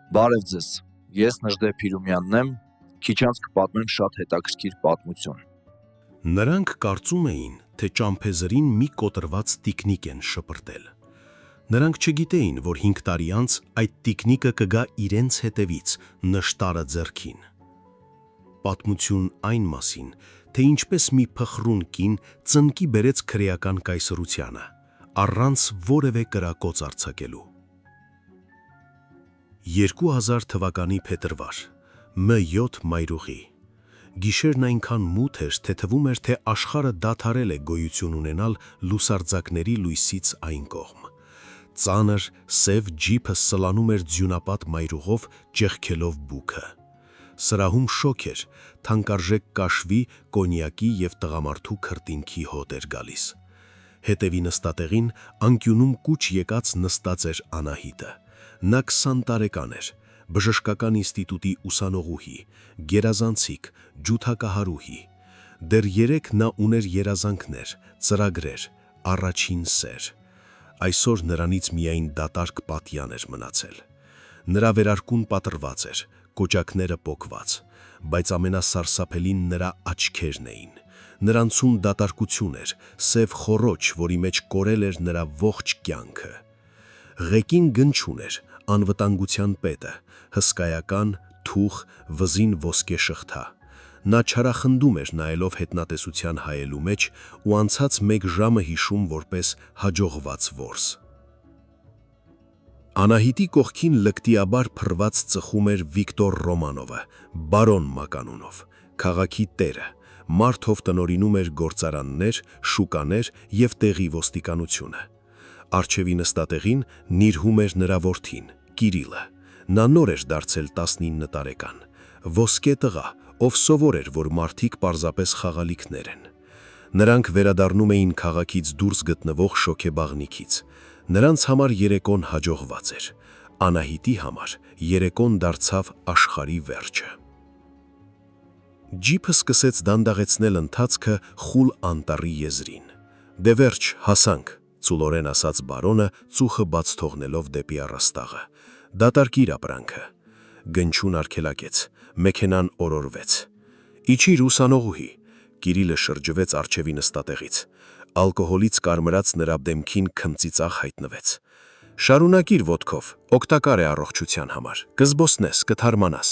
Բարև ձեզ, ես Նժդե Փիրումյանն եմ, քիչ անց կպատմեմ շատ հետաքրքիր պատմություն։ Նրանք կարծում էին, թե ճամփեզրին մի կոտրված տիկնիկ են շպրտել։ Նրանք չգիտեին, որ 5 տարի անց այդ տիկնիկը կգա իրենց հետևից, նշտարը ձեռքին։ Պատմություն այն մասին, թե ինչպես մի փխրուն կին ծնկի բերեց քրեական կայսրությանը, առանց որևէ կրակոց արձակելու։ 2000 թվականի փետրվար, M7 մայրուղի։ Գիշերն այնքան մութ էր, թե թվում էր, թե աշխարհը դադարել է գոյություն ունենալ լուսարձակների լույսից այն կողմ։ Ծանր, սև ջիփը սլանում էր ձյունապատ մայրուղով, ճեղքելով բուքը։ Սրահում շոգ էր, թանկարժեք կաշվի, կոնյակի և տղամարդու քրտինքի հոտ էր գալիս։ Հետևի նստատեղին անկյունում կուչ եկած նստած էր Անահիտը։ Նա 20 տարեկան էր, բժշկական ինստիտուտի ուսանողուհի, գերազանցիկ, ջութակահարուհի։ Դեռ 3 նա ուներ երազանքներ, ծրագրեր, առաջին սեր։ Այսօր նրանից միայն դատարկ պատյան էր մնացել։ Նրա վերարկուն պատրված էր, կոճակները պոկված, բայց ամենասարսափելին նրա աչքերն էին։ Նրանցում դատարկություն էր, սև խոռոչ, որի մեջ կորել էր նրա ողջ կյանքը։ Ղեկին գնչուն էր, անվտանգության պետը, հսկայական, թուխ, վզին ոսկե շղթա։ Նա չարախնդում էր նայելով հետնատեսության հայելու մեջ ու անցած 1 ժամը հիշում որպես հաջողված որս։ Անահիտի կողքին լկտիաբար փռված ծխում էր Վիկտոր Ռոմանովը, բարոն մականունով, քաղաքի տերը, մարդով տնօրինում էր գործարաններ, շուկաներ և տեղի ոստիկանությունը։ Առջևի նստատեղին նիրհում էր նրա որդին, Կիրիլը։ Նա նոր էր դարձել 19 տարեկան, ոսկե տղա, ով սովոր էր, որ մարդիկ պարզապես խաղալիքներ են։ Նրանք վերադառնում էին քաղաքից դուրս գտնվող շոգեբաղնիքից։ Նրանց համար երեկոն հաջողված էր։ Անահիտի համար երեկոն դարձավ աշխարհի վերջը։ Ջիփը սկսեց դանդաղեցնել ընթացքը խուլ անտառի եզրին։ Դե վերջ, հասանք, ծուլորեն ասաց բարոնը, ծուխը բաց թողնելով դեպի առաստաղը։ Դատարկիր ապրանքը։ Գնչուն արգելակեց, մեքենան օրորվեց։ Իջիր ուսանողուհի։ Կիրիլը շրջվեց առջևի նստատեղից։ Ալկոհոլից կարմրած նրա դեմքին քմծիծաղ հայտնվեց։ Շարունակիր ոտքով, օգտակար է առողջության համար, կզբոսնես, կթարմանաս։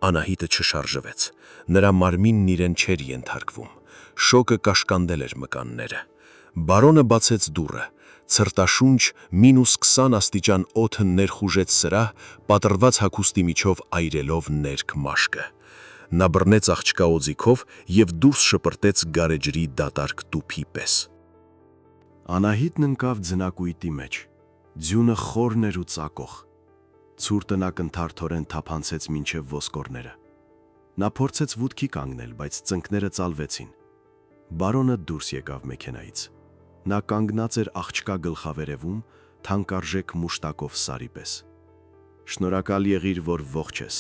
Անահիտը չշարժվեց, նրա մարմինն իրեն չէր ենթարկվում, շոկը կաշկանդել էր մկանները։ Բարոնը բացեց դուռը, ցրտաշունչ -20 աստիճան օդը ներխուժեց սրահ, պատռված հագուստի միջով այրելով ներք մաշկը։ Նա բռնեց աղջկա օձիքով և դուրս շպրտեց գարեջրի դատարկ տուփի պես։ Անահիտն ընկավ ձնակույտի մեջ, ձյունը խորն էր ու ծակող։ Ցուրտ տնակ ընդհարթորեն թափանցեց մինչև ոսկորները։ Նա փորձեց ոտքի կանգնել, բայց ծնկները ծալվեցին։ Բարոնը դուրս եկավ մեքենայից։ Նա կանգնած էր աղջկա գլխավերևում, թանկարժեք մուշտակով սարի պես։ Շնորհակալ եղիր, որ ողջ ես,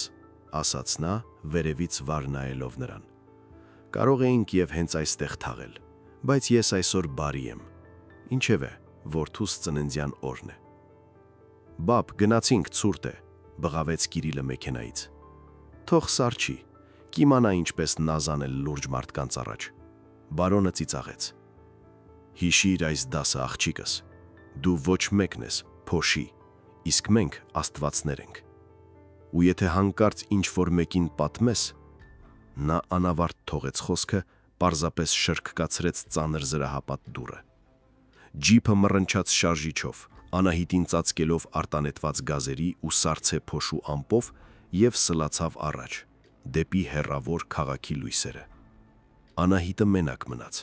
ասաց նա, վերևից վար նայելով նրան։ Կարող էինք և հենց այստեղ թաղել, բայց ես այսօր բարի եմ։ Ինչևէ, որդուս ծննդյան օրն է։ Բապ, գնացինք, ցուրտ է, բղավեց Կիրիլը մեքենայից։ Թող սառչի, կիմանա ինչպես նազանել լուրջ մարդկանց առաջ։ Բարոնը ծիծաղեց։ Հիշիր այս դասը, աղջիկս, դու ոչ մեկն ես, փոշի, իսկ մենք աստվածներ ենք։ Ու եթե հանկարծ ինչ-որ մեկին պատմես, նա անավարտ թողեց խոսքը, պարզապես շրքկացրեց ծանր զրահապատ դուռը։ Ջիփը մռնչաց շարժիչով, Անահիտին ծածկելով արտանետված գազերի ու սառցե փոշու ամպով և սլացավ առաջ, դեպի հեռավոր քաղաքի լույսերը։ Անահիտը մենակ մնաց։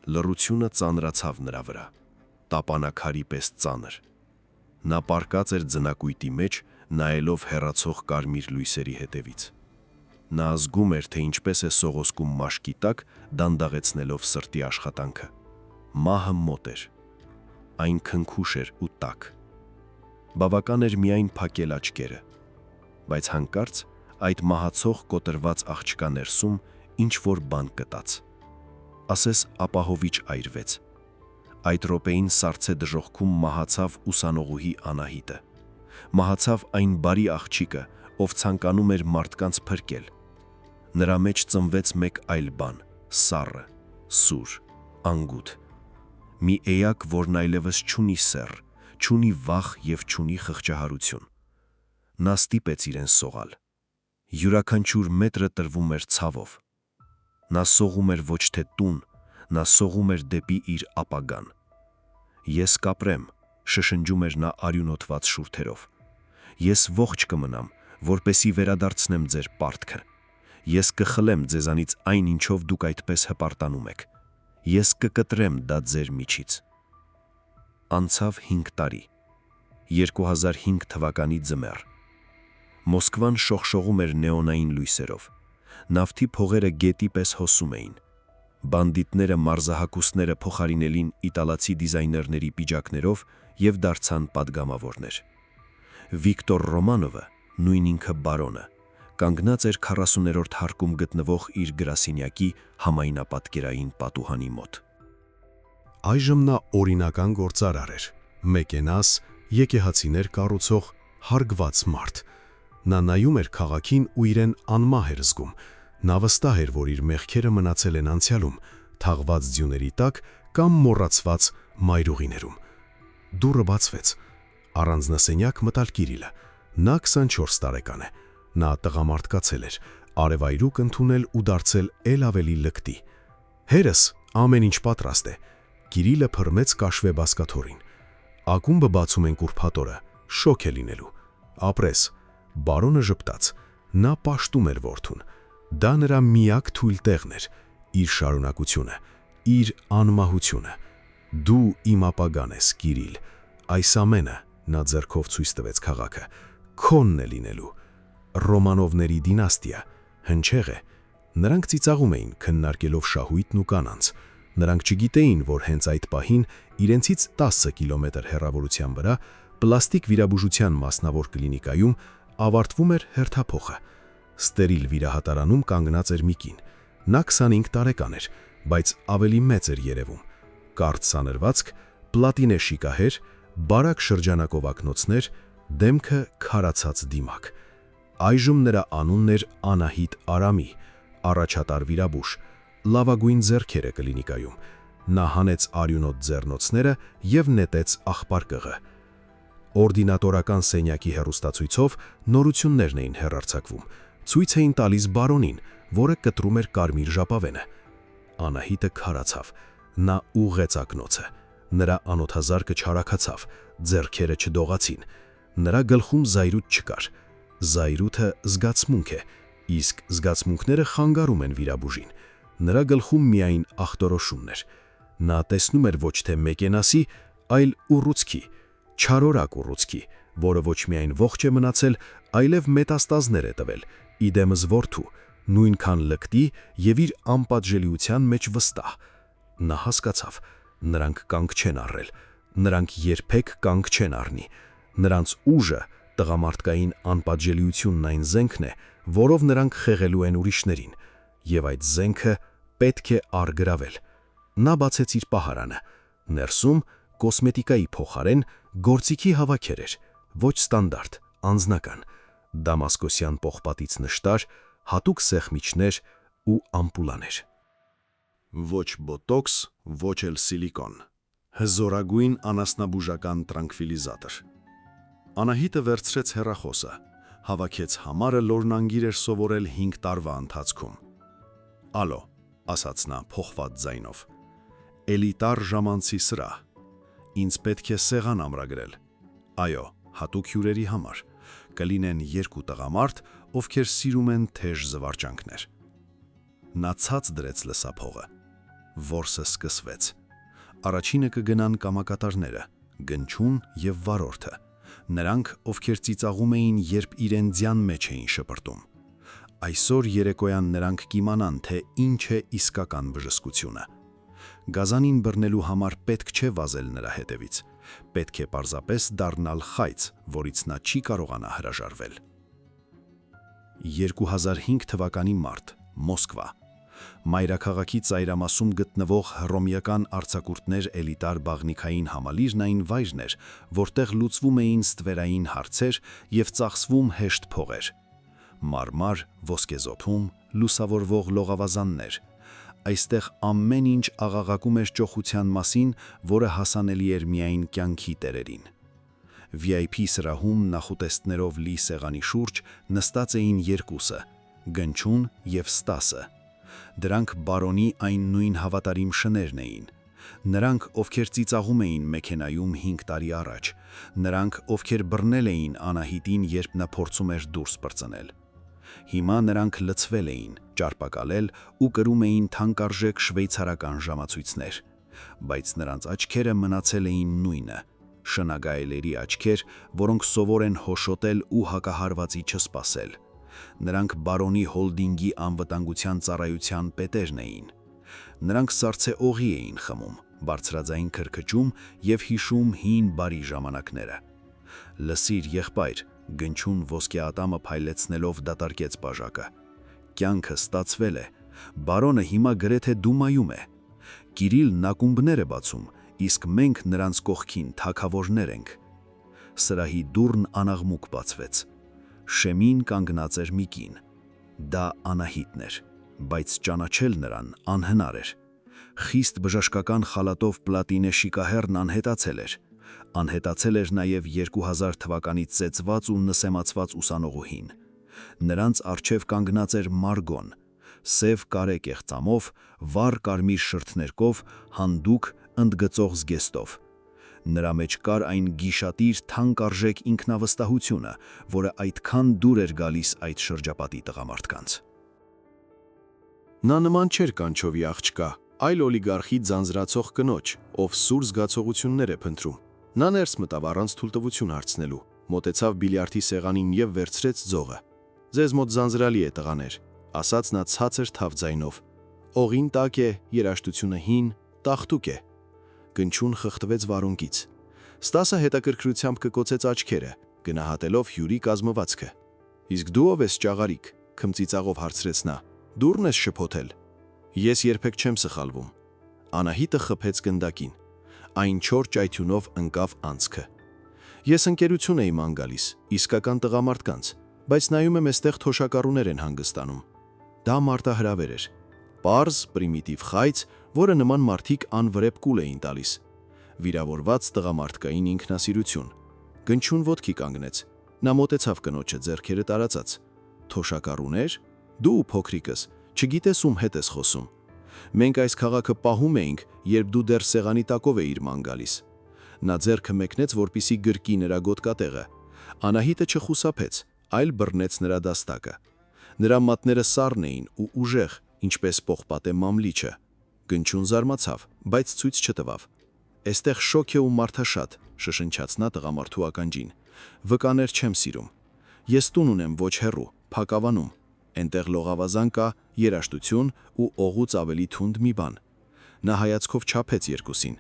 Լռությունը ծանրացավ նրա վրա, տապանաքարի պես ծանր։ Նա պառկած էր ձնակույտի մեջ, նայելով հեռացող կարմիր լույսերի հետևից։ Նա զգում էր, թե ինչպես է սողոսկում մաշկի տակ, դանդաղեցնելով սրտի աշխատանքը։ Մահը մոտ էր։ Այն քնքուշ էր ու տաք։ Բավական էր միայն փակել աչքերը, բայց հանկարծ այդ մահացող կոտրված աղջկա ներսում ինչ-որ բան կտաց։ Ասես ապահովիչ այրվեց։ Այդ րոպեին սառցե դժոխքում մահացավ ուսանողուհի Անահիտը։ Մահացավ այն բարի աղջիկը, ով ցանկանում էր մարդկանց փրկել։ Նրա մեջ ծնվեց մեկ այլ բան՝ սառը, սուր, անգութ։ Մի էակ, որն այլևս չունի սեռ, չունի վախ եւ չունի խղճահարություն։ Նա ստիպեց իրեն սողալ։ Յուրաքանչյուր մետրը տրվում էր ցավով։ Նա սողում էր ոչ թե տուն, նա սողում էր դեպի իր ապագան։ Ես կապրեմ, շշնջում էր նա արյունոտված շուրթերով։ Ես ողջ կմնամ, որպեսի վերադարձնեմ ձեր պարտքը։ Ես կխլեմ ձեզանից այն, ինչով դուք այդպես հպարտանում եք։ Ես կկտրեմ դա ձեր միջից։ Անցավ 5 տարի։ 2005 թվականի ձմեռ։ Մոսկվան շողշողում էր նեոնային լույսերով։ Նավթի փողերը գետի պես հոսում էին։ Բանդիտները մարզահակուստները փոխարինելին իտալացի դիզայներների պիջակներով եւ դարձան падգամավորներ։ Վիկտոր Ռոմանովը, նույն ինքը բարոնը, կանգնած էր 40-րդ հարկում գտնվող իր գրասենյակի համայնապատկերային պատուհանի մոտ։ Այժմ նա օրինական գործարար էր, մեկենաս, եկեղեցիներ կառուցող, հարգված մարդ։ Նա նայում էր քաղաքին ու իրեն անմահ էր զգում։ Նա վստահ էր, որ իր մեղքերը մնացել են անցյալում, թաղված ձյուների տակ կամ մոռացված մայրուղիներում։ Դուռը բացվեց։ Առանձնասենյակ մտալ Կիրիլը։ Նա 24 տարեկան է։ Նա տղամարդկացել էր, արևայրուք ընդունել ու դարձել ել ավելի լկտի։ Հերս ամեն ինչ պատրաստ է։ Կիրիլը փռմեց կաշվե բասկաթորին։ Ակումբը բացում են կուրփատորը, շոկ է լինելու։ Ապրես։ Բարոնը ժպտաց։ Նա պաշտում էր որդուն։ Դա նրա միակ թույլ տեղն էր, իր շարունակությունը, իր անմահությունը։ Դու իմ ապագան ես, Կիրիլ։ Այս ամենը, նա ձեռքով ցույց տվեց քաղաքը, քոնն է լինելու։ Ռոմանովների դինաստիա հնչեղ է։ Նրանք ծիծաղում էին, քննարկելով շահույթն ու կանանց։ Նրանք չգիտեին, որ հենց այդ պահին իրենցից 10 կիլոմետր հեռավորության վրա պլաստիկ վիրաբուժության մասնավոր կլինիկայում ավարտվում էր հերթափոխը։ Ստերիլ վիրահատարանում կանգնած էր մի կին։ Նա 25 տարեկան էր, բայց ավելի մեծ էր երևում։ Կարճ սանրվածք, պլատինե շիկահեր, բարակ շրջանակով ակնոցներ, դեմքը քարացած դիմակ։ Այժմ նրա անունն էր Անահիտ Արամի, առաջատար վիրաբույժ, լավագույն ձեռքերը կլինիկայում։ Նա հանեց արյունոտ ձեռնոցները եւ նետեց աղբարկղը։ Օրդինատորական սենյակի հեռուստացույցով նորություններն էին հեռարձակվում։ Ցույց էին տալիս բարոնին, որը կտրում էր կարմիր ժապավենը։ Անահիտը քարացավ։ Նա ուղղեց ակնոցը։ Նրա անոթազարկը չարաքացավ, ձեռքերը չդողացին։ Նրա գլխում զայրույթ չկար։ Զայրույթը զգացմունք է, իսկ զգացմունքները խանգարում են վիրաբույժին։ Նրա գլխում միայն ախտորոշումն էր։ Նա տեսնում էր ոչ թե մեկենասի, այլ ուռուցքի, չարորակ ուռուցքի, որը ոչ միայն ողջ է մնացել, այլև մետաստազներ է տվել, իդեմս որդու, նույնքան լկտի եւ իր անպատժելիության մեջ վստահ։ Նա հասկացավ, նրանք կանգ չեն առել, նրանք երբեք կանգ չեն առնի։ Նրանց ուժը, տղամարդկային անպատժելիությունն այն զենքն է, որով նրանք խեղելու են ուրիշներին, եւ այդ զենքը պետք է առգրավել։ Նա բացեց իր պահարանը։ Ներսում կոսմետիկայի փոխարեն գործիքի հավաքեր էր, ոչ ստանդարտ, անձնական, դամասկոսյան պողպատից նշտար, հատուկ սեղմիչներ ու ամպուլաներ։ Ոչ բոտոքս, ոչ էլ սիլիկոն։ Հզորագույն անասնաբուժական տրանքվիլիզատոր։ Անահիտը վերցրեց հեռախոսը, հավաքեց համարը լորնանգիր էր սովորել 5 տարվա ընթացքում։ Ալո, ասաց նա փոխված ձայնով։ Էլիտար ժամանցի սրահ։ Ինձ պետք է սեղան ամրագրել։ Այո, հատուկ հյուրերի համար։ Կլինեն 2 տղամարդ, ովքեր սիրում են թեժ զվարճանքներ։ Նա ցած դրեց լսափողը։ Որսը սկսվեց։ Առաջինը կգնան կամակատարները, Գնչուն եւ վարորդը։ Նրանք, ովքեր ծիծաղում էին, երբ իրեն ձյան մեջ էին շպրտում։ Այսօր երեկոյան նրանք կիմանան, թե ինչ է իսկական բժշկությունը։ Գազանին բռնելու համար պետք չէ վազել նրա հետևից։ Պետք է պարզապես դառնալ խայծ, որից նա չի կարողանա հրաժարվել։ 2005 թվականի մարտ, Մոսկվա։ Մայրաքաղաքի ծայրամասում գտնվող հռոմեական արձակուրդներ էլիտար բաղնիքային համալիրն այն վայրն էր, որտեղ լուծվում էին ստվերային հարցեր և ծախսվում հեշտ փողեր։ Մարմար, ոսկեզոթում, լուսավորվող լողավազաններ։ Այստեղ ամեն ինչ աղաղակում էր ճոխության մասին, որը հասանելի էր միայն կյանքի տերերին։ VIP սրահում նախուտեստներով լի սեղանի շուրջ նստած էին երկուսը՝ Գնչուն և Ստասը։ Դրանք բարոնի այն նույն հավատարիմ շներն էին։ Նրանք, ովքեր ծիծաղում էին մեքենայում 5 տարի առաջ, նրանք, ովքեր բռնել էին Անահիտին, երբ նա փորձում էր դուրս պրծնել։ Հիմա նրանք լցվել էին, ճարպակալել ու կրում էին թանկարժեք շվեյցարական ժամացույցներ, բայց նրանց աչքերը մնացել էին նույնը՝ շնագայելերի աչքեր, որոնք սովոր են հոշոտել ու հակահարվածի չսպասել։ Նրանք բարոնի հոլդինգի անվտանգության ծառայության պետերն էին։ Նրանք սառցե օղի էին խմում, բարձրաձայն քրքջում և հիշում հին բարի ժամանակները։ Լսիր, եղբայր, Գնչուն ոսկեատամը փայլեցնելով դատարկեց բաժակը։ Կյանքը ստացվել է, բարոնը հիմա գրեթե դումայում է։ Կիրիլն ակումբներ է բացում, իսկ մենք նրանց կողքին թագավորներ ենք։ Սրահի դուռն անաղմուկ բացվեց։ Շեմին կանգնած էր մի կին։ Դա Անահիտն էր, բայց ճանաչել նրան անհնար էր։ Խիստ բժշկական խալատով պլատինե շիկահեռն անհետացել էր։ Անհետացել էր նաև 2000 թվականից ծեծված ու նսեմացված ուսանողուհին։ Նրանց առջև կանգնած էր Մարգոն, սև կարե կեղծամով, վառ կարմիր շրթներկով, հանդուկ, ընդգծող զգեստով։ Նրա մեջ կար այն գիշատիր թանկարժեք ինքնավստահությունը, որը այդքան դուր էր գալիս այդ շրջապատի տղամարդկանց։ Նա նման չէր կանչովի աղջկա, այլ օլիգարխի ձանձրացող կնոջ, ով սուր զգացողություններ է փնտրում։ Նա ներս մտավ առանց թույլտվություն հարցնելու, մոտեցավ բիլիարդի սեղանին և վերցրեց ձողը։ «Ձեզ մոտ ձանձրալի է, տղաներ», ասաց նա ցածր թավ ձայնով։ «Օղին տաք է, երաժշտությունը հին, տաղտուկ է»։ Գնչուն խեղդվեց վարունգից։ Ստասը հետաքրքրությամբ կկոցեց աչքերը, գնահատելով հյուրի կազմվածքը։ «Իսկ դու ով ես, ճաղարիկ», քմծիծաղով հարցրեց նա։ «Դուռն ես շփոթել»։ «Ես երբեք չեմ սխալվում»։ Անահիտը խփեց գնդակին։ Այն չոր ճայթյունով ընկավ անցքը։ «Ես ընկերություն էի ման գալիս, իսկական տղամարդկանց, բայց նայում եմ էստեղ թոշակառուներ են հանգստանում»։ Դա մարտահրավեր էր։ Պարզ, պրիմիտիվ խայծ, որը նման մարդիկ անվրեպ կուլ էին տալիս։ Վիրավորված տղամարդկային ինքնասիրություն։ Գնչուն ոտքի կանգնեց։ Նա մոտեցավ կնոջը, ձեռքերը տարածած։ «Թոշակառուներ, դու փոքրիկս, չգիտես ում հետ ես խոսում։ Մենք այս քաղաքը պահում էինք, երբ դու դեռ սեղանի տակով էիր ման գալիս»։ Նա ձեռքը մեկնեց, որպիսի գրկի նրա գոտկատեղը։ Անահիտը չխուսափեց, այլ բռնեց նրա դաստակը։ Նրա մատները սառն էին ու ուժեղ, ինչպես պողպատե մամլիչը։ Գնչուն զարմացավ, բայց ցույց չտվավ։ «Էստեղ շոգ է ու մարդաշատ», շշնչաց նա տղամարդու ականջին։ «Վկաներ չեմ սիրում։ Ես տուն ունեմ ոչ հեռու, Փակավանում։ Էնտեղ լողավազան կա, երաժշտություն ու օղուց ավելի թունդ մի բան»։ Նա հայացքով չափեց երկուսին։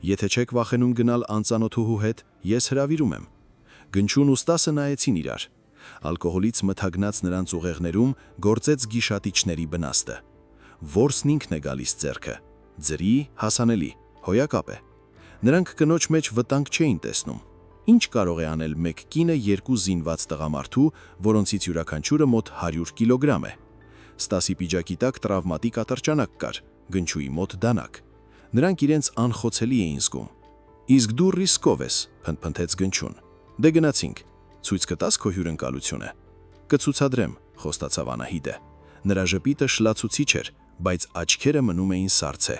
«Եթե չեք վախենում գնալ անծանոթուհու հետ, ես հրավիրում եմ»։ Գնչուն ու Ստասը նայեցին իրար։ Ալկոհոլից մթագնած նրանց ուղեղներում գործեց գիշատիչների բնաստը։ Որսն ինքն է գալիս ձեռքը։ Ձրի, հասանելի, հոյակապ է։ Նրանք կնոջ մեջ վտանգ չէին տեսնում։ Ինչ կարող է անել մեկ կինը երկու զինված տղամարդու, որոնցից յուրաքանչյուրը մոտ 100 կիլոգրամ է։ Ստասի պիջակի տակ տրավմատիկ ատրճանակ կար, Գնչուի մոտ դանակ։ Նրանք իրենց անխոցելի էին զգում։ «Իսկ դու ռիսկով ես», փնթփնթեց Գնչուն։ «Դե գնացինք, ցույց կտաս քո հյուրընկալությունը»։ «Կցուցադրեմ», խոստացավ Անահիտը։ Նրա ժպիտը շլացուցիչ էր, բայց աչքերը մնում էին սառցե։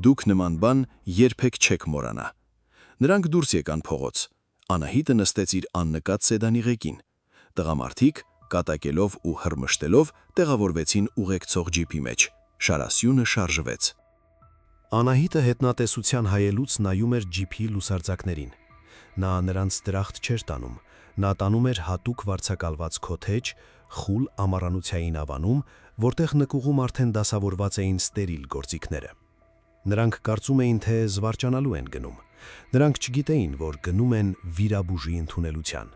«Դուք նման բան երբեք չեք մոռանա»։ Նրանք դուրս եկան փողոց։ Անահիտը նստեց իր աննկատ սեդանի ղեկին։ Տղամարդիկ, կատակելով ու հրմշտելով, տեղավորվեցին ուղեկցող ջիպի մեջ։ Շարասյունը շարժվեց։ Անահիտը հետնատեսության հայելուց նայում էր ջիփի լուսարձակներին։ Նա նրանց դրախտ չէր տանում, նա տանում էր հատուկ վարձակալված քոթեջ, խուլ ամառանոցային ավանում, որտեղ նկուղում արդեն դասավորված էին ստերիլ գործիքները։ Նրանք կարծում էին, թե զվարճանալու են գնում։ Նրանք չգիտեին, որ գնում են վիրաբուժի ընդունելության։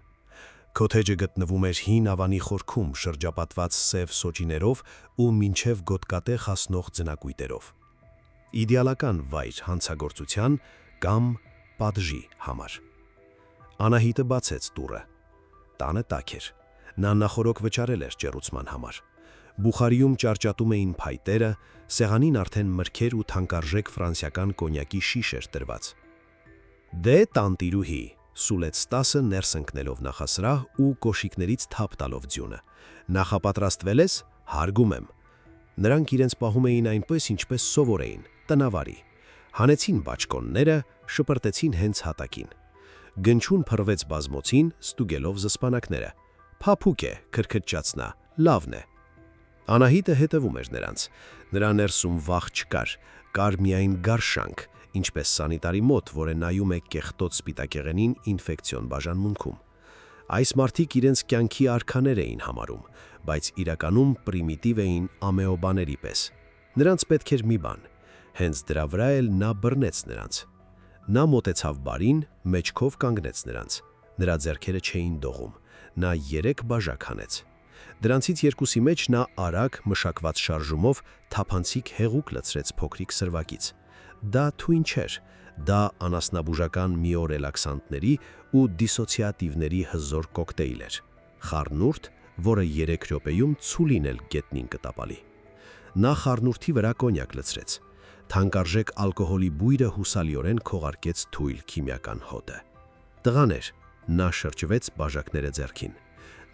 Քոթեջը գտնվում էր հին ավանի խորքում, շրջապատված սև սոճիներով ու մինչև գոտկատեղ հասնող ձնակույտերով։ Իդեալական վայր հանցագործության կամ պատժի համար։ Անահիտը բացեց դուռը։ Տանը տաք էր։ Նա նախորոք վճարել էր ջեռուցման համար։ Բուխարիում ճարճատում էին փայտերը, սեղանին արդեն մրգեր ու թանկարժեք ֆրանսիական կոնյակի շիշ էր տրված։ Դե տանտիրուհի, սուլեց Ստասը ներս ընկնելով նախասրահ ու կոշիկներից թափ տալով ձյունը։ Նախապատրաստվել ես, հարգում եմ։ Նրանք իրենց պահում էին այնպես, ինչպես սովոր էին, տնավարի։ Հանեցին բաճկոնները, շպրտեցին հենց հատակին։ Գնչուն փռվեց բազմոցին, ստուգելով զսպանակները։ Փափուկ է, քրքրճաց նա, լավն է։ Անահիտը հետևում էր նրանց։ Նրա ներսում վախ չկար, կար միայն գարշանք, ինչպես սանիտարի մոտ, որը նայում է կեղտոտ սպիտակեղենին ինֆեկցիոն բաժանմունքում։ Այս մարդիկ իրենց կյանքի արքաներ էին համարում, բայց իրականում պրիմիտիվ էին ամեոբաների պես։ Նրանց պետք էր մի բան։ Հենց դրա վրա էլ նա բռնեց նրանց։ Նա մոտեցավ բարին, մեջքով կանգնեց նրանց։ Նրա ձեռքերը չէին դողում։ Նա 3 բաժակ հանեց։ Դրանցից երկուսի մեջ նա արագ մշակված շարժումով թափանցիկ հեղուկ լցրեց փոքրիկ սրվակից։ Դա թույն չէր, դա անասնաբուժական միորելաքսանտների ու դիսոցիատիվների հզոր կոկտեյլ էր։ Խառնուրդ, որը 3 րոպեում ցուլին էլ գետնին կտապալի։ Նա խառնուրդի վրա կոնյակ լցրեց։ Թանկարժեք ալկոհոլի բույրը հուսալիորեն քողարկեց թույլ քիմիական հոտը։ Տղան էր, նա շրջվեց բաժակները ձեռքին։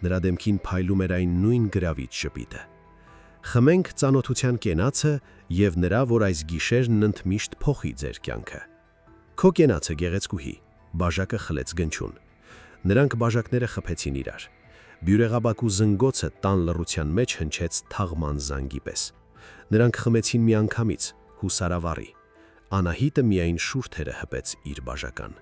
Նրա դեմքին փայլում էր այն նույն գրավիչ շպիտը։ Խմենք ծանոթության կենացը եւ նրա, որ այս գիշերն ընդմիշտ փոխի ձեր կյանքը։ Քո կենացը գեղեցկուհի, բաժակը խլեց Գնչուն։ Նրանք բաժակները խփեցին իրար։ Բյուրեղաբակու զնգոցը տան լռության մեջ հնչեց թաղման զանգի պես։ Նրանք խմեցին միանգամից, հուսարավառի։ Անահիտը միայն շուրթերը հպեց իր բաժական։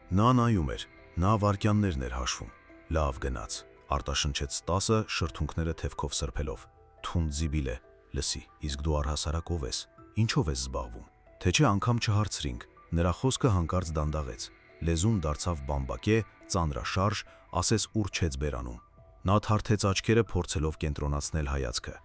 Նա նայում էր, նա վարքյաններն էր հաշվում։ Լավ գնաց, արտաշնչեց Ստասը շրթունքները թևքով սրբելով։ Թունդ զիբիլ է, լսի, իսկ դու առհասարակ ով ես, ինչով ես զբաղվում։ Թե չէ անգամ չհարցրինք, նրա խոսքը հանկարծ դանդաղեց։ Լեզուն դարձավ բամբակե, ծանրաշարժ, ասես ուռչեց բերանում։ Նա թարթեց աչքերը, փորձելով կենտրոնացնել հայացքը։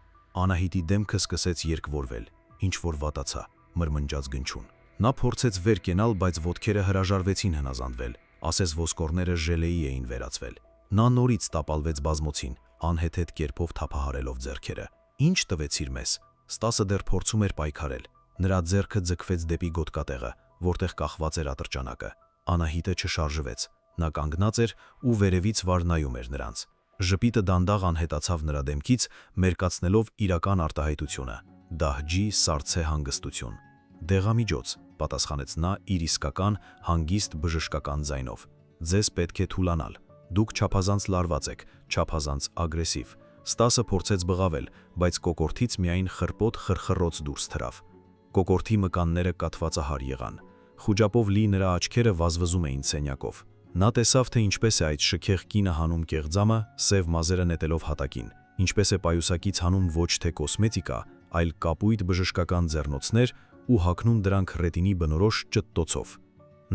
Անահիտի դեմքը սկսեց երկվորվել, ինչ որ վատացա, մրմնջաց Գնչուն։ Նա փորձեց վեր կենալ, բայց ոտքերը հրաժարվեցին հնազանդվել, ասես ոսկորները ժելեի էին վերածվել։ Նա նորից տապալվեց բազմոցին, անհեթեթ կերպով թափահարելով ձեռքերը։ Ինչ տվեցիր մեզ։ Ստասը դեռ փորձում էր պայքարել։ Նրա ձեռքը ձգվեց դեպի գոտկատեղը, որտեղ կախված էր ատրճանակը։ Անահիտը չշարժվեց։ Նա կանգնած էր ու վերևից վար նայում էր նրանց։ Ժպիտը դանդաղ անհետացավ նրա դեմքից, մերկացնելով իրական արտահայտությունը։ Դահջի սառցե հանգստություն։ Դեղամիջոց, պատասխանեց նա իր իսկական, հանգիստ բժշկական ձայնով։ Ձեզ պետք է թուլանալ։ Դուք չափազանց լարված եք, չափազանց ագրեսիվ։ Ստասը փորձեց բղավել, բայց կոկորտից միայն խրպոտ խրխռոց դուրս թռավ։ Կոկորտի մկանները կաթվածահար եղան։ Խուճապով լի նրա աչքերը վազվզում էին սենյակով։ Նա տեսավ, թե ինչպես է այդ շքեղ կինը հանում կեղձամը, սև մազերը նետելով հատակին, ինչպես է պայուսակից հանում ոչ թե կոսմետիկա, այլ կապույտ բժշկական ձեռնոցներ ու հագնում դրանք ռետինի բնորոշ ճտտոցով։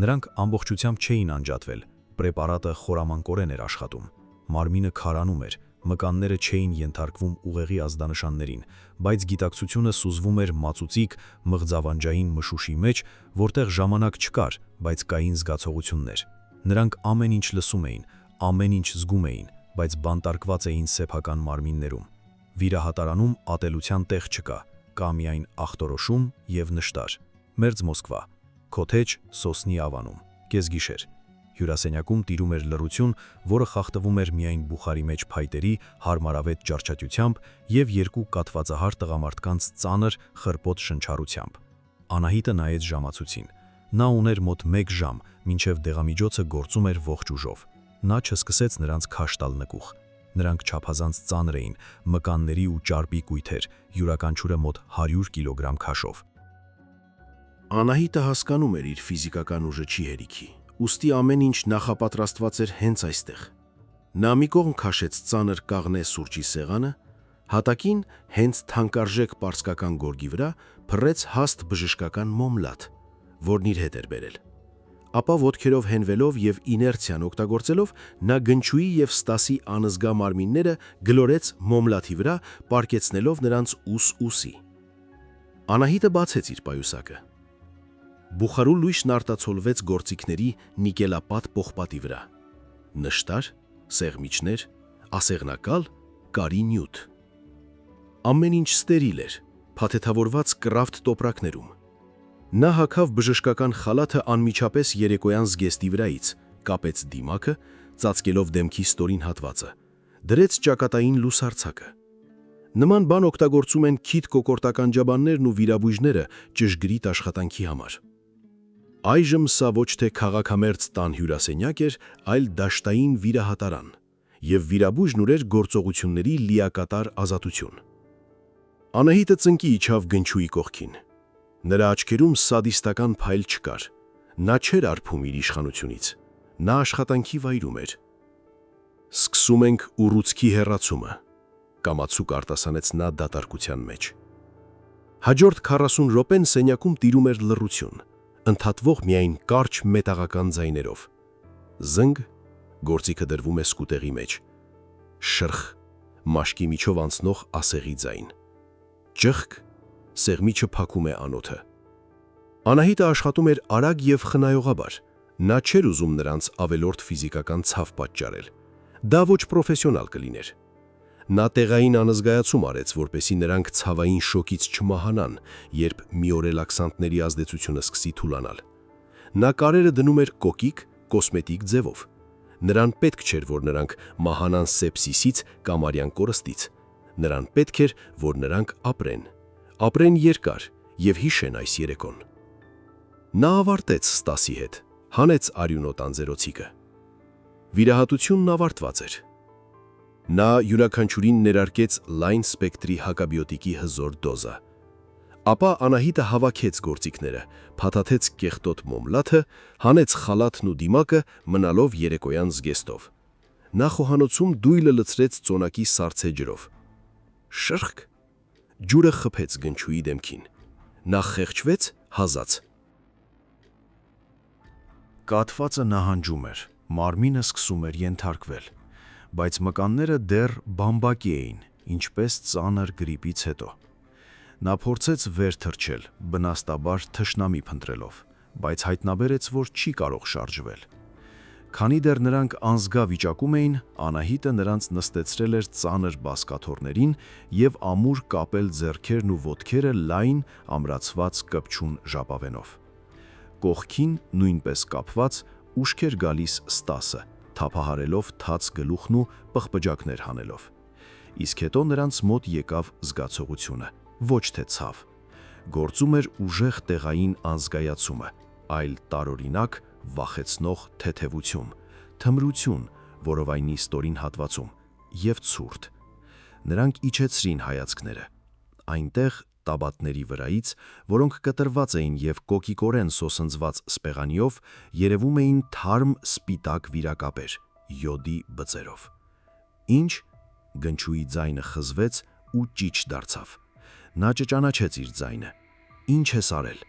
Նրանք ամբողջությամբ չէին անջատվել, պրեպարատը խորամանկորեն էր աշխատում։ Մարմինը քարանում էր, մկանները չէին ենթարկվում ուղեղի ազդանշաններին, բայց գիտակցությունը սուզվում էր մածուծիկ, մղձավանջային մշուշի մեջ, որտեղ ժամանակ չկար, բայց կային զգացողություններ։ Նրանք ամեն ինչ լսում էին, ամեն ինչ զգում էին, բայց բանտարկված էին սեփական մարմիններում։ Վիրահատարանում ատելության տեղ չկա, կա միայն ախտորոշում եւ նշտար։ Մերձ Մոսկվա, Քոթեջ Սոսնի ավանում, կեսգիշեր։ Հյուրասենյակում տիրում էր լռություն, որը խախտվում էր միայն բուխարի մեջ փայտերի հարմարավետ ջարդյությամբ եւ 2 կաթվածահար տղամարդկանց ծանր խրպոտ շնչառությամբ։ Անահիտը նայեց ժամացույցին։ Նա ուներ մոտ 1 ժամ, մինչև դեղամիջոցը գործում էր ողջ ուժով։ Նա չսկսեց նրանց քաշ տալ նկուղ։ Նրանք չափազանց ծանր էին, մկանների ու ճարպի կույթեր, յուրաքանչյուրը մոտ 100 կիլոգրամ քաշով։ Անահիտը հասկանում էր իր ֆիզիկական ուժը չի հերիքի, ուստի ամեն ինչ նախապատրաստված էր հենց այստեղ։ Նա մի կողմ քաշեց ծանր կաղնե սուրճի սեղանը, հատակին հենց թանկարժեք պարսկական գորգի վրա փռեց հաստ բժշկական մոմլատ, որն իր հետ էր բերել։ Ապա ոտքերով հենվելով եւ իներցիան օգտագործելով նա Գնչուի եւ Ստասի անզգա մարմինները գլորեց մոմլաթի վրա, պարկեցնելով նրանց ուս-ուսի։ Անահիտը բացեց իր պայուսակը։ Բուխարու լույսն արտացոլվեց գործիքների նիկելապատ պողպատի վրա։ Նշտար, սեղմիչներ, ասեղնակալ, կարի նյութ։ Ամեն ինչ ստերիլ էր, փաթեթավորված կրաֆտ տոպրակներում։ Նա հագավ բժշկական խալաթը անմիջապես երեկոյան զգեստի վրայից, կապեց դիմակը, ծածկելով դեմքի ստորին հատվածը, դրեց ճակատային լուսարձակը։ Նման բան օգտագործում են քիթ կոկորտական ջաբաններն ու վիրաբույժները ճշգրիտ աշխատանքի համար։ Այժմ սա ոչ թե քաղաքամերձ տան հյուրասենյակ էր, այլ դաշտային վիրահատարան, եւ վիրաբույժն ուներ գործողությունների լիակատար ազատություն։ Անահիտը ծնկի իջավ Գնչուի կողքին։ Նրա աչքերում սադիստական փայլ չկար։ Նա չէր արփում իր իշխանությունից։ Նա աշխատանքի վայրում էր։ Սկսում ենք ուռուցքի հեռացումը, կամացուկ արտասանեց նա դատարկության մեջ։ Հաջորդ 40 րոպեն սենյակում տիրում էր լռություն, ընդհատվող միայն կարճ մետաղական ձայներով։ Զնգ, գործիքը դրվում է սկուտեղի մեջ։ Շրխ, մաշկի միջով անցնող ասեղի ձայն։ Ճխկ, սեղմիչը փակում է անոթը։ Անահիտը աշխատում էր արագ եւ խնայողաբար։ Նա չէր ուզում նրանց ավելորդ ֆիզիկական ցավ պատճառել։ Դա ոչ պրոֆեսիոնալ կլիներ։ Նա տեղային անզգայացում արեց, որպեսզի նրանք ցավային շոկից չմահանան, երբ միորելաքսանտների ազդեցությունը սկսի թուլանալ։ Նա կարերը դնում էր կոկիկ, կոսմետիկ ձևով։ Նրան պետք չէր, որ նրանք մահանան սեպսիսից կամ արյան կորստից։ Նրան պետք էր, որ նրանք ապրեն երկար եւ հիշեն այս երեկոն։ Նա ավարտեց Ստասի հետ, հանեց արյունոտ անձերոցիկը։ Վիրահատությունն ավարտված էր։ Նա յուրաքանչյուրին ներարկեց լայն սպեկտրի հակաբիոտիկի հզոր դոզա։ Ապա Անահիտը հավաքեց գործիքները, փաթաթեց կեղտոտ մոմլաթը, հանեց խալաթն ու դիմակը, մնալով երեկոյան զգեստով։ Նա խոհանոցում դույլը լցրեց ծոնակի սառցե ջրով։ Շրխկ, ջուրը խփեց Գնչուի դեմքին։ Նա խեղճվեց, հազաց։ Կաթվածը նահանջում էր, մարմինը սկսում էր ենթարկվել, բայց մկանները դեռ բամբակի էին, ինչպես ծանր գրիպից հետո։ Նա փորձեց վեր թռչել, բնաստաբար թշնամի փնտրելով, բայց հայտնաբերեց, որ չի կարող շարժվել։ Քանի դեռ նրանք անզգա վիճակում էին, Անահիտը նրանց նստեցրել էր ծանր բազկաթոռներին եւ ամուր կապել ձեռքերն ու ոտքերը լայն, ամրացված կպչուն ժապավենով։ Կողքին նույնպես կապված ուշք էր գալիս Ստասը, թափահարելով թաց գլուխն ու պղպջակներ հանելով։ Իսկ հետո նրանց մոտ եկավ զգացողությունը, ոչ թե ցավ։ Գործում էր ուժեղ տեղային անզգայացումը, այլ տարօրինակ վախեցնող թեթևություն, թմրություն, որովայնի ստորին հատվածում, եւ ցուրտ։ Նրանք իջեցրին հայացքները։ Այնտեղ տաբատների վրայից, որոնք կտրված էին եւ կոկիկորեն սոսնձված սպեղանիով, երևում էին թարմ սպիտակ վիրակապեր, յոդի բծերով։ Ինչ? Գնչուի ձայնը խզվեց ու ճիչ դարձավ։ Նա ճճանաչեց իր ձայնը։ Ինչ ես արել։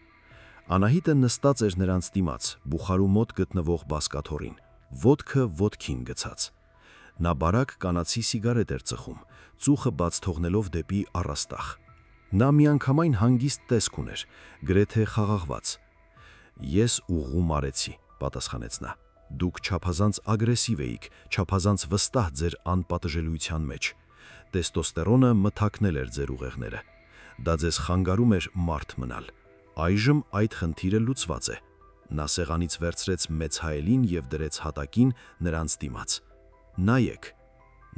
Անահիտը նստած էր նրանց դիմաց, բուխարու մոտ գտնվող բազկաթոռին, ոտքը ոտքին գցած։ Նա բարակ կանացի սիգարետ էր ծխում, ծուխը բաց թողնելով դեպի առաստաղ։ Նա միանգամայն հանգիստ տեսք ուներ, գրեթե խաղաղված։ Ես ուղում արեցի, պատասխանեց նա։ Դուք չափազանց ագրեսիվ էիք, չափազանց վստահ ձեր անպատժելիության մեջ։ Տեստոստերոնը մթակնել էր ձեր ուղեղները։ Դա ձեզ խանգարում էր մարդ մնալ։ Այժմ այդ խնդիրը լուծված է։ Նա սեղանից վերցրեց մեծ հայելին եւ դրեց հատակին նրանց դիմաց։ Նայեք։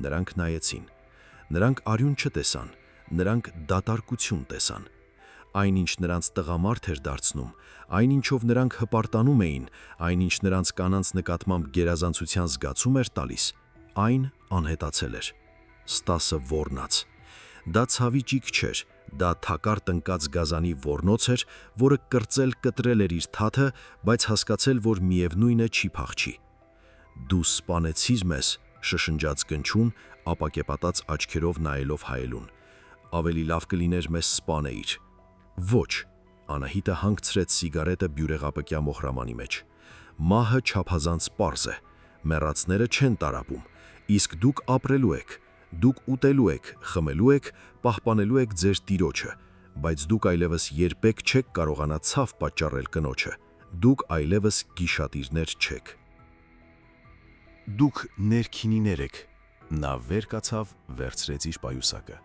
Նրանք նայեցին։ Նրանք արյուն չտեսան, նրանք դատարկություն տեսան։ Այնինչ նրանց տղամարդ էր դարձնում, այնինչով նրանք հպարտանում էին, այնինչ նրանց կանանց նկատմամբ գերազանցության զգացում էր տալիս, այն անհետացել էր։ Ստասը ոռնաց։ Դա ցավիճիկ չէր, դա թակար տնկած գազանի ոռնոց էր, որը կրծել կտրել էր իր թաթը, բայց հասկացել, որ միևնույնը չի փախչի։ Դու սպանեցիր մեզ, շշնջաց Գնչուն, ապակեպատած աչքերով նայելով հայելուն։ Ավելի լավ կլիներ մեզ սպանեիր։ Ոչ, Անահիտը հանգցրեց սիգարետը բյուրեղապկյա մոխրամանի մեջ։ Մահը չափազանց պարզ է, մեռածները չեն տարապում, իսկ դուք ապրելու եք, դուք ուտելու եք, խմելու եք, պահպանելու եք ձեր տիրոջը, բայց դուք այլևս երբեք չեք կարողանա ցավ պատճառել կնոջը, դուք այլևս գիշատիրներ չեք։ Դուք ներքինիներ եք, նա վեր կացավ, վերցրեց իր պայուսակը։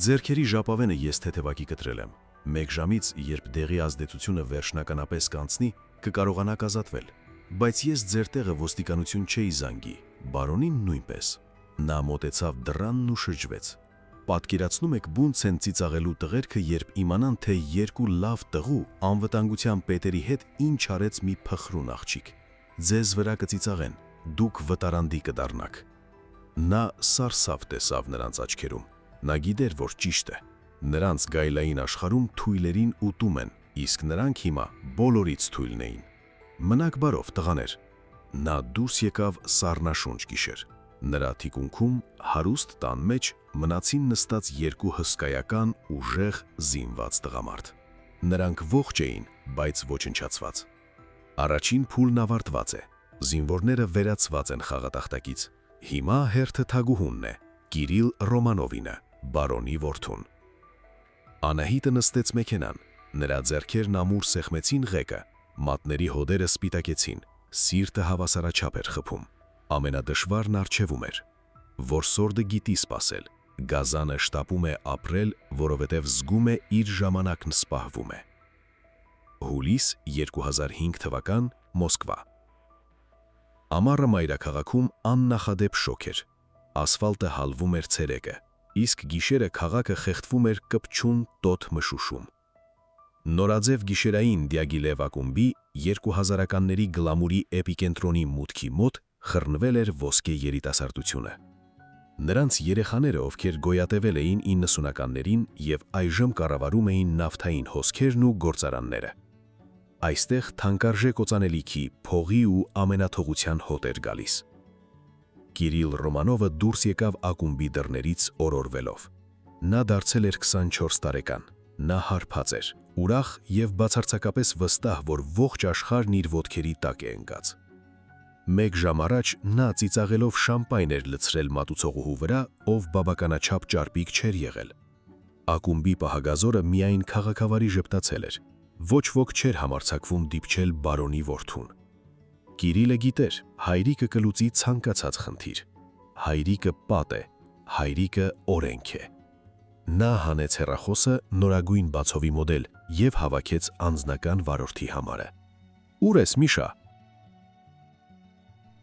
Ձերքերի ժապավենը ես թեթևակի կտրել եմ, մեկ ժամից, երբ դեղի ազդեցությունը վերջնականապես կանցնի, կկարողանաք ազատվել, բայց ես ձեր տեղը ոստիկանություն չէի զանգի, բարոնին նույնպես։ Նա մոտեցավ դռանն ու շրջվեց։ Պատկերացնում եք բունց են ծիծաղելու տղերքը, երբ իմանան, թե երկու լավ տղու անվտանգության պետերի հետ ինչ արեց մի փխրուն աղջիկ։ Ձեզ վրա կծիծաղեն, դուք վտարանդի կդառնաք։ Նա սարսափ տեսավ նրանց աչքերում։ Նա գիտեր, որ ճիշտ է։ Նրանց գայլային աշխարհում թույլերին ուտում են, իսկ նրանք հիմա բոլորից թույլն էին։ Մնաք բարով, տղաներ։ Նա դուրս եկավ սառնաշունչ գիշեր։ Նրա թիկունքում հարուստ տան մեջ մնացին նստած երկու հսկայական ուժեղ զինված տղամարդ։ Նրանք ողջ էին, բայց ոչնչացված։ Առաջին փուլն ավարտված է։ Զինվորները վերացված են խաղատախտակից։ Հիմա հերթը թագուհունն է, Կիրիլ Ռոմանովինը, բարոնի որդուն։ Անահիտը նստեց մեքենան, նրա ձեռքերն ամուր սեղմեցին ղեկը, մատների հոդերը սպիտակեցին, սիրտը հավասարաչափ էր խփում։ Ամենադժվարն առջևում էր։ Որսորդը գիտի սպասել, գազանը շտապում է ապրել, որովհետև զգում է իր ժամանակն սպահվում է։ Հուլիս 2005 թվական, Մոսկվա։ Ամառը մայրաքաղաքում աննախադեպ շոկ էր։ Ասֆալտը հալվում էր ցերեկը, իսկ գիշերը քաղաքը խեղդվում էր կպչուն տոթ մշուշում։ Նորաձև գիշերային Դյագիլև ակումբի 2000-ականների գլամուրի էպիկենտրոնի մուտքի մոտ խռնվել էր ոսկե երիտասարդությունը։ Նրանց երեխաները, ովքեր գոյատևել էին 90-ականներին եւ այժմ կառավարում էին նավթային հոսքերն ու գործարանները։ Այստեղ թանկարժե կոծանելիքի, փողի ու ամենաթողության հոտ էր գալիս։ Կիրիլ Ռոմանովը դուրս եկավ ակումբի դռներից օրորվելով։ Նա դարձել էր 24 տարեկան։ Նա հարբած էր, ուրախ եւ բացարձակապես վստահ, որ ողջ աշխարհն իր ոտքերի տակ է ընկած։ Մեկ ժամ առաջ նա ծիծաղելով շամպայն էր լցրել մատուցողուհու վրա, ով բավականաչափ ճարպիկ չէր եղել։ Ակումբի պահագազորը միայն քաղաքավարի ժպտացել էր։ Ոչ ոք չէր համարձակվում դիպչել բարոնի որդուն։ Կիրիլը գիտեր, հայրիկը կլուծի ցանկացած խնդիր։ Հայրիկը պատ է, հայրիկը օրենք է։ Նա հանեց հեռախոսը, նորագույն բացովի մոդել եւ հավաքեց անձնական վարորդի համարը։ Ուր ես, Միշա։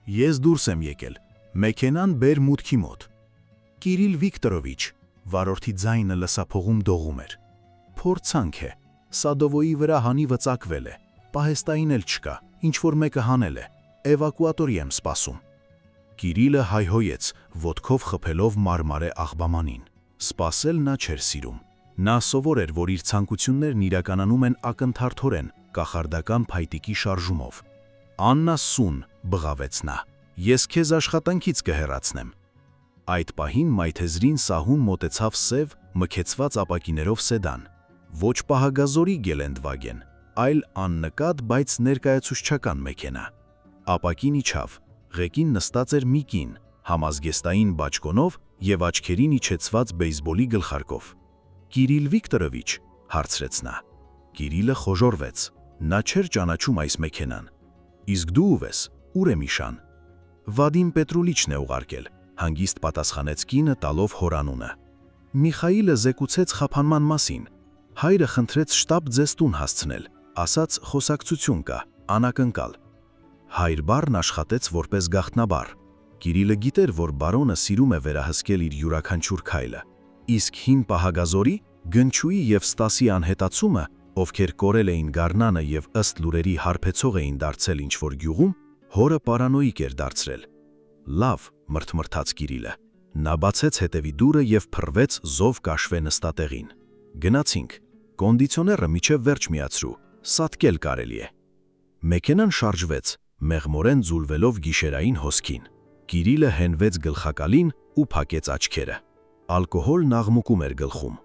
Ես դուրս եմ եկել, մեքենան բեր մուտքի մոտ։ Կիրիլ Վիկտորովիչ, վարորդի ձայնը լսափողում դողում էր։ Փորձանք է, Սադովոյի վրա հանիվը ծակվել է, պահեստային էլ չկա, ինչ-որ մեկը հանել է, էվակուատորի եմ սպասում։ Կիրիլը հայհոյեց, ոտքով խփելով մարմարե աղբամանին։ Սպասել նա չէր սիրում։ Նա սովոր էր, որ իր ցանկություններն իրականանում են ակնթարթորեն, կախարդական փայտիկի շարժումով։ Աննա Սուն, բղավեց նա, ես քեզ աշխատանքից կհեռացնեմ։ Այդ պահին մայթեզրին սահուն մոտեցավ սև, մքեցված ապակիներով սեդան։ Ոչ պահագազորի Գելենդվագեն, այլ աննկատ, բայց ներկայացուցչական մեքենա։ Ապակին իջավ, ղեկին նստած էր մի կին, համազգեստային բաճկոնով եւ աչքերին իջեցված բեյսբոլի գլխարկով։ Կիրիլ Վիկտորովիչ, հարցրեց նա։ Կիրիլը խոժորվեց, նա չէր ճանաչում այս մեքենան։ Իսկ դու ով ես, ուր է Միշան։ Վադիմ Պետրուլիչն է ուղարկել, հանգիստ պատասխանեց կինը տալով հորանունը։ Միխայիլը զեկուցեց խափանման մասին։ Հայրը խնդրեց շտապ ձեզ տուն հասցնել, ասաց խոսակցություն կա, անակնկալ։ Հայր բառն աշխատեց որպես գաղտնաբառ։ Կիրիլը գիտեր, որ բարոնը սիրում է վերահսկել իր յուրաքանչյուր քայլը։ Իսկ հին պահագազորի, Գնչուի եւ Ստասի անհետացումը, ովքեր կորել էին գառնանը եւ ըստ լուրերի հարբեցող էին դարձել ինչ-որ գյուղում, հորը պարանոիկ էր դարձրել։ Լավ, մրթմրթաց Կիրիլը։ Նա բացեց հետևի դուռը եւ փռվեց զով կաշվե նստատեղին։ Գնացինք, կոնդիցիոները միջև վերջ միացրու, սատկել կարելի է։ Մեքենան շարժվեց, մեղմորեն ձուլվելով գիշերային հոսքին։ Կիրիլը հենվեց գլխակալին ու փակեց աչքերը։ Ալկոհոլն աղմուկում էր գլխում։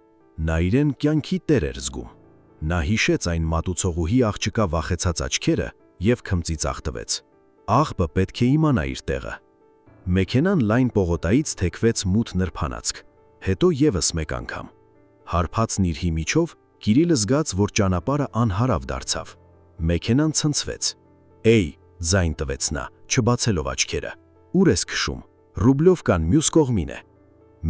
Նա իրեն կյանքի տեր էր զգում։ Նա հիշեց այն մատուցողուհի աղջկա վախեցած աչքերը, եւ քմծիծաղ տվեց։ Աղբը պետք է իմանա իր տեղը։ Մեքենան լայն պողոտայից թեքվեց մութ նրբանացք, հետո եւս մեկ անգամ։ Հարբածն իր հիմիչով Կիրիլը զգաց, որ ճանապարհը անհարավ դարձավ։ Մեքենան ցնցվեց։ «Էй», ձայն տվեց նա, չբացելով աչքերը։ «Ուր ես քշում։ Ռուբլովկան մյուս կողմին է»։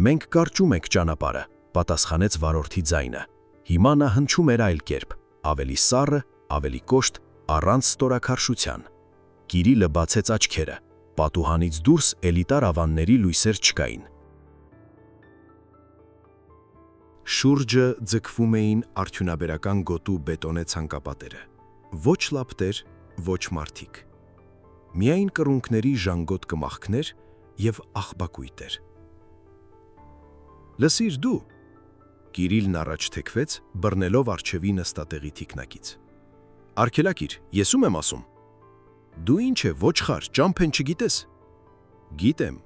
«Մենք կարճում ենք ճանապարհը», պատասխանեց վարորդի ձայնը։ Հիմա նա հնչում էր այլ կերպ, ավելի սառը, ավելի կոշտ, առանց ստորաքարշության։ Կիրիլը բացեց աչքերը։ Պատուհանից դուրս էլիտար ավանների լույսեր չկային։ Շուրջը ձգվում էին արդյունաբերական գոտու բետոնե ցանկապատերը։ Ոչ լապտեր, ոչ մարդիկ։ Միայն կռունկների ժանգոտ կմախքներ եւ աղբակույտեր։ «Լսիր դու», Կիրիլն առաջ թեքվեց, բռնելով արջևի նստատեղի թիկնակից։ «Արգելակիր, ես ում եմ ասում»։ «Դու ինչ է, ոչխար, ճամփեն չգիտես»։ «Գիտեմ»,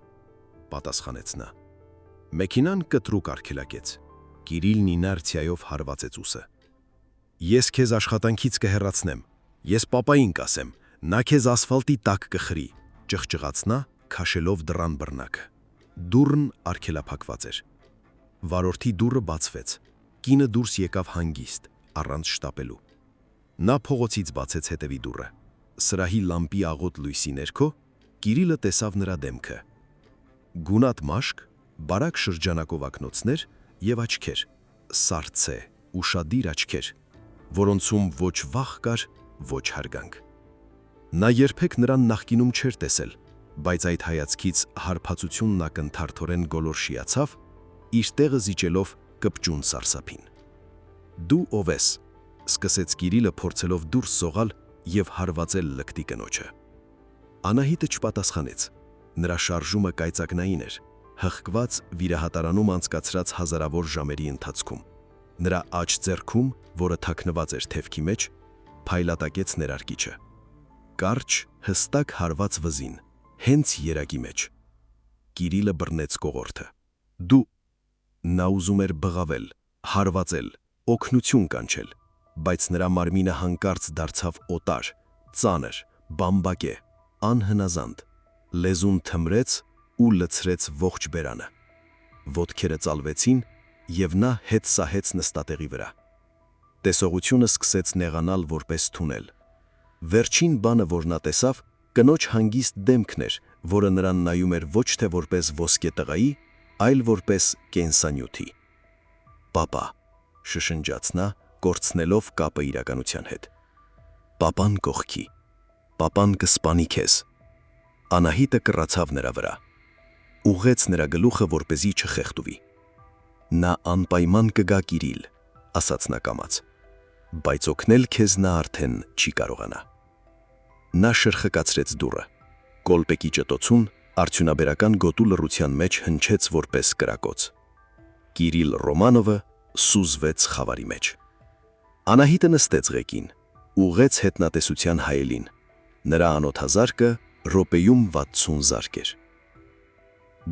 պատասխանեց նա։ Մեքենան կտրուկ արգելակեց։ Կիրիլն իներցիայով հարվածեց ուսը։ «Ես քեզ աշխատանքից կհեռացնեմ, ես պապային կասեմ, նա քեզ ասֆալտի տակ կխրի», ճղճղաց նա, քաշելով դռան բռնակը։ Դուռն արգելափակված էր։ Վարորդի դուռը բացվեց։ Կինը դուրս եկավ հանգիստ, առանց շտապելու։ Նա փողոցից բացեց հետևի դուռը։ Սրահի լամպի աղոտ լույսի ներքո Կիրիլը տեսավ նրա դեմքը։ Գունատ մաշկ, բարակ շրջանակով ակնոցներ եւ աչքեր, սարցե, ուշադիր աչքեր, որոնցում ոչ վախ կար, ոչ հարգանք։ Նա երբեք նրան նախկինում չէր տեսել, բայց այդ հայացքից հարբածությունն ակնթարթորեն գոլորշիացավ, իր տեղը զիջելով կպճուն սարսափին։ «Դու ով ես», սկսեց Կիրիլը փորձելով դուրս սողալ եւ հարվածել լկտի կնոջը։ Անահիտը չպատասխանեց։ Նրա շարժումը կայծակնային էր, հղկված վիրահատարանում անցկացրած հազարավոր ժամերի ընթացքում։ Նրա աջ ձեռքում, որը թաքնված էր թևքի մեջ, փայլատակեց ներարկիչը։ Կարճ, հստակ հարված վզին, հենց երակի մեջ։ Կիրիլը բռնեց կողորթը։ «Դու»։ Նա ուզում էր բղավել, հարվածել, օգնություն կանչել, բայց նրա մարմինը հանկարծ դարձավ օտար, ծանր, բամբակե, անհնազանդ։ Լեզուն թմրեց ու լցրեց ողջ բերանը։ Ոտքերը ծալվեցին, եւ նա հետ սահեց նստատեղի վրա։ Տեսողությունը սկսեց նեղանալ որպես թունել։ Վերջին բանը, որ նա տեսավ, կնոջ հանգիստ դեմքն էր, որը նրան նայում էր ոչ թե որպես ոսկե տղայի, այլ որպես կենսանյութի։ «Պապա», շշնջաց նա, կորցնելով կապը իրականության հետ։ «Պապան կողքի, պապան կսպանի քեզ»։ Անահիտը կռացավ նրա վրա։ Ուղղեց նրա գլուխը, որպեսզի չխեղդվի։ «Նա անպայման կգա, Կիրիլ», ասաց նա կամաց, «բայց օգնել քեզ նա արդեն չի կարողանա»։ Նա շրխկացրեց դուռը։ Կոլպեկի ճտոցուն արդյունաբերական գոտու լռության մեջ հնչեց որպես կրակոց։ Կիրիլ Ռոմանովը սուզվեց խավարի մեջ։ Անահիտը նստեց ղեկին, ուղղեց հետնատեսության հայելին։ Նրա անոթազարկը րոպեում 60 զարկ էր։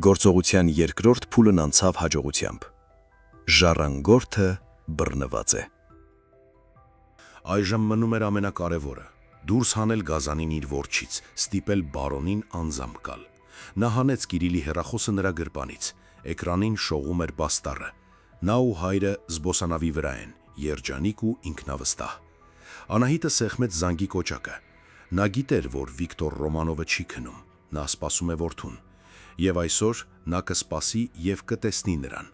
Գործողության երկրորդ փուլն անցավ հաջողությամբ։ Ժառանգորդը բռնված է։ Այժմ մնում էր ամենակարևորը՝ դուրս հանել գազանին իր որջից, ստիպել բարոնին անձամբ գալ։ Նա հանեց Կիրիլի հեռախոսը նրա գրպանից, էկրանին շողում էր բաստառը։ Նա ու հայրը զբոսանավի վրա են, երջանիկ ու ինքնավստահ։ Անահիտը սեղմեց զանգի կոճակը։ Նա գիտեր, որ Վիկտոր Ռոմանովը չի քնում, նա սպասում է որդուն։ Եվ այսօր նա կսպասի եւ կտեսնի նրան։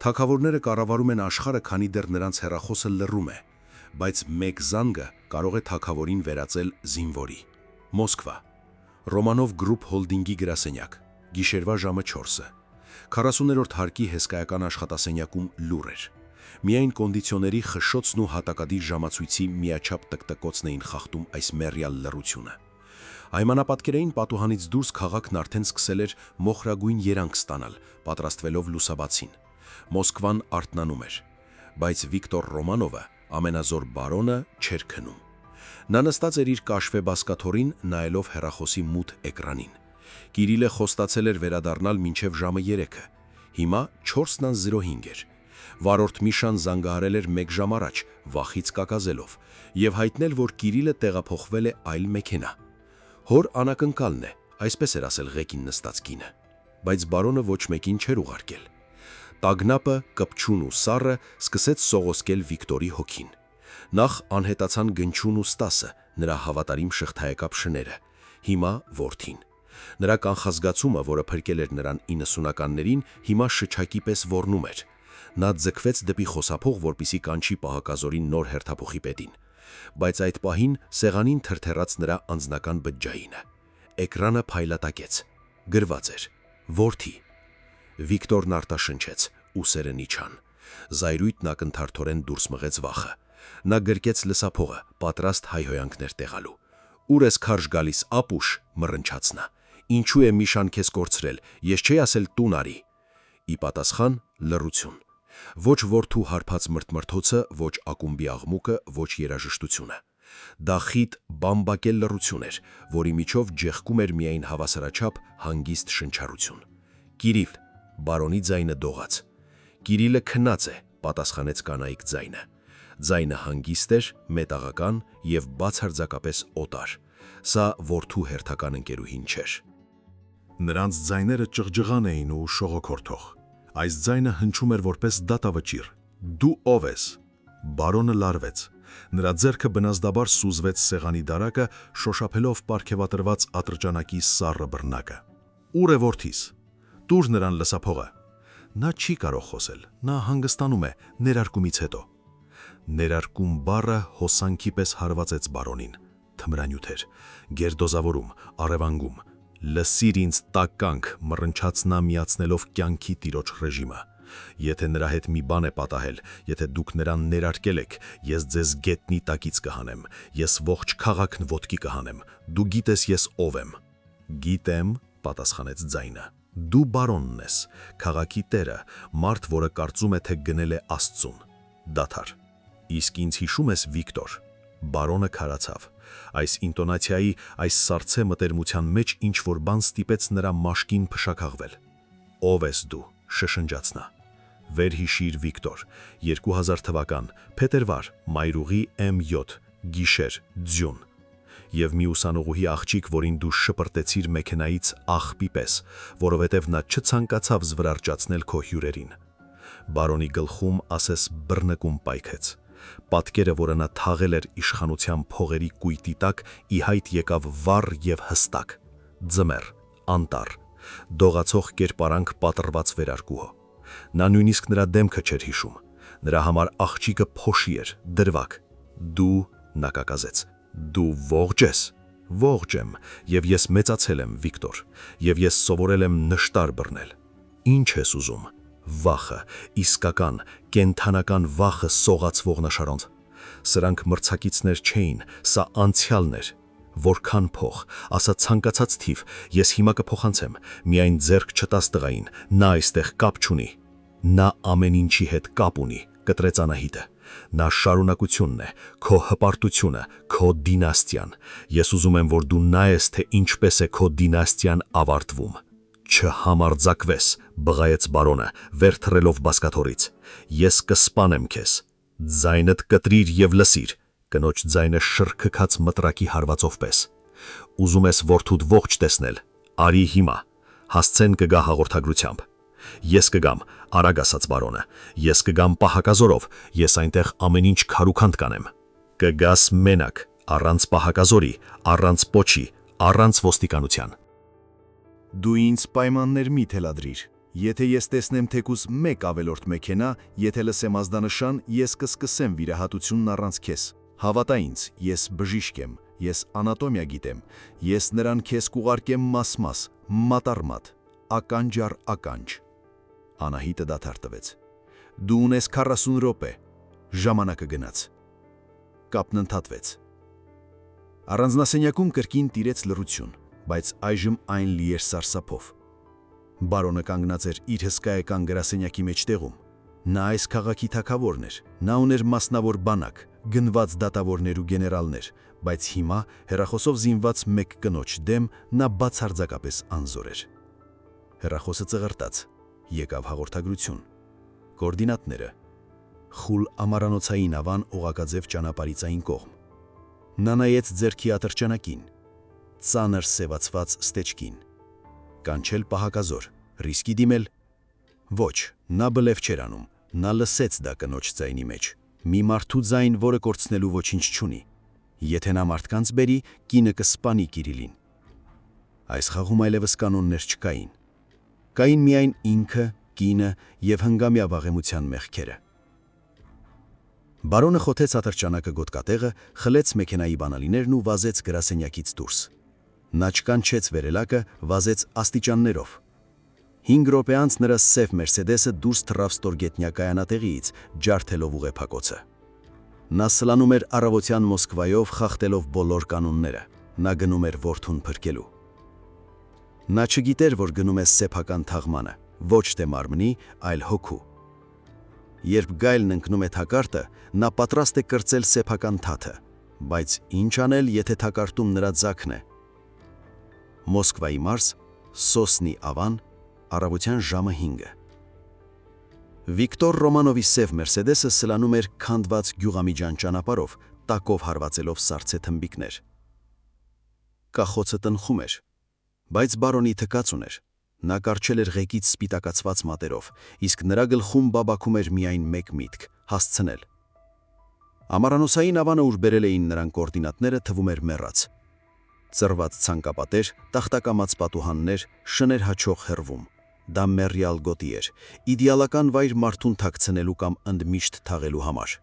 Թագավորները կառավարում են աշխարհը, քանի դեռ նրանց հեռախոսը լռում է, բայց մեկ զանգը կարող է թագավորին վերածել զինվորի։ Մոսկվա, Ռոմանով գրուպ հոլդինգի գրասենյակ, գիշերվա ժամը 4-ը։ 40-րդ հարկի հսկայական աշխատասենյակում լուր էր։ Միայն կոնդիցիոների խշշոցն ու հատակադիր ժամացույցի միաչափ տկտկոցն էին խախտում այս մեռյալ լռությունը։ Այմանապատկերային պատուհանից դուրս քաղաքն արդեն սկսել էր մոխրագույն երանգ ստանալ, պատրաստվելով լուսաբացին։ Մոսկվան արթնանում էր, բայց Վիկտոր Ռոմանովը, ամենազոր բարոնը, չէր քնում։ Նա նստած էր իր կաշվե բազկաթոռին, նայելով հեռախոսի մութ էկրանին։ Կիրիլը խոստացել էր վերադառնալ մինչև ժամը 3-ը։ Հիմա 4:05 էր, Վարորդ Միշան զանգահարել էր 1 ժամ առաջ, վախից կակազելով, եւ հայտնել, որ Կիրիլը տեղափոխվել է այլ մեքենա։ Հոր անակնկալն է, այսպես էր ասել ղեկին նստած կինը, բայց բարոնը ոչ մեկին չէր ուղարկել։ Տագնապը, կպչուն ու սառը սկսեց սողոսկել Վիկտորի հոգին։ Նախ անհետացան Գնչուն ու Ստասը, նրա հավատարիմ շղթայակապ շները, հիմա որդին։ Նրա կանխազգացումը, որը փրկել էր նրան 90-ականներին, հիմա շչակի պես ոռնում էր։ Նա ձգվեց դեպի խոսափող, որպիսի կանչի պահակազորին նոր հերթափոխի պետին, բայց այդ պահին սեղանին թրթեռաց նրա անձնական բջջայինը։ Էկրանը փայլատակեց։ Գրված էր. «Որդի»։ Վիկտորն արտաշնչեց, ուսերը նիչան։ Զայրույթն ակնթարթորեն դուրս մղեց վախը։ Նա գրկեց լսափողը, պատրաստ հայհոյանքներ տեղալու։ «Ուր ես քարշ գալիս, ապուշ», մռնչաց նա։ «Ինչու է Միշան քեզ կորցրել, ես չէի ասել տուն արի»։ Ի պատասխան լռություն։ Ոչ որդու հարբած մրթմրթոցը, ոչ ակումբի աղմուկը, ոչ երաժշտությունը։ Դա խիտ բամբակել լռություն էր, որի միջով ջեղկում էր միայն հավասարաչափ հանգիստ շնչառություն։ «Կիրիլ», բարոնի ձայնը դողաց։ «Կիրիլը քնած է», պատասխանեց կանայիկ ձայնը։ Ձայնը հանգիստ էր, մետաղական եւ բացարձակապես օտար։ Սա որդու հերթական ընկերուհին չէր։ Նրանց ձայները ճղճղան էին ու շողոքորթող։ Այս ձայնը հնչում էր որպես դատավճիռ։ «Դու ով ես»։ Բարոնը լարվեց։ Նրա ձեռքը բնազդաբար սուզվեց սեղանի դարակը, շոշափելով պարգևատրված ատրճանակի սառը բռնակը։ «Ուր է որդիս»։ «Տուր նրան լսափողը»։ «Նա չի կարող խոսել, նա հանգստանում է, ներարկումից հետո»։ Ներարկում բառը հոսանքի պես հարվածեց բարոնին։ Թմրանյութ էր, գերդոզավորում, առևանգում։ «Լսիր ինձ տականք», մռնչաց նա միացնելով կյանքի տիրոջ ռեժիմը։ «Եթե նրա հետ մի բան է պատահել, եթե դուք նրան ներարկել եք, ես ձեզ գետնի տակից կհանեմ, ես ողջ քաղաքն ոտքի կհանեմ, դու գիտես ես ով եմ»։ «Գիտեմ», պատասխանեց ձայնը։ «Դու բարոնն ես, քաղաքի տերը, մարդ, որը կարծում է, թե գնել է Աստծուն»։ Դադար։ «Իսկ ինձ հիշում ես, Վիկտոր»։ Բարոնը քարացավ։ Այս ինտոնացիայի, այս սառցե մտերմության մեջ ինչ-որ բան ստիպեց նրա մաշկին փշաքաղվել։ «Ով ես դու», շշնջաց նա։ Վերհիշիր, Վիկտոր, 2000 թվական, փետրվար, մայրուղի M7, գիշեր, ձյուն։ Եվ մի ուսանողուհի աղջիկ, որին դու շպրտեցիր մեքենայից աղբի պես, որովհետև նա չցանկացավ զվարճացնել քո հյուրերին։ Բարոնի գլխում ասես բռնկում պայքեց։ Պատկերը, որը նա թաղել էր իշխանության փողերի կույտի տակ, ի հայտ եկավ վառ եւ հստակ։ Ձմեռ, անտառ, դողացող կերպարանք պատռված վերարկուհո։ Նա նույնիսկ նրա դեմքը չէր հիշում։ Նրա համար աղջիկը փոշի էր, դրվագ։ «Դու», նա կակազեց, «դու ողջ ես»։ «Ողջ եմ, եւ ես մեծացել եմ, Վիկտոր, եւ ես սովորել եմ նշտար բռնել»։ «Ինչ ես ուզում»։ Վախը, իսկական, կենթանական վախը սողացվող նշարոնց։ Սրանք մրցակիցներ չէին, սա անցյալն էր։ Որքան փող, ասա ցանկացած թիվ, ես հիմա կփոխանցեմ, միայն ձեռք չտաս տղային, նա այստեղ կապ չունի։ Նա ամեն ինչի հետ կապ ունի, կտրեց Անահիտը։ Նա շարունակությունն է, քո հպարտությունը, քո դինաստիան։ Ես ուզում եմ, որ դու նայես, թե ինչպես է քո դինաստիան ավարտվում։ Չհամարձակվես, բղայեց բարոնը, վեր թռելով բազկաթոռից։ Ես կսպանեմ քեզ։ Ձայնդ կտրիր եւ լսիր, կնոջ ձայնը շրքքաց մտրակի հարվածով պես։ Ուզում ես որդուդ ողջ տեսնել, արի հիմա, հասցեն կգա հաղորդագրությամբ։ Ես կգամ, արագ ասաց բարոնը, ես կգամ պահակազորով, ես այնտեղ ամեն ինչ քարուքանդ կանեմ։ Կգաս մենակ, առանց պահակազորի, առանց պոչի, առանց ոստիկանության։ Դու ինձ պայմաններ մի թելադրիր։ Եթե ես տեսնեմ թեկուզ մեկ ավելորդ մեքենա, եթե լսեմ ազդանշան, ես կսկսեմ վիրահատությունն առանց քեզ։ Հավատա ինձ, ես բժիշկ եմ, ես անատոմիա գիտեմ, ես նրան քեզ կուղարկեմ մաս-մաս, մատառ-մատ, ականջ առ ականջ։ Անահիտը դադար տվեց։ Դու ունես 40 րոպե, ժամանակը գնաց։ Կապն ընդհատվեց։ Առանձնասենյակում կրկին տիրեց լռություն, բայց այժմ այն լի էր սարսափով։ Բարոնը կանգնած էր իր հսկայական գրասենյակի մեջտեղում։ Նա այս քաղաքի թագավորն էր, նա ուներ մասնավոր բանակ, գնված դատավորներ ու գեներալներ, բայց հիմա հեռախոսով զինված մեկ կնոջ դեմ նա բացարձակապես անզոր էր։ Հեռախոսը ծղրտաց, եկավ հաղորդագրություն։ Կոորդինատները խուլ ամարանոցային ավան օղակաձև ճանապարհից այն կողմ։ Նա նայեց ձեռքի ատրճանակին, ծանր սևացված ստեչկին, կանչել պահակազոր, ռիսկի դիմել։ Ոչ, նա բլեֆ չէր անում, նա լսեց դա կնոջ ձայնի մեջ, մի մարդու ձայն, որը կորցնելու ոչինչ չունի։ Եթե նա մարդկանց բերի, կինը կսպանի Կիրիլին։ Այս խաղում այլևս կանոններ չկային։ Կային միայն ինքը, կինը եւ հնգամյա վաղեմության մեղքերը։ Բարոնը խոթեց ատրճանակը գոտկատեղը, խլեց մեքենայի բանալիներն ու վազեց գրասենյակից դուրս։ Նա չկանչեց վերելակը, վազեց աստիճաններով։ 5 րոպե անց նրա սև Մերսեդեսը դուրս թռավ ստորգետնյա կայանատեղիից, ջարդելով ուղեփակոցը։ Նա սլանում էր առավոտյան Մոսկվայով, խախտելով բոլոր կանոնները։ Նա գնում էր որդուն փրկելու։ Նա չգիտեր, որ գնում է սեփական թաղմանը, ոչ թե մարմնի, այլ հոգու։ Երբ գայլն ընկնում է թակարդը, նա պատրաստ է կրծել սեփական թաթը, բայց ինչ անել, եթե թակարդում նրա ձագն է։ Մոսկվայի մարզ, Սոսնի ավան, առավոտյան ժամը 5-ը։ Վիկտոր Ռոմանովի սև Մերսեդեսը սլանում էր քանդված գյուղամիջան ճանապարհով, տակով հարվածելով սառցե թմբիկներ։ Կախոցը տնխում էր, բայց բարոնի թքած ուներ։ Նա կարճել էր ղեկից սպիտակացված մատերով, իսկ նրա գլխում բաբակում էր միայն մեկ միտք՝ հասցնել։ Ամարանոսային ավանը, ուր բերել էին նրան կոորդինատները, թվում էր մեռած։ Ծռված ցանկապատեր, տախտակամած պատուհաններ, շներ հաչող հեռվում։ Դա մեռյալ գոտի էր, իդեալական վայր մարդուն թաքցնելու կամ ընդմիշտ թաղելու համար։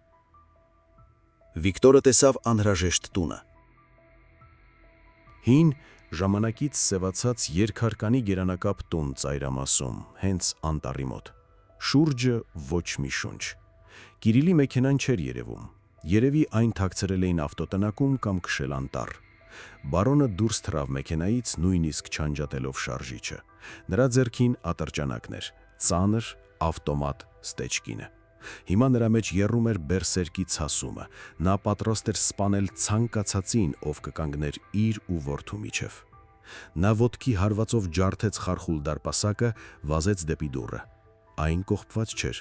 Վիկտորը տեսավ անհրաժեշտ տունը։ Հին ժամանակից սևացած երկհարկանի գերանակապ տուն ծայրամասում, հենց անտառի մոտ։ Շուրջը ոչ մի շունչ։ Կիրիլի մեքենան չէր երևում։ Երևի այն թաքցրել էին ավտոտնակում կամ քշել անտառ։ Բարոնը դուրս թռավ մեքենայից, նույնիսկ չանջատելով շարժիչը։ Նրա ձեռքին ատրճանակն էր, ծանր ավտոմատ ստեչկինը։ Հիմա նրա մեջ եռում էր բերսերկի ցասումը։ Նա պատրաստ էր սպանել ցանկացածին, ով կկանգներ իր ու որդու միջև։ Նա ոտքի հարվածով ջարդեց խարխուլ դարպասակը, վազեց դեպի դուռը։ Այն կողպված չէր։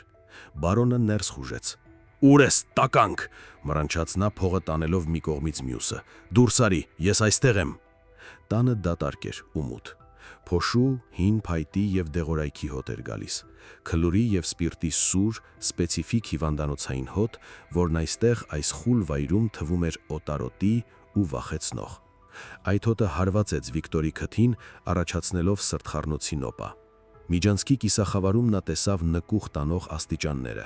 Բարոնը ներս խուժեց։ «Ուր ես, տականք», մռնչաց նա, փողը տանելով մի կողմից մյուսը։ «Դուրս արի, ես այստեղ եմ»։ Տանը դատարկ էր ու մութ։ Փոշու, հին փայտի եւ դեղորայքի հոտ էր գալիս։ Քլուրի եւ սպիրտի սուր, սպეციფიկ հիվանդանոցային հոտ, որն այստեղ այս խուլ վայրում թվում էր օտարոտի ու վախեցնող։ Այդ հոտը հարվածեց Վիկտորի քթին, առաջացնելով սրտխառնոցի նոպա։ Միջանցքի կիսախավարում նա տեսավ նկուղ տանող աստիճանները։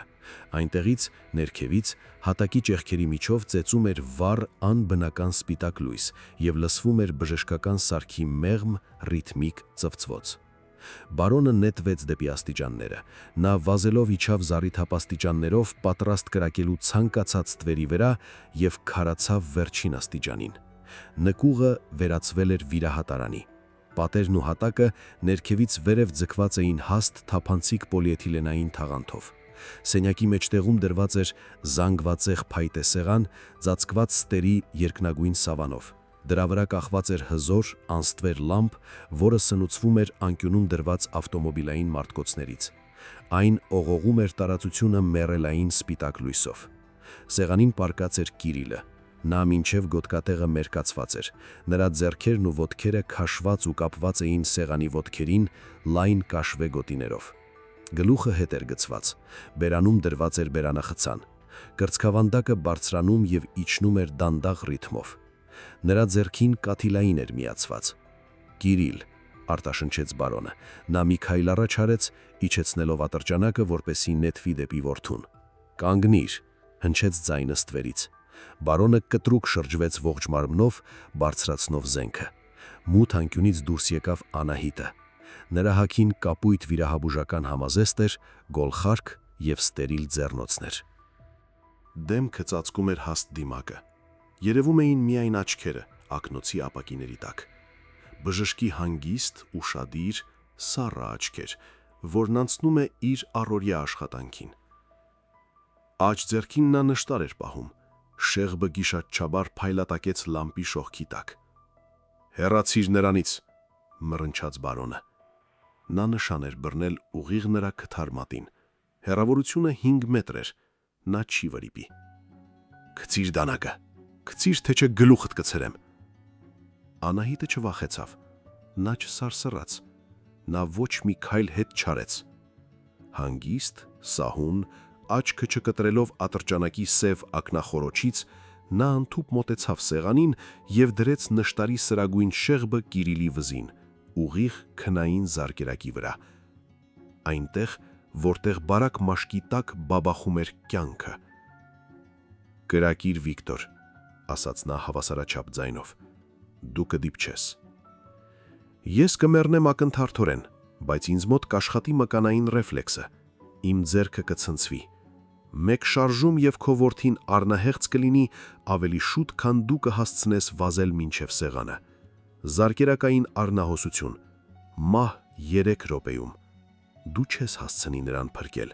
Այնտեղից, ներքևից, հատակի ճեղքերի միջով ծեծում էր վառ անբնական սպիտակ լույս եւ լսվում էր բժշկական սարքի մեղմ, ռիթմիկ ծվծվոց։ Բարոնը նետվեց դեպի աստիճանները։ Նա վազելով իջավ զառիթափ աստիճաններով, պատրաստ կրակելու ցանկացած թվերի վրա եւ քարացավ վերջին աստիճանին։ Նկուղը վերածվել էր վիրահատարանի։ Պատերն ու հատակը ներքևից վերև ձգված էին հաստ թափանցիկ պոլիէթիլենային թաղանթով։ Սենյակի մեջտեղում դրված էր զանգվածեղ փայտե սեղան, ծածկված ստերի երկնագույն սավանով։ Դրա վրա կախված էր հզոր, անստվեր լամպ, որը սնուցվում էր անկյունում դրված ավտոմոբիլային մարտկոցներից։ Այն օղողում էր տարածությունը մեռելային սպիտակ լույսով։ Սեղանին պառկած էր Կիրիլը։ Նա մինչև գոտկատեղը մերկացված էր։ Նրա ձեռքերն ու ոտքերը քաշված ու կապված էին սեղանի ոտքերին լայն կաշվե գոտիներով։ Գլուխը հետ էր գցված։ Բերանում դրված էր բերանախցան։ Կրծքավանդակը բարձրանում եւ իջնում էր դանդաղ ռիթմով։ Նրա ձեռքին կաթիլային էր միացված։ «Կիրիլ», արտաշնչեց բարոնը։ Նա մի քայլ առաջ արեց, իջեցնելով ատրճանակը, որպեսզի նետվի դեպի որդուն։ «Կանգնիր», հնչեց ձայնը ստվերից։ Բարոնը կտրուկ շրջվեց ողջ մարմնով, բարձրացնով զենքը։ Մութ անկյունից դուրս եկավ Անահիտը։ Նրա հագին կապույտ վիրահաբուժական համազեստ էր, գոլխարկ եւ ստերիլ ձեռնոցներ։ Դեմքը ծածկում էր հաստ դիմակը։ Երևում էին միայն աչքերը ակնոցի ապակիների տակ։ Բժշկի հանգիստ, ուշադիր, սառը աչքեր, որն անցնում է իր առօրյա աշխատանքին։ Աջ ձեռքին նա նշտար էր պահում։ Շեղբը գիշատչաբար փայլատակեց լամպի շողքի տակ։ «Հեռացիր նրանից», մռնչաց բարոնը։ Նա նշան էր բռնել ուղիղ նրա քթար մատին։ Հեռավորությունը 5 մետր էր։ նա չի վրիպի։ Գցիր դանակը, գցիր թե չէ գլուխդ կցրեմ։ Անահիտը չվախեցավ, նա չսարսռաց, նա ոչ մի քայլ հետ չարեց։ Հանգիստ, սահուն, աչքը չկտրելով ատրճանակի սև ակնախորոչից, նա ընդհուպ մոտեցավ սեղանին և դրեց նշտարի սրագույն շեղբը Կիրիլի վզին, ուղիղ քնային զարկերակի վրա։ Այնտեղ, որտեղ բարակ մաշկի տակ բաբախում էր կյանքը։ «Կրակիր, Վիկտոր», ասաց նա հավասարաչափ ձայնով, «դու կդիպչես»։ Ես կմեռնեմ ակնթարթորեն, բայց ինձ մոտ կաշխատի մկանային ռեֆլեքսը, իմ ձեռքը կցնցվի։ Մեկ շարժում և քո որդին առնահեղձ կլինի ավելի շուտ, քան դու կհասցնես վազել մինչև սեղանը։ Զարկերակային առնահոսություն, մահ 3 րոպեում։ Դու չես հասցնի նրան փրկել։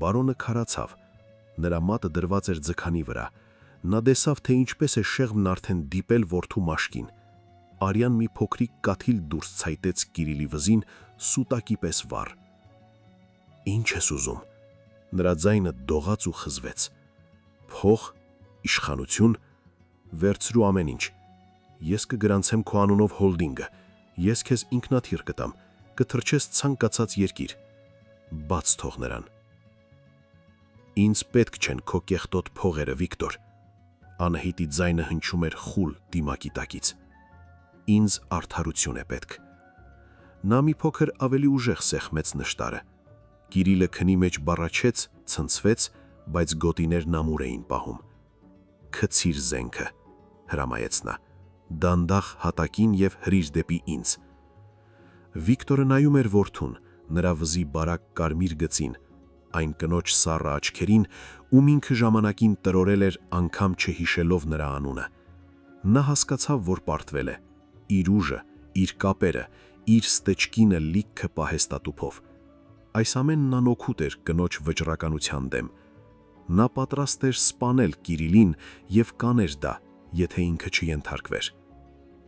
Բարոնը քարացավ, նրա մատը դրված էր ձգանի վրա։ Նա տեսավ, թե ինչպես է շեղբն արդեն դիպել որդու մաշկին։ Արյան մի փոքրիկ կաթիլ դուրս ցայտեց Կիրիլի վզին, սուտակի պես վառ։ Ինչ ես ուզում։ Նրա ձայնը դողաց ու խզվեց։ Փող, իշխանություն, վերցրու ամեն ինչ։ Ես կգրանցեմ քո անունով հոլդինգը, ես քեզ ինքնաթիռ կտամ, կթռչես ցանկացած երկիր։ Բաց թող նրան։ Ինձ պետք չեն քո կեղտոտ փողերը, Վիկտոր։ Անահիտի ձայնը հնչում էր խուլ դիմակի տակից։ Ինձ արդարություն է պետք։ Նա մի փոքր ավելի ուժեղ սեղմեց նշտարը։ Կիրիլը քնի մեջ բառաչեց, ցնցվեց, բայց գոտիներն ամուր էին պահում։ Քցիր զենքը, հրամայեց նա, դանդաղ հատակին և հրիր դեպի ինձ։ Վիկտորը նայում էր որդուն, նրա վզի բարակ կարմիր գծին, այն կնոջ սառը աչքերին, ում ինքը ժամանակին տրորել էր անգամ չհիշելով նրա անունը։ Նա հասկացավ, որ պարտվել է, իր ուժը, իր կապերը, իր ստեչկինը լիքը պահեստատուփով։ Այս ամենն անօգուտ էր կնոջ վճռականության դեմ։ Նա պատրաստ էր սպանել Կիրիլին և կաներ դա, եթե ինքը չենթարկվեր։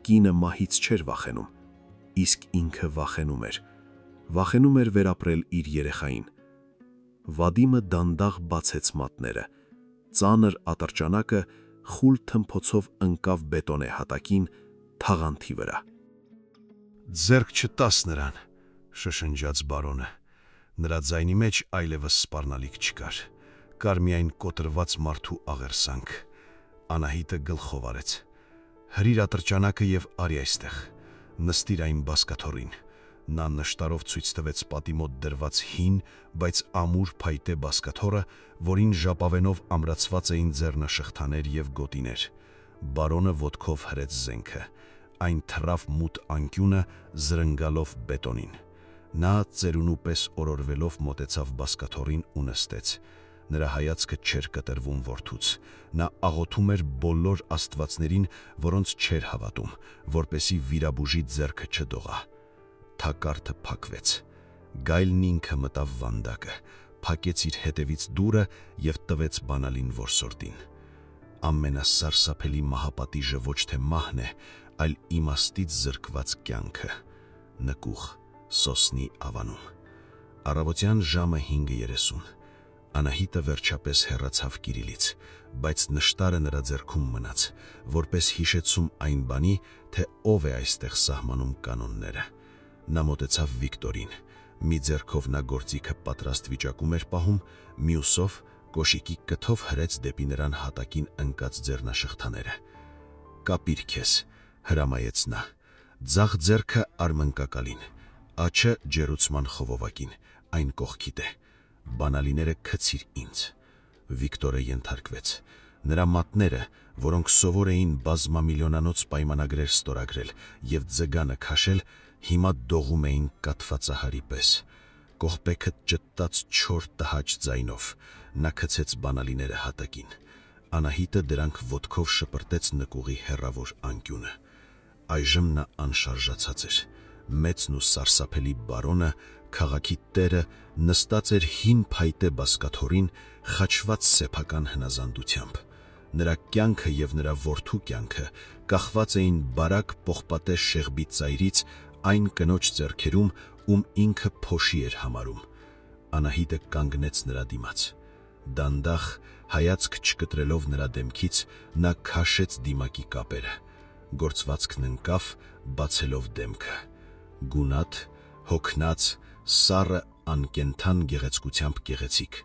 Կինը մահից չէր վախենում, իսկ ինքը վախենում էր վերապրել իր երեխային։ Վադիմը դանդաղ բացեց մատները, ծանր ատրճանակը խուլ թմփոցով ընկավ բետոնե հատակին, թաղանթի վրա։ Ձեռք չտաս նրան, շշնջաց բարոնը։ Նրա ձայնի մեջ այլևս սպառնալիք չկար, կար միայն կոտրված մարդու աղերսանք։ Անահիտը գլխով արեց։ Հրիր ատրճանակը և արի այստեղ, նստիր այն բազկաթոռին։ Նա նշտարով ցույց տվեց պատի մոտ դրված հին, բայց ամուր փայտե բազկաթոռը, որին ժապավենով ամրացված էին ձեռնաշղթաներ և գոտիներ։ Բարոնը ոտքով հրեց զենքը, այն թռավ մութ անկյունը, զրնգալով բետոնին։ Նա ծերունու պես օրորվելով մոտեցավ բազկաթոռին ու նստեց։ Նրա հայացքը չէր կտրվում որդուց։ Նա աղոթում էր բոլոր աստվածներին, որոնց չէր հավատում, որպեսի վիրաբուժի ձեռքը չդողա։ Թակարդը փակվեց։ Գայլն ինքը մտավ վանդակը, փակեց իր հետևից դուռը և տվեց բանալին որսորդին։ Ամենասարսափելի մահապատիժը ոչ թե մահն է, այլ իմաստից զրկված կյանքը։ Նկուղ, սոսնի ավանում։ Առավոտյան ժամը 5:30։ Անահիտը վերջապես հեռացավ Կիրիլից, բայց նշտարը նրա ձեռքում մնաց, որպես հիշեցում այն բանի, թե ով է այստեղ սահմանում կանոնները։ Նա մոտեցավ Վիկտորին, մի ձեռքով նա գործիքը պատրաստ վիճակում էր պահում, մյուսով կոշիկի կթով հրեց դեպի նրան հատակին ընկած ձեռնաշղթաները։ «Կապիր քեզ», հրամայեց նա, ձախ ձեռքը արմնկակալին, աջը ջերուցման խողովակին, այն կողքիդ է, բանալիները գցիր ինձ։ Վիկտորը ենթարկվեց։ Նրա մատները, որոնք սովոր էին բազմամիլիոնանոց պայմանագրեր ստորագրել և ձգանը քաշել, հիմա դողում էին կաթվածահարի պես։ Կողպեքը ճտտաց չոր տհաճ ձայնով, նա գցեց բանալիները հատակին։ Անահիտը դրանք ոտքով շպրտեց նկուղի հեռավոր անկյունը։ Այժմ նա անշարժացած էր։ Մեծն ու սարսափելի բարոնը, քաղաքի տերը, նստած էր հին փայտե բազկաթոռին, խաչված սեփական հնազանդությամբ։ Նրա կյանքը և նրա որդու կյանքը կախված էին բարակ պողպատե շեղբի ծայրից այն կնոջ ձեռքերում, ում ինքը փոշի էր համարում։ Անահիտը կանգնեց նրա դիմաց։ Դանդաղ հայացք չկտրելով նրա դեմքից նա քաշեց դիմակի կապերը, գործվածքն ընկավ, բացելով դեմքը։ Գունատ, հոգնած, սառը անկենթան գեղեցկությամբ գեղեցիկ։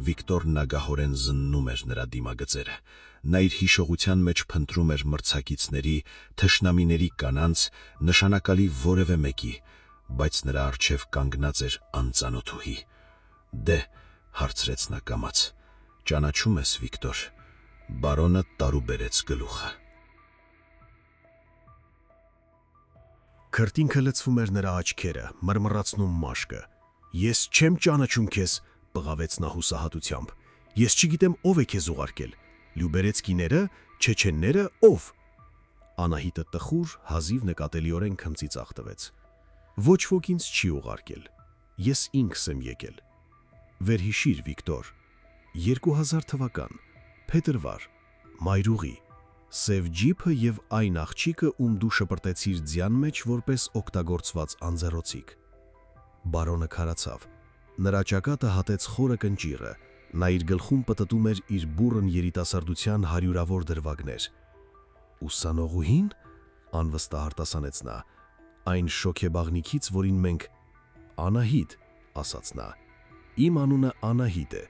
Վիկտորն ագահորեն զննում էր նրա դիմագծերը։ Նա իր հիշողության մեջ փնտրում էր մրցակիցների, թշնամիների կանանց, նշանակալի որևէ մեկի, բայց նրա առջև կանգնած էր անծանոթուհի։ Դե, հարցրեց նա կամաց, ճանաչում ես, Վիկտոր։ Բարոնը տարուբերեց գլուխը։ Քրտինքը լցվում էր նրա աչքերը, մռմռացնում մաշկը։ Ես չեմ ճանաչում քեզ, բղավեց նա հուսահատությամբ։ Ես չգիտեմ ով է քեզ ուղարկել։ Լյուբերեցկիները, չեչենները, ով։ Անահիտը տխուր, հազիվ նկատելիորեն քմծից աղտվեց։ Ոչ ոք ինձ չի ուղարկել։ Ես ինքս եմ եկել։ Վերհիշիր, Վիկտոր, 2000 թվական, փետրվար, մայրուղի, սև ջիփը եւ այն աղջիկը, ում դու շպրտեցիր ձյան մեջ որպես օգտագործված անձեռոցիկ։ Բարոնը քարացավ։ Նրա ճակատը հատեց խորը կնճիռը, նա իր գլխում պտտում էր իր բուռն երիտասարդության հարյուրավոր դրվագներ։ Ուսանողուհին, անվստահ արտասանեց նա, այն շոքեբաղնիքից, որին մենք Անահիտ, ասաց նա։ Իմ անունը Անահիտ է։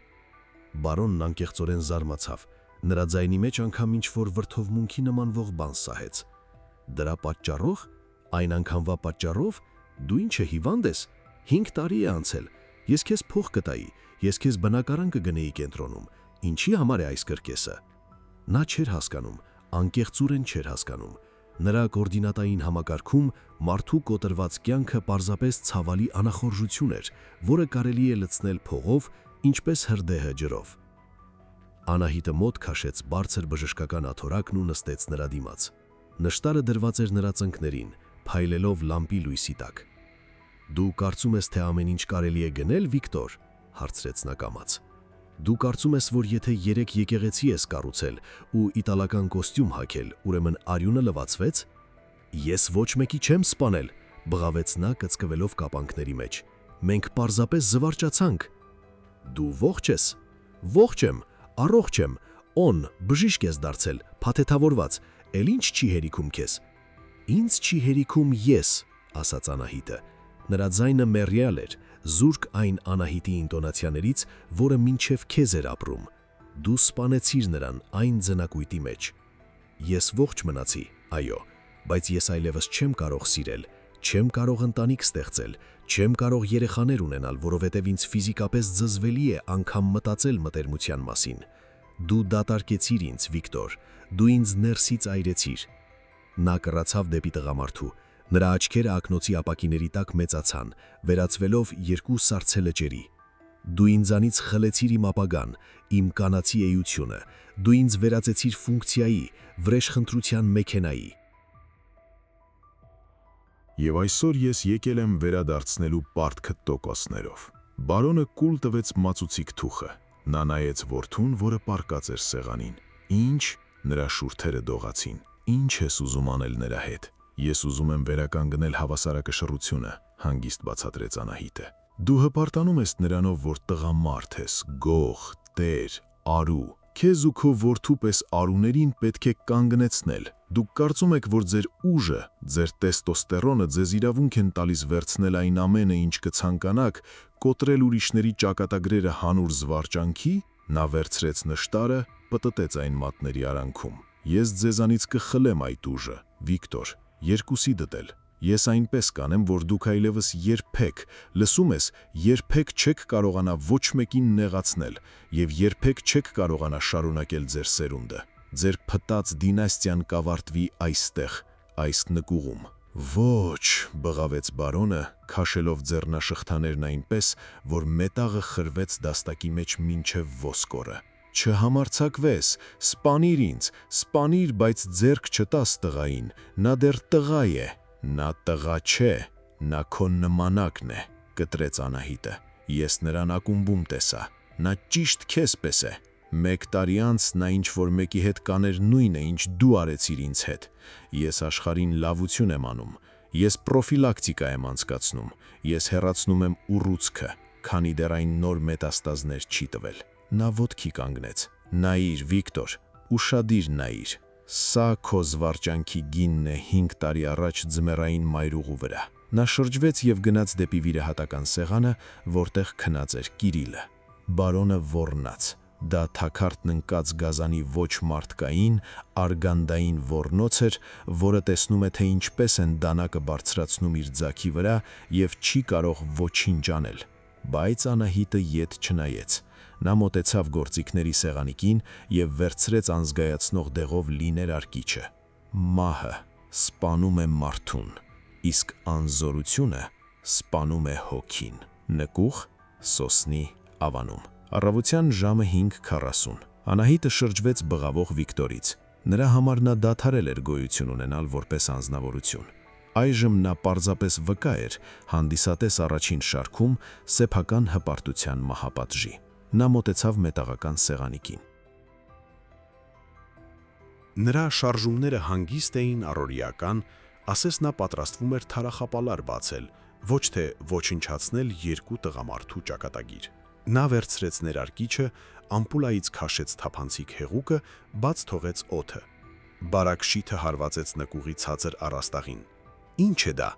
Բարոնն անկեղծորեն զարմացավ։ Նրա ձայնի մեջ անգամ ինչ-որ վրդովմունքի նմանվող բան սահեց։ Դրա պատճառով, այն անգամվա պատճառով, դու ինչ է հիվանդ ես։ 5 տարի է անցել։ Ես քեզ փող կտայի, ես քեզ բնակարան կգնեի կենտրոնում։ Ինչի համար է այս կրկեսը։ Նա չէր հասկանում, անկեղծորեն չէր հասկանում։ Նրա կոորդինատային համակարգում մարդու կոտրված կյանքը պարզապես ցավալի անախորժություն էր, որը կարելի է լցնել փողով, ինչպես հրդեհը ջրով։ Անահիտը մոտ քաշեց բարձր բժշկական աթոռակն ու նստեց նրա դիմաց։ Նշտարը դրված էր նրա ծնկներին, փայլելով լամպի լույսի տակ։ Դու կարծում ես, թե ամեն ինչ կարելի է գնել, Վիկտոր, հարցրեց նա կամաց։ Դու կարծում ես, որ եթե 3 եկեղեցի ես կառուցել ու իտալական կոստյում հագել, ուրեմն արյունը լվացվեց։ Ես ոչ մեկի չեմ սպանել, բղավեց նա կծկվելով կապանքների մեջ։ Մենք պարզապես զվարճացանք։ Դու ողջ ես։ Ողջ եմ, առողջ եմ, օն, բժիշկ ես դարձել, փաթեթավորված, էլ ինչ չի հերիքում քեզ։ Ինձ չի հերիքում ես, ասաց Անահիտը։ Նրա ձայնը մեռյալ էր, զուրկ այն Անահիտի ինտոնացիաներից, որը մինչև քեզ էր ապրում։ Դու սպանեցիր նրան այն ձնակույտի մեջ։ Ես ողջ մնացի, այո, բայց ես այլևս չեմ կարող սիրել, չեմ կարող ընտանիք ստեղծել, չեմ կարող երեխաներ ունենալ, որովհետև ինձ ֆիզիկապես զզվելի է անգամ մտածել մտերմության մասին։ Դու դատարկեցիր ինձ, Վիկտոր, դու ինձ ներսից այրեցիր։ Նա կռացավ դեպի տղամարդու։ Նրա աչքերը ակնոցի ապակիների տակ մեծացան, վերածվելով 2 սառցե լճերի։ Դու ինձանից խլեցիր իմ ապագան, իմ կանացի էությունը, դու ինձ վերածեցիր ֆունկցիայի, վրեժխնդրության մեքենայի։ Եվ այսօր ես եկել եմ վերադարձնելու պարտքը տոկոսներով։ Բարոնը կուլ տվեց մածուցիկ թուխը։ Նա նայեց որդուն, որը պառկած էր սեղանին։ Ինչ, նրա շուրթերը դողացին։ Ինչ ես ուզում անել նրա հետ։ Ես ուզում եմ վերականգնել հավասարակշռությունը, հանգիստ բացատրեց Անահիտը։ Դու հպարտանում ես նրանով, որ տղամարդ ես, գող, տեր, արու։ Քեզ ու քո որդու պես արուներին պետք է կանգնեցնել։ Դուք կարծում եք, որ ձեր ուժը, ձեր տեստոստերոնը ձեզ իրավունք են տալիս վերցնել այն ամենը, ինչ կցանկանաք, կոտրել ուրիշների ճակատագրերը հանուր զվարճանքի։ Նա վերցրեց նշտարը, պտտեց այն մատների արանքում։ Ես ձեզանից կխլեմ այդ ուժը, Վիկտոր, երկուսի դտել։ Ես այնպես կանեմ, որ դուք այլևս երբեք, լսում ես, երբեք չեք կարողանա ոչ մեկին նեղացնել եւ երբեք չեք կարողանա շարունակել ձեր սերունդը։ Ձեր փտած դինաստիան կավարտվի այստեղ, այս նկուղում։ Ոչ, բղավեց բարոնը, քաշելով ձեռնաշղթաներն այնպես, որ մետաղը խրվեց դաստակի մեջ մինչև ոսկորը։ Չհամարցակվես, սպանիր ինձ, սպանիր, բայց ձեռք չտաս տղային, նա դեռ տղա է։ Նա տղա չէ, նա քո նմանակն է, կտրեց Անահիտը։ Ես նրան ակումբում տեսա, նա ճիշտ քեզ պես է։ 1 տարի անց նա ինչ-որ մեկի հետ կաներ նույնը, ինչ դու արեցիր ինձ հետ։ Ես աշխարհին լավություն եմ անում, ես պրոֆիլակտիկա եմ անցկացնում, ես հեռացնում եմ ուռուցքը, քանի դեռ այն նոր մետաստազներ չի տվել։ Նա ոտքի կանգնեց։ Նայիր, Վիկտոր, ուշադիր նայիր։ Սա քո զվարճանքի գինն է 5 տարի առաջ ձմեռային մայրուղու վրա։ Նա շրջվեց եւ գնաց դեպի վիրահատական սեղանը, որտեղ քնած էր Կիրիլը։ Բարոնը ոռնաց։ Դա թաքարդն ընկած գազանի ոչ մարդկային, արգանդային ոռնոց էր, որը տեսնում է, թե ինչպես են դանակը բարձրացնում իր ձագի վրա եւ չի կարող ոչինչ անել։ Բայց Անահիտը ետ չնայեց։ Նա մոտեցավ գործիքների սեղանիկին եւ վերցրեց անզգայացնող դեղով լիներ արկիչը։ Մահը սպանում է մարդուն, իսկ անզորությունը սպանում է հոգին։ Նկուղ Սոսնի ավանում։ Առավոտյան ժամը 5:40։ Անահիտը շրջվեց բղավող Վիկտորից։ Նրա համար նա դադարել էր գոյություն ունենալ որպես անձնավորություն։ Այժմ նա պարզապես վկա էր հանդիսատես առաջին շարքում սեփական հպարտության մահապատժի։ Նա մոտեցավ մետաղական սեղանիկին։ Նրա շարժումները հանգիստ էին առօրեական, ասես նա պատրաստվում էր թարախապալար բացել, ոչ թե ոչնչացնել երկու տղամարդու ճակատագիր։ Նա վերցրեց ներարկիչը, ամպուլայից քաշեց թափանցիկ հեղուկը, բաց թողեց օդը։ Բարակ շիթը հարվածեց նկուղի ցածր առաստաղին։ «Ինչ է դա»,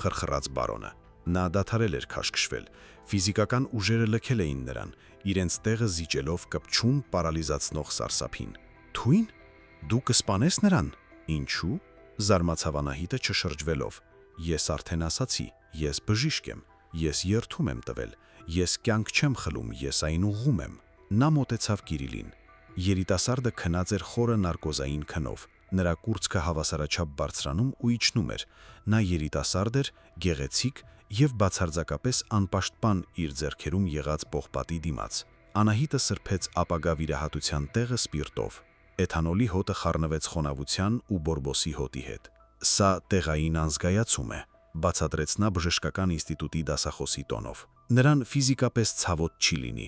խրխրաց բարոնը։ Նա դադարել էր քաշքշվել, ֆիզիկական ուժերը լքել էին նրան, իրենց տեղը զիջելով կպչուն պարալիզացնող սարսափին։ «Թույն, դու կսպանես նրան»։ «Ինչու»։ Զարմացավ Անահիտը չշրջվելով։ «Ես արդեն ասացի, ես բժիշկ եմ, ես երդում եմ տվել, ես կյանք չեմ խլում, ես այն ուղղում եմ»։ Նա մոտեցավ Կիրիլին։ Երիտասարդը քնած էր խորը նարկոզային քնով։ Նրա կուրծքը հավասարաչափ բարձրանում ու իջնում էր։ Նա երիտասարդ էր, գեղեցիկ եւ բացարձակապես անպաշտպան իր ձեռքերում եղած պողպատի դիմաց։ Անահիտը սրբեց ապագա վիրահատության տեղը սպիրտով։ Էթանոլի հոտը խառնվեց խոնավության ու բորբոսի հոտի հետ։ «Սա տեղային անզգայացում է», բացատրեց նա բժշկական ինստիտուտի դասախոսի տոնով։ Նրան ֆիզիկապես ցավոտ չի լինի։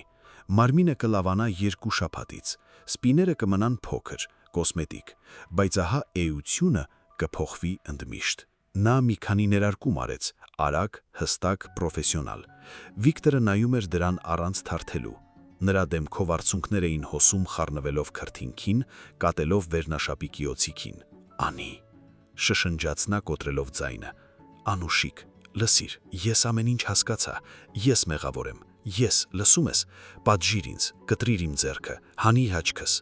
Մարմինը կլավանա 2 շաբաթից, սպիները կմնան փոքր, կոսմետիկ, բայց ահա էությունը կփոխվի ընդմիշտ։ Նա մի քանի ներարկում արեց, արագ, հստակ, պրոֆեսիոնալ։ Վիկտորը նայում էր դրան առանց թարթելու։ Նրա դեմքով արցունքներ էին հոսում խառնվելով քրթինքին, կատելով վերնաշապիկի օձիքին։ «Անի», շշնջաց նա կոտրելով ձայնը։ «Անուշիկ, լսիր, ես ամեն ինչ հասկացա, ես մեղավոր եմ, ես, լսում ես, պատժիր ինձ, կտրիր իմ ձեռքը, հանի հաչքս»։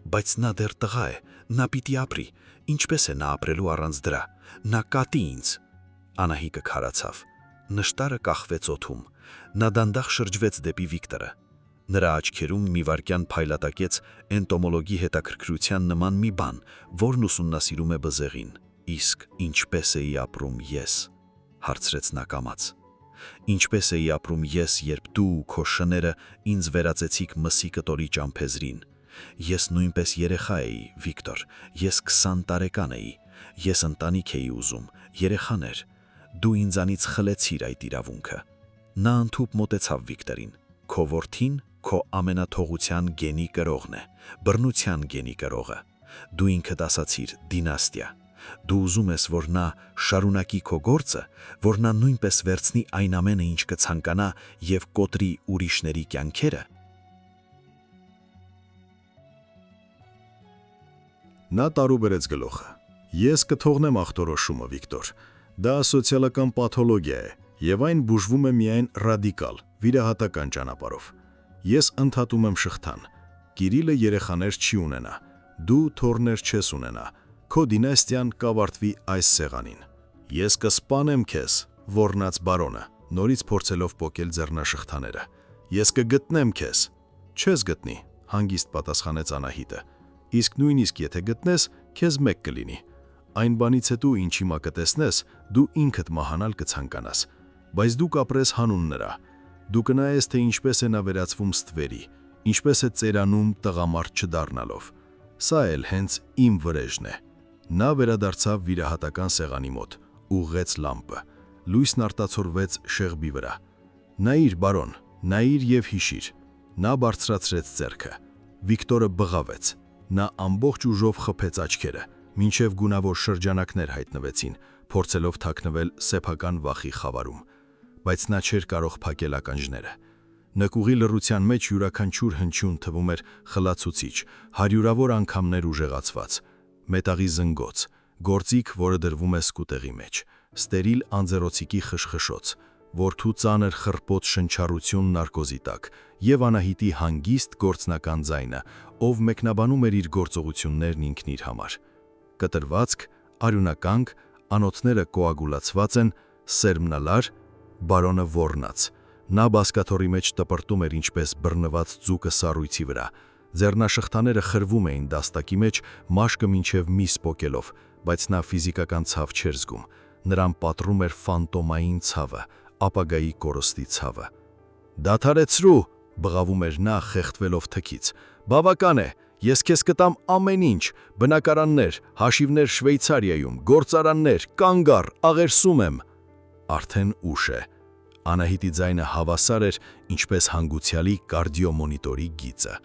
Բայց նա դեռ տղա է, նա պիտի ապրի, ինչպես է նա ապրելու առանց դրա, նա կատի ինձ։ Անահիտը քարացավ։ Նշտարը կախվեց օդում։ Նա դանդաղ շրջվեց դեպի Վիկտորը։ Նրա աչքերում մի վայրկյան փայլատակեց էնտոմոլոգի հետաքրքրության նման մի բան, որն ուսումնասիրում է բզեղին։ «Իսկ ինչպես էի ապրում ես», հարցրեց նա կամաց։ «Ինչպես էի ապրում ես, երբ դու ու քո շները ինձ վերածեցիք մսի կտորի ճամփեզրին։ Ես նույնպես երեխա էի, Վիկտոր, ես 20 տարեկան էի, ես ընտանիք էի ուզում, երեխան էր։ Դու ինձանից խլեցիր այդ իրավունքը»։ Նա ընդհուպ մոտեցավ Վիկտորին։ «Քո որդին քո ամենաթողության գենի կրողն է, բռնության գենի կրողը։ Դու ինքդ ասացիր դինաստիա։ Դու ուզում ես, որ նա շարունակի քո գործը, որ նա նույնպես վերցնի այն ամենը, ինչ կցանկանա եւ կոտրի ուրիշների կյանքերը»։ Նա տարուբերեց գլուխը։ «Ես կթողնեմ ախտորոշումը, Վիկտոր։ Դա սոցիալական պաթոլոգիա է, եւ այն բուժվում է միայն ռադիկալ, վիրահատական ճանապարհով։ Ես ընդհատում եմ շղթան։ Կիրիլը երեխաներ չի ունենա, դու թոռներ չես ունենա, քո դինաստիան կավարտվի այս սեղանին։ Ես կսպանեմ քեզ», ոռնաց բարոնը, նորից փորձելով պոկել ձեռնաշղթաները։ «Ես կգտնեմ քեզ»։ «Չես գտնի», հանգիստ պատասխանեց Անահիտը։ «Իսկ նույնիսկ եթե գտնես, քեզ մեկ կլինի։ Այն բանից հետո, ինչ հիմա կտեսնես, դու ինքդ մահանալ կցանկանաս, բայց դու կապրես հանուն նրա։ Դու կնայես, թե ինչպես է նա վերածվում ստվերի, ինչպես է ծերանում տղամարդ չդառնալով։ Սա էլ հենց իմ վրեժն է»։ Նա վերադարձավ վիրահատական սեղանի մոտ, ուղղեց լամպը։ Լույսն արտացոլվեց շեղբի վրա։ «Նայիր, բարոն, նայիր եւ հիշիր»։ Նա բարձրացրեց ձեռքը։ Վիկտորը բղավեց։ Նա ամբողջ ուժով խփեց աչքերը, մինչև գունավոր շրջանակներ հայտնվեցին, փորձելով թաքնվել սեփական վախի խավարում։ Բայց նա չէր կարող փակել ականջները։ Նկուղի լռության մեջ յուրաքանչյուր հնչյուն թվում էր խլացուցիչ, հարյուրավոր անգամներ ուժեղացված, մետաղի զնգոց, գործիք, որը դրվում է սկուտեղի մեջ, ստերիլ անձեռոցիկի խշխշոց, որդու ծանր խռպոտ շնչառություն նարկոզի տակ եւ Անահիտի հանգիստ գործնական ձայնը, ով մեկնաբանում էր իր գործողություններն ինքն իր համար։ Կտրվածք, արյունականգ, անոթները կոագուլացված են, սերմնալար, բարոնը ոռնաց։ Նա բազկաթոռի մեջ տպրտում էր ինչպես բռնված ձուկը սառույցի վրա։ Ձեռնաշղթաները խրվում էին դաստակի մեջ, մաշկը մինչև միս պոկելով, բայց նա ֆիզիկական ցավ չէր զգում։ Նրան պատռում էր ֆանտոմային ցավը, ապագայի կորստի ցավը։ «Դադարեցրու», բղավում էր նա, խեղդվելով թքից։ «Բավական է, ես քեզ կտամ ամեն ինչ, բնակարաններ, հաշիվներ Շվեյցարիայում, գործարաններ, կանգ առ, աղերսում եմ»։ Արդեն ուշ է։ Անահիտի ձայնը հավասար էր, ինչպես հանգուցյալի կարդիոմոնիտորի գիծը։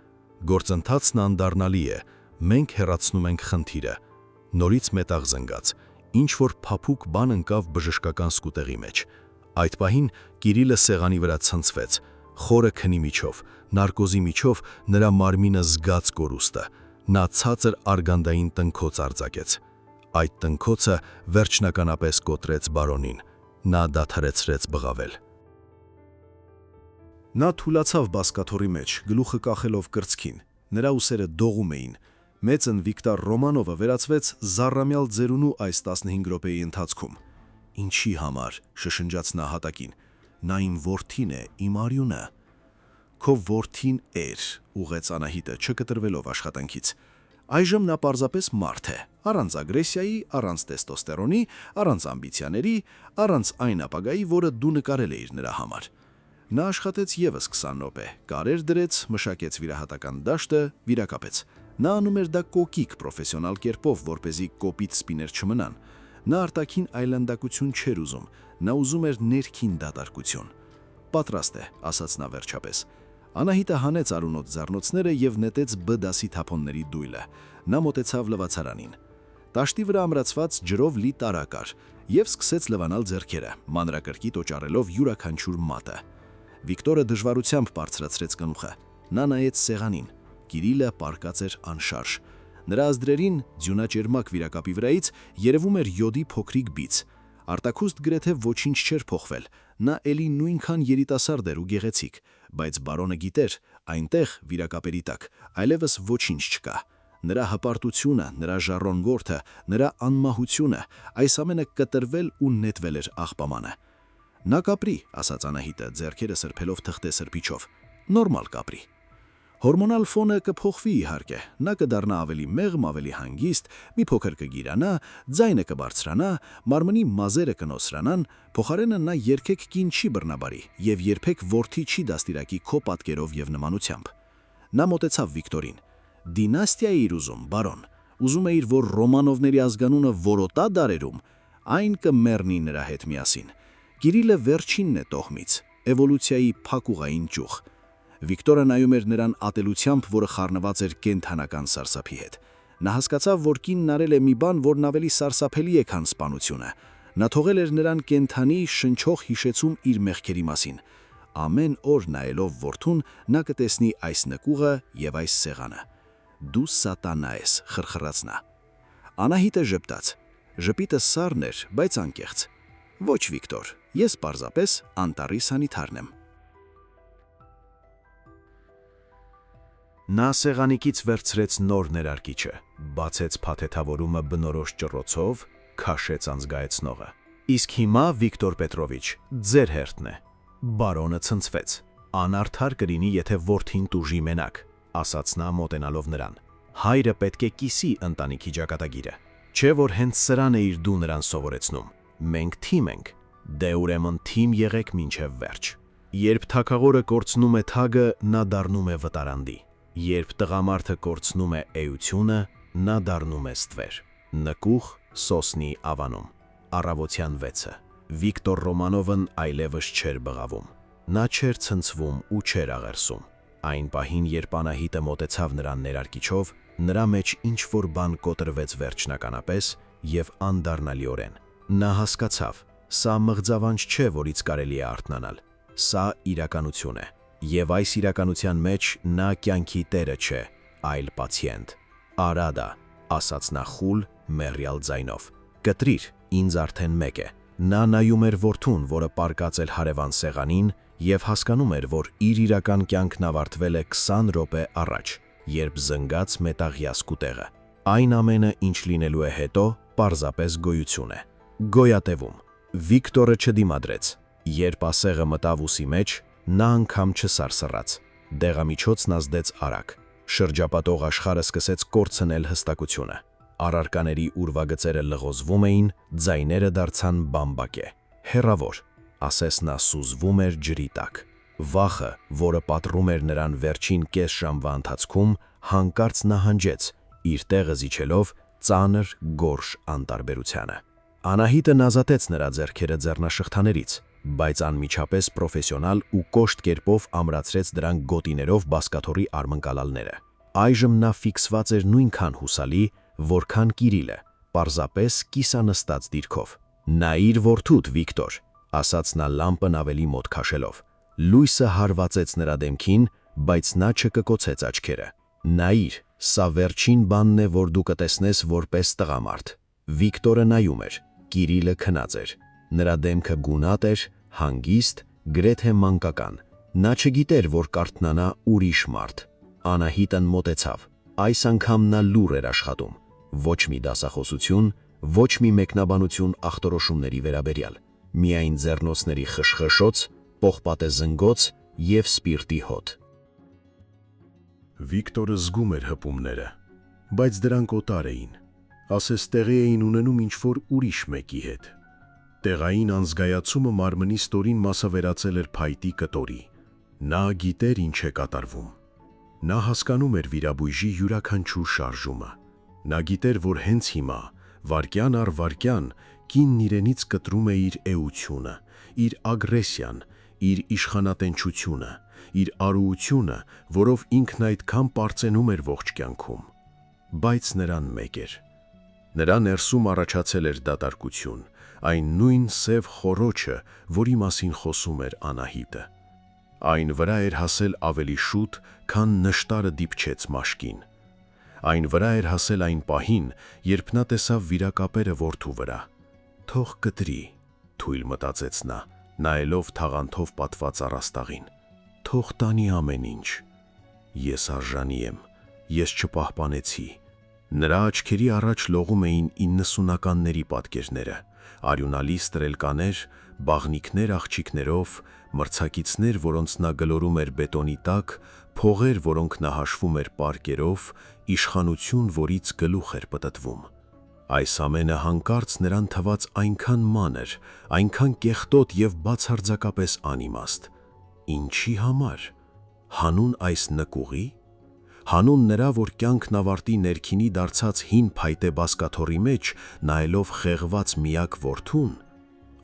Գործընթացն անդառնալի է, մենք հեռացնում ենք խնդիրը։ Նորից մետաղ զնգաց, ինչ-որ փափուկ բան ընկավ բժշկական սկուտեղի մեջ։ Այդ պահին Կիրիլը սեղանի վրա ցնցվեց, խորը քնի միջով, նարկոզի միջով նրա մարմինը զգաց կորուստը։ Նա ցածր արգանդային տնքոց արձակեց։ Այդ տնքոցը վերջնականապես կոտրեց բարոնին։ Նա դադարեցրեց բղավել։ Նա թուլացավ բազկաթոռի մեջ, գլուխը կախելով կրծքին։ Նրա ուսերը դողում էին։ Մեծն Վիկտոր Ռոմանովը վերածվեց զառամյալ ձերունու այս 15 րոպեի ընթացքում։ «Ինչի համար», շշնջաց նա հատակին։ «Նա իմ որդին է, իմ արյունը»։ «Քո որդին էր», ուղեց Անահիտը, չկտրվելով աշխատանքից։ «Այժմ նա պարզապես մարդ է, առանց ագրեսիայի, առանց տեստոստերոնի, առանց ամբիցիաների, առանց այն ապագայի, որը դու նկարել էիր նրա համար»։ Նա աշխատեց եւս 20 րոպե, կարեր դրեց, մշակեց վիրահատական դաշտը, վիրակապեց։ Նա անում էր դա կոկիկ պրոֆեսիոնալ կերպով, որպեսզի կոպիտ սպիներ չմնան։ Նա արտաքին այլանդակություն չէր ուզում, նա ուզում էր ներքին դատարկություն։ «Պատրաստ է», ասաց նա վերջապես։ Անահիտը հանեց արունոտ զառնոցները եւ նետեց B դասի թափոնների դույլը։ Նա մոտեցավ լվացարանին։ Տաշտի վրա ամրացված ջրով լի տարա կար եւ սկսեց լվանալ ձեռքերը, մանրակրկիտ օճառելով յուրաքանչյուր մատը։ Վիկտորը դժվարությամբ բարձրացրեց կնուխը։ Նա նայեց սեղանին։ Կիրիլը պառկած էր անշարժ։ Նրա ազդրերին, ձյունաճերմակ վիրակապի վրայից, երևում էր յոդի փոքրիկ բիծ։ Արտաքուստ գրեթե ոչինչ չէր փոխվել։ Նա էլի նույնքան երիտասարդ էր ու գեղեցիկ, բայց բարոնը գիտեր, այնտեղ վիրակապերի տակ այլևս ոչինչ չկա։ Նրա հպարտությունը, նրա ժառոնգորթը, նրա անմահությունը, այս ամենը կտրվել ու նետվել էր աղբամանը։ «Նա կապրի», ասաց Անահիտը, ձեռքերը սրբելով թղթե սրբիչով։ «Նորմալ կապրի»։ Հորմոնալ ֆոնը կփոխվի իհարկե, նա կդառնա ավելի մեղմ, ավելի հանգիստ, մի փոքր կգիրանա, ձայնը կբարձրանա, մարմնի մազերը կնոսրանան, փոխարենը նա երբեք կին չի բռնաբարի եւ երբեք որդի չի դաստիարակի քո պատկերով եւ նմանությամբ։ Նա մոտեցավ Վիկտորին։ «Դինաստիա իր ուզում, բարոն, ուզում էիր, որ Ռոմանովների ազգանունը որոտա դարերում, այն կմեռնի նրա հետ միասին։ Կիրիլը վերջինն է տոհմից, էվոլյուցիայի փակուղային ճյուղ»։ Վիկտորը նայում էր նրան ատելությամբ, որը խառնված էր կենդանական սարսափի հետ։ Նա հասկացավ, որ կինն արել է մի բան, որն ավելի սարսափելի է, քան սպանությունը։ Նա թողել էր նրան կենդանի, շնչող հիշեցում իր մեղքերի մասին։ Ամեն օր նայելով որդուն, նա կտեսնի այս նկուղը եւ այս սեղանը։ «Դու սատանա ես», խրխրաց նա։ Անահիտը ժպտաց։ Ժպիտը սառն էր, բայց անկեղծ։ «Ոչ, Վիկտոր, ես պարզապես անտառի սանիթարն եմ»։ Նա սեղանիկից վերցրեց նոր ներարկիչը, բացեց փաթեթավորումը բնորոշ ճռոցով, քաշեց անզգայացնողը։ «Իսկ հիմա, Վիկտոր Պետրովիչ, ձեր հերթն է»։ Բարոնը ցնցվեց։ «Անարդար կլինի, եթե որդին տուժի մենակ», ասաց նա մոտենալով նրան։ «Հայրը պետք է կիսի ընտանիքի ճակատագիրը։ Չէ՞ որ հենց սրան էիր դու նրան սովորեցնում։ Մենք թիմ ենք։ Դե ուրեմն թիմ եղեք մինչև վերջ։ Երբ թագավորը կորցնում է թագը, նա դառնում է վտարանդի։ Երբ տղամարդը կորցնում է էությունը, նա դառնում է ստվեր։ Նկուղ Սոսնի ավանում։ Առավոտյան 6-ը։ Վիկտոր Ռոմանովն այլևս չէր բղավում։ Նա չէր ցնցվում ու չէր աղերսում։ Այն պահին, երբ Անահիտը մոտեցավ նրան ներարկիչով, նրա մեջ ինչ-որ բան կոտրվեց վերջնականապես եւ անդառնալիորեն։ Նա հասկացավ, սա մղձավանջ չէ, որից կարելի է արթնանալ։ Սա իրականություն է։ Եվ այս իրականության մեջ նա կյանքի տերը չէ, այլ պացիենտ։ Արադա, ասաց նա խուլ, մեռյալ ձայնով։ Կտրիր, ինձ արդեն մեկ է։ Նա նայում էր որդուն, որը պառկած էր հարևան սեղանին, եւ հասկանում էր, որ իր իրական կյանքն ավարտվել է 20 րոպե առաջ, երբ զնգաց մետաղյա սկուտեղը։ Այն ամենը, ինչ լինելու է հետո, պարզապես գոյություն է։ Գոյատևում։ Վիկտորը չդիմադրեց։ Երբ ասեղը մտավ ուսի մեջ, նա անգամ չսարսռաց։ Դեղամիջոցն ազդեց արագ։ Շրջապատող աշխարհը սկսեց կորցնել հստակությունը։ Առարկաների ուրվագծերը լղոզվում էին, ձայները դարձան բամբակե։ Հեռավոր, ասես նա սուզվում էր ջրի տակ։ Վախը, որը պատռում էր նրան վերջին կես ժամվա ընթացքում, հանկարծ նահանջեց, իր տեղը զիջելով ծանր գորշ անտարբերությանը։ Անահիտը նազատեց նրա ձեռքերը ձեռնաշղթաներից, բայց անմիջապես պրոֆեսիոնալ ու կոշտ կերպով ամրացրեց դրանք գոտիներով բասկաթոռի արմնկալալները։ Այժմ նա ֆիքսված էր նույնքան հուսալի, որքան Կիրիլը, պարզապես կիսանստած դիրքով։ «Նայիր որդուդ, Վիկտոր», ասաց նա լամպն ավելի մոտ քաշելով։ Լույսը հարվածեց նրա դեմքին, բայց նա չկկոցեց աչքերը։ «Նայիր, սա վերջին բանն է, որ դու կտեսնես որպես տղամարդ»։ Վիկտորը նայում էր, Կիրիլը քնած էր։ Նրա դեմքը գունատ էր, հանգիստ, գրեթե մանկական։ Նա չգիտեր, որ կարթնանա ուրիշ մարդ։ Անահիտն մոտեցավ։ Այս անգամ նա լուռ էր աշխատում։ Ոչ մի դասախոսություն, ոչ մի մեկնաբանություն ախտորոշումների վերաբերյալ։ Միայն ձեռնոցների խշխշոց, պողպատե զնգոց և սպիրտի հոտ։ Վիկտորը զգում էր հպումները, բայց դրանք օտար էին, ասես տեղի էին ունենում ինչ-որ ուրիշ մեկի հետ։ Տեղային անզգայացումը մարմնի ստորին մասավերացել էր փայտի կտորի։ Նա գիտեր ինչ է կատարվում։ Նա հասկանում էր վիրաբույժի յուրաքանչյուր շարժումը։ Նա գիտեր, որ հենց հիմա, վայրկյան առ վայրկյան, կինն իրենից կտրում է իր էությունը, իր ագրեսիան, իր իշխանատենչությունը, իր արուությունը, որով ինքն այդքան պարծենում էր ողջ կյանքում։ Բայց նրան մեկ էր։ Նրա ներսում առաջացել էր դատարկություն, այն նույն սև խոռոչը, որի մասին խոսում էր Անահիտը։ Այն վրա էր հասել ավելի շուտ, քան նշտարը դիպչեց մաշկին։ Այն վրա էր հասել այն պահին, երբ նա տեսավ վիրակապերը որդու վրա։ «Թող կտրի», թույլ մտածեց նա, նայելով թաղանթով պատված առաստաղին։ «Թող տանի ամեն ինչ։ Ես արժանի եմ, ես չպահպանեցի»։ Նրա աչքերի առաջ լողում էին 90-ականների պատկերները, արյունալի ստրելկաներ, բաղնիքներ աղջիկներով, մրցակիցներ, որոնց նա գլորում էր բետոնի տակ, փողեր, որոնք նա հաշվում էր պարկերով, իշխանություն, որից գլուխ էր պտտվում։ Այս ամենը հանկարծ նրան թվաց այնքան մանր, այնքան կեղտոտ և բացարձակապես անիմաստ։ Ինչի համար։ Հանուն այս նկուղի։ Հանուն նրա, որ կյանքն ավարտի ներքինի դարձած հին փայտե բասկաթոռի մեջ, նայելով խեղված միակ որդուն։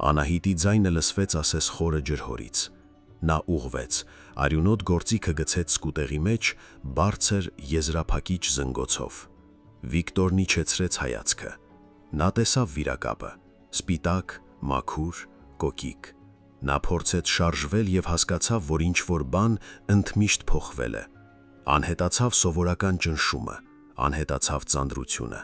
Անահիտի ձայնը լսվեց ասես խորը ջրհորից։ Նա ուղղվեց, արյունոտ գործիքը գցեց սկուտեղի մեջ, բարձր եզրափակիչ զնգոցով։ Վիկտորն իջեցրեց հայացքը։ Նա տեսավ վիրակապը, սպիտակ, մաքուր, կոկիկ։ Նա փորձեց շարժվել և հասկացավ, որ ինչ-որ բան ընդմիշտ փոխվել է։ Անհետացավ սովորական ճնշումը, անհետացավ ծանրությունը։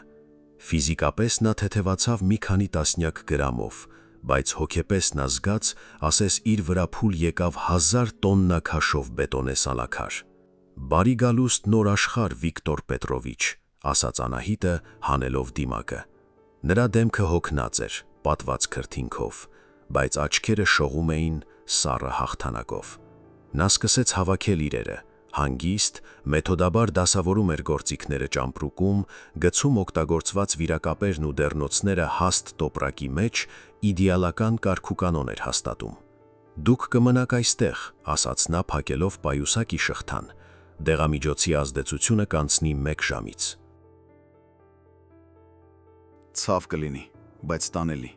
Ֆիզիկապես նա թեթևացավ մի քանի տասնյակ գրամով, բայց հոգեպես նա զգաց, ասես իր վրա փուլ եկավ 1000 տոննա քաշով բետոնե սալաքար։ «Բարի գալուստ նոր աշխարհ, Վիկտոր Պետրովիչ», ասաց Անահիտը, հանելով դիմակը։ Նրա դեմքը հոգնած էր, պատված քրթինքով, բայց աչքերը շողում էին սառը հաղթանակով։ Նա սկսեց հավաքել իրերը, հանգիստ, մեթոդաբար դասավորում էր գործիքները ճամպրուկում, գցում օգտագործված վիրակապերն ու դեռնոցները հաստ տոպրակի մեջ, իդեալական կարգուկանոն էր հաստատում։ «Դուք կմնաք այստեղ», ասաց նա փակելով պայուսակի շղթան։ «Դեղամիջոցի ազդեցությունը կանցնի 1 ժամից»։ Ցավ կլինի, բայց տանելի։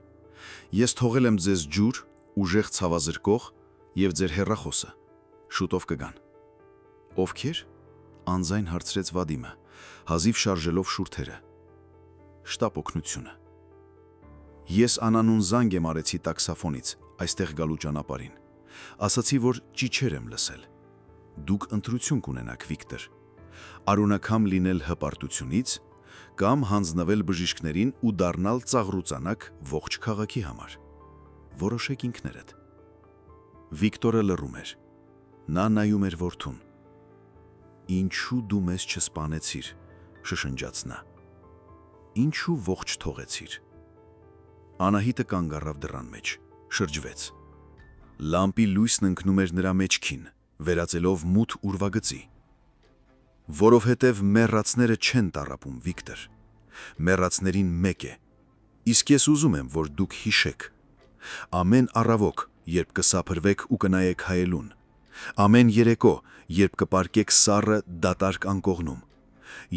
Ես թողել եմ ձեզ ջուր, ուժեղ ցավազրկող և ձեր հեռախոսը։ Շուտով կգան։ Ովքեր։ Անձայն հարցրեց Վադիմը, հազիվ շարժելով շուրթերը։ Շտապ օգնությունը։ Ես անանուն զանգ եմ արեցի տաքսաֆոնից, այստեղ գալու ճանապարհին։ Ասացի, որ ճիչեր եմ լսել։ դուք ընտրություն կունենաք, Վիկտոր։ Արունակամ լինել հպարտությունից կամ հանձնվել բժիշկներին ու դառնալ ծաղրուծանակ ողջ քաղաքի համար։ Որոշեք ինքներդ։ Վիկտորը լռում էր։ Նա նայում էր որդուն։ Ինչու դու մեզ չսպանեցիր, շշնջաց նա։ Ինչու ողջ թողեցիր։ Անահիտը կանգ առավ դռան մեջ, շրջվեց։ Լամպի լույսն ընկնում էր նրա մեջքին, վերածելով մութ ուրվագծի։ Որովհետև մեռածները չեն տառապում, Վիկտոր։ Մեռածներին մեկ է։ Իսկ ես ուզում եմ, որ դուք հիշեք։ Ամեն առավոք, երբ կսափրվեք ու կնայեք հայելուն, ամեն երեկո, երբ կպարկեք սառը դատարկ անկողնում,